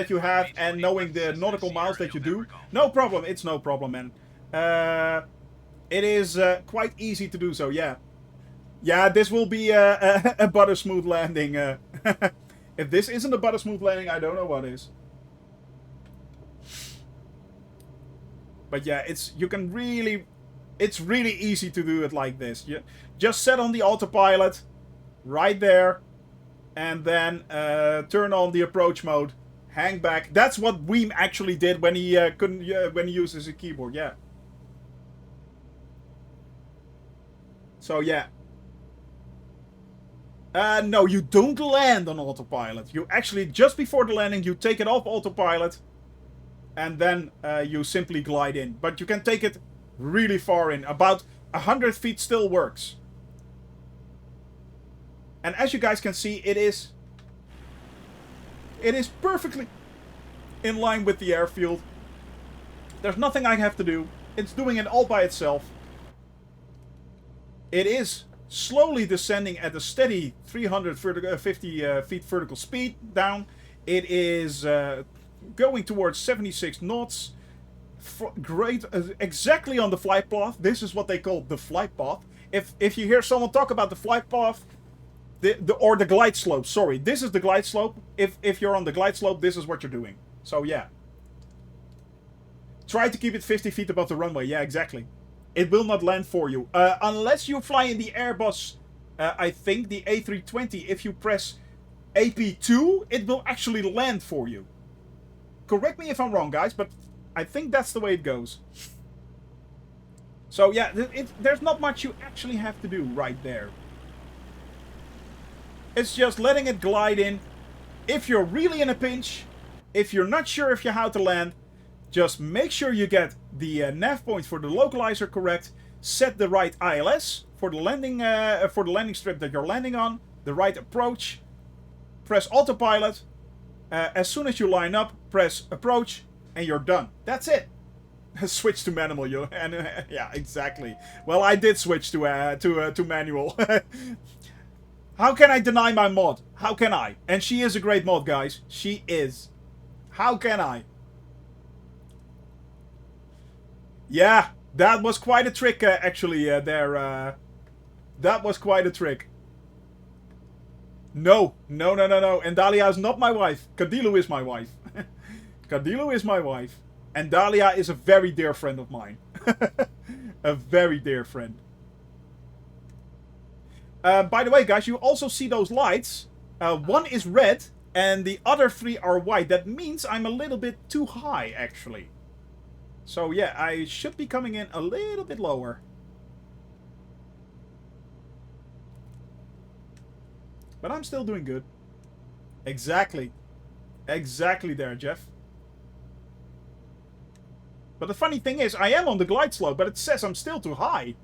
you have and knowing the nautical miles that you do, no problem. It's no problem, man. It is quite easy to do so. Yeah, yeah. This will be a butter smooth landing. If this isn't a butter smooth landing, I don't know what is. But yeah, it's really easy to do it like this. You just set on the autopilot right there, and then turn on the approach mode, hang back. That's what Weem actually did when he when he uses a keyboard. Yeah. So yeah. No, you don't land on autopilot. You actually, just before the landing, you take it off autopilot. And then you simply glide in. But you can take it really far in. About 100 feet still works. And as you guys can see, it is perfectly in line with the airfield. There's nothing I have to do. It's doing it all by itself. It is slowly descending at a steady 350 feet vertical speed down. It is... going towards 76 knots. Great, exactly on the flight path. This is what they call the flight path. If you hear someone talk about the flight path, or the glide slope, sorry, this is the glide slope. If you're on the glide slope, this is what you're doing. So yeah, try to keep it 50 feet above the runway. Yeah, exactly. It will not land for you unless you fly in the Airbus. I think the A320. If you press AP2, it will actually land for you. Correct me if I'm wrong, guys, but I think that's the way it goes. So yeah, there's not much you actually have to do right there. It's just letting it glide in. If you're really in a pinch, if you're not sure if you how to land, just make sure you get the nav point for the localizer correct. Set the right ILS for the landing strip that you're landing on. The right approach. Press autopilot. As soon as you line up, press approach, and you're done. That's it. Switch to manual, yeah, exactly. Well, I did switch to manual. How can I deny my mod? How can I? And she is a great mod, guys. She is. How can I? Yeah, that was quite a trick, actually. There. That was quite a trick. No. And Dahlia is not my wife. Kadilu is my wife. Kadilu is my wife. And Dahlia is a very dear friend of mine. A very dear friend. By the way, guys, you also see those lights. One is red, and the other 3 are white. That means I'm a little bit too high, actually. So, yeah, I should be coming in a little bit lower. But I'm still doing good. Exactly. Exactly there, Jeff. But the funny thing is, I am on the glide slope, but it says I'm still too high.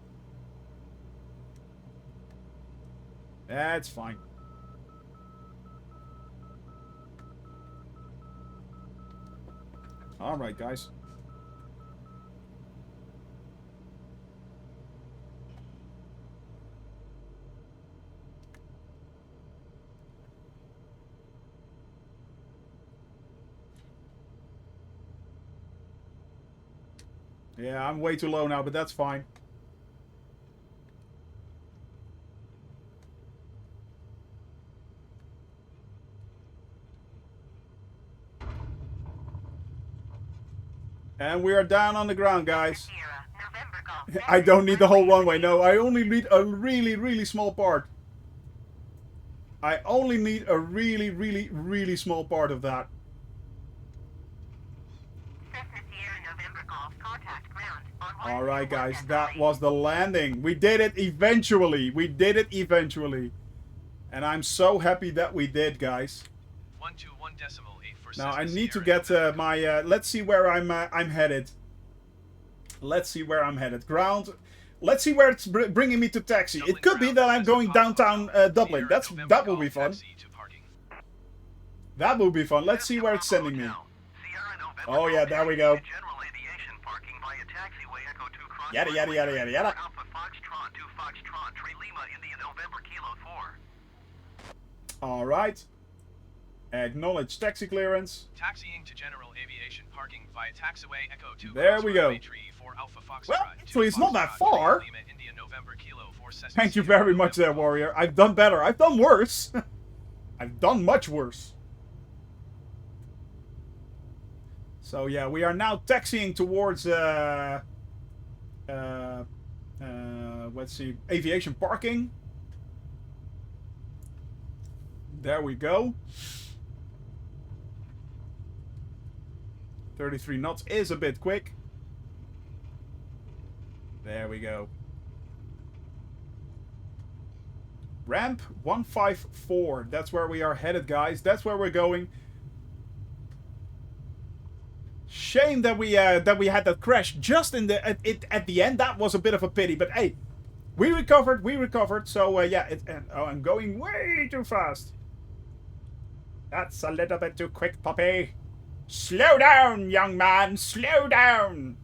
That's fine. Alright, guys. Yeah, I'm way too low now, but that's fine. And we are down on the ground, guys. Sierra, November Golf. I don't need the whole runway, no. I only need a really, really small part. I only need a really, really, really small part of that. Cessna, Sierra, November Golf. Contact ground. On Alright, guys. That was the landing. We did it eventually. We did it eventually. And I'm so happy that we did, guys. 121.8 for Now, I Cessna need to Sierra, get November. my... let's see where I'm headed. Let's see where I'm headed. Ground... Let's see where it's bringing me to taxi. Dublin It could be ground, that I'm Cessna going Papa downtown Hotel, Dublin. Sierra, November That will be Golf, fun. taxi to parking. That will be fun. Let's see where it's sending me. Oh yeah, there we go. General aviation parking via taxiway Echo 2 Cross. Yada yada yada yada yada. Alpha Foxtrot 2 Foxtrot, Tree Lima, India, November Kilo 4. Alright. Acknowledge taxi clearance. Taxiing to general aviation parking via taxiway Echo 2 There Cross we go. runway Tree for Alpha Foxtrot, Well, 2 actually, it's not that Foxtrot, far. Tree Lima, India, November Kilo 4 Cessna Thank you Sierra, very much there, November. warrior. I've done better. I've done worse. I've done much worse. So yeah, we are now taxiing towards let's see, aviation parking. There we go. 33 knots is a bit quick. There we go. Ramp 154. That's where we are headed, guys. That's where we're going. Shame that we had that crash just in the at the end. That was a bit of a pity, but hey, we recovered. We recovered. So yeah, oh, I'm going way too fast. That's a little bit too quick, puppy. Slow down, young man. Slow down.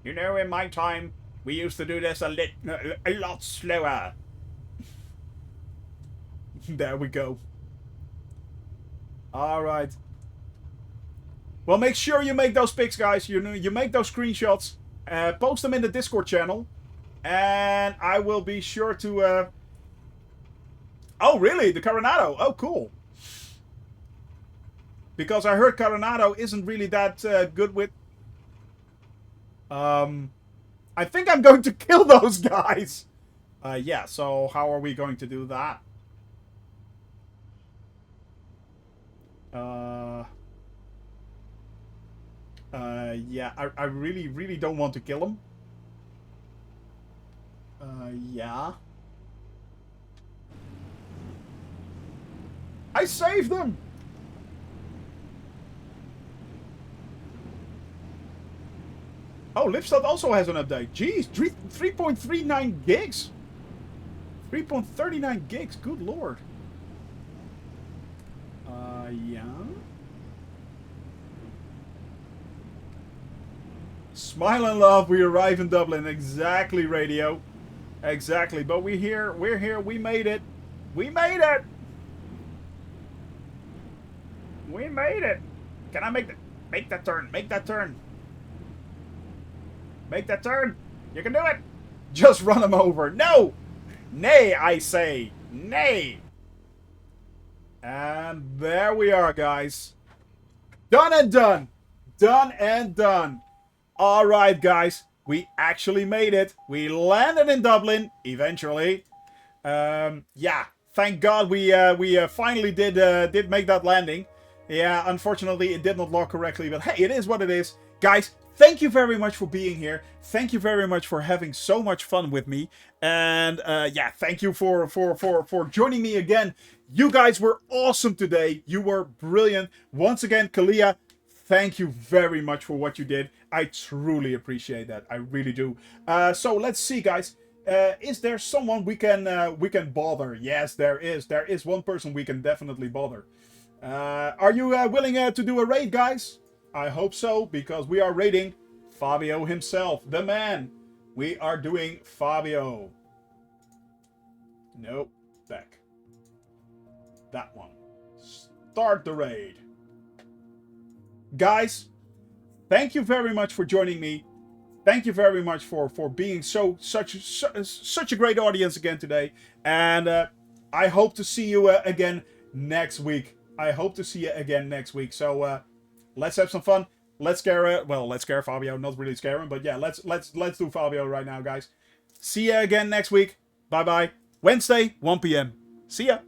You know, in my time, we used to do this a lot slower. There we go. Alright. Well, make sure you make those pics, guys. You make those screenshots. Post them in the Discord channel. And I will be sure to... Oh, really? The Coronado. Oh, cool. Because I heard Coronado isn't really that good with... I think I'm going to kill those guys. Yeah, so how are we going to do that? Yeah, I really, really don't want to kill him. Yeah. I saved them! Oh, Lipstad also has an update. Jeez, 3.39 gigs? 3.39 gigs, good lord. Yeah. Smile and love, we arrive in Dublin. Exactly, radio. Exactly, but we're here, we made it. We made it! We made it! Can I make that turn, make that turn. Make that turn. You can do it. Just run him over. No! Nay, I say. Nay! And there we are, guys. Done and done. Done and done. Alright, guys. We actually made it. We landed in Dublin eventually. Yeah, thank God we finally did make that landing. Yeah, unfortunately it did not log correctly, but hey, it is what it is. Guys, thank you very much for being here. Thank you very much for having so much fun with me. And yeah, thank you for joining me again. You guys were awesome today. You were brilliant. Once again, Kalia, thank you very much for what you did. I truly appreciate that. I really do. So let's see, guys. Is there someone we can bother? Yes, there is. There is one person we can definitely bother. Are you willing to do a raid, guys? I hope so, because we are raiding Fabio himself, the man. We are doing Fabio. Nope, back. That one. Start the raid. Guys, thank you very much for joining me. Thank you very much for being such a great audience again today. And I hope to see you again next week. I hope to see you again next week. So let's have some fun. Let's scare let's scare Fabio. Not really scare him, but yeah, let's do Fabio right now, guys. See you again next week. Bye bye. Wednesday, 1 p.m. See ya.